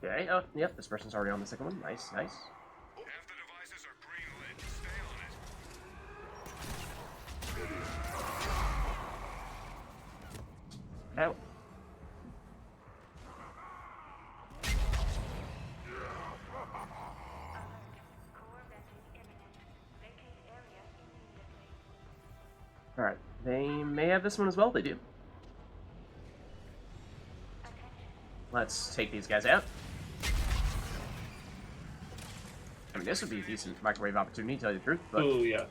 Okay. Oh, yep. This person's already on the second one. Nice, nice. Half the devices are greenlit. Stay on it. Ow. Alright. They may have this one as well. They do. Let's take these guys out. I mean, this would be a decent microwave opportunity, to tell you the truth, but Oh, yeah.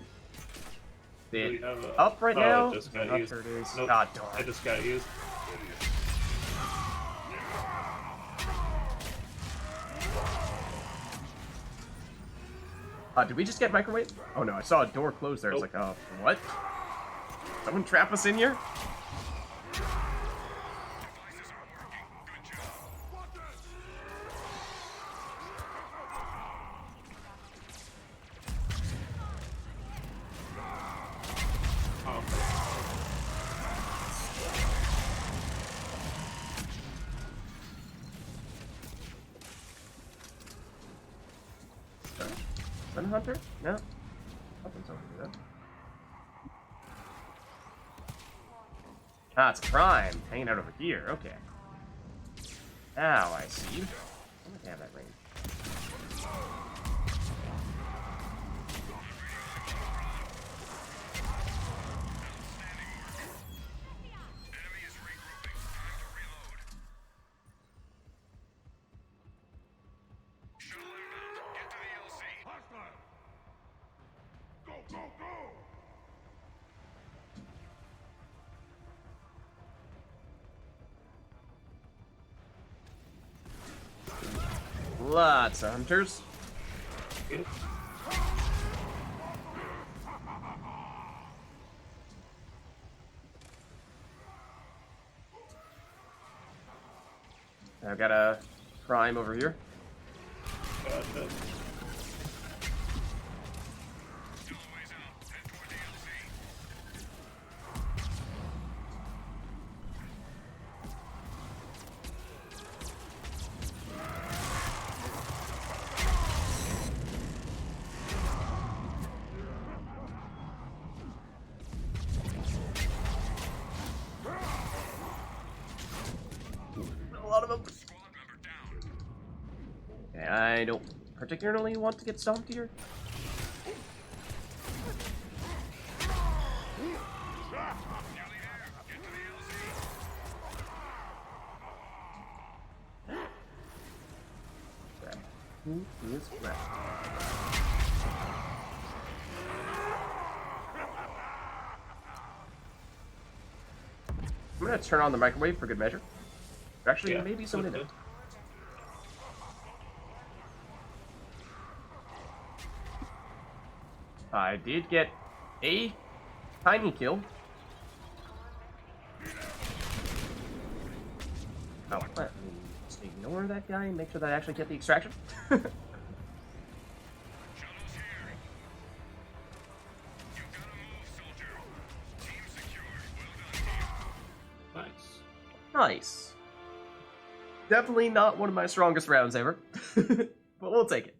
it We have a... up right Oh, now. it just got Oh, used. there it is. Nope. Ah, I darn. just got used. Did we just get microwave? Oh no, I saw a door close there. I was Nope. like, oh, what? Someone trap us in here? Devices are working. Good job. Oh, Sun Hunter? No. Nothing's over here. Ah, it's Prime. Hanging out over here. Okay. Now I see. I'm gonna have that range. Enemy is regrouping. Time to reload. Shuttle inbound. Get to the LC. Hostile. Go, go, go! Lots of hunters. good. I've got a Prime over here. Gotcha. Still a ways out. Head toward the LC. A lot of them. Squad member down. Okay, I don't particularly want to get stomped here. Nearly there. Get to the LC. Okay. Who is left? I'm gonna turn on the microwave for good measure. Actually, Yeah, maybe someone in it. good. I did get a tiny kill. Oh, let me just ignore that guy and make sure that I actually get the extraction. Shuttle's here. You gotta move, soldier. Team secured. Well done, team. Nice. Nice. Definitely not one of my strongest rounds ever, but we'll take it.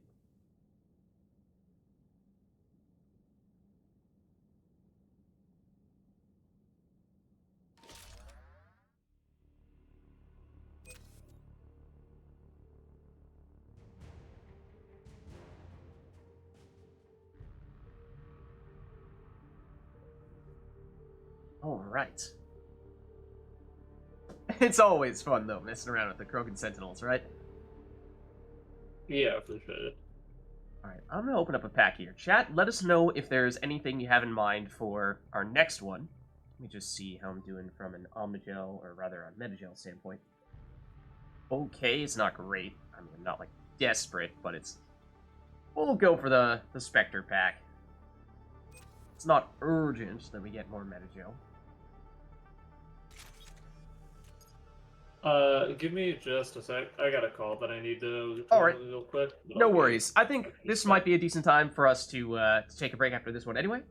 Alright. It's always fun, though, messing around with the Krogan Sentinels, right? Yeah, for sure. Alright, I'm gonna open up a pack here. Chat, let us know if there's anything you have in mind for our next one. Let me just see how I'm doing from an Omnigel, or rather a Metagel standpoint. Okay, it's not great. I mean, I'm not, like, desperate, but it's... We'll go for the Spectre pack. It's not urgent that we get more Metagel. Give me just a sec. I got a call that I need to All right. real quick. No worries. I think this might be a decent time for us to take a break after this one anyway.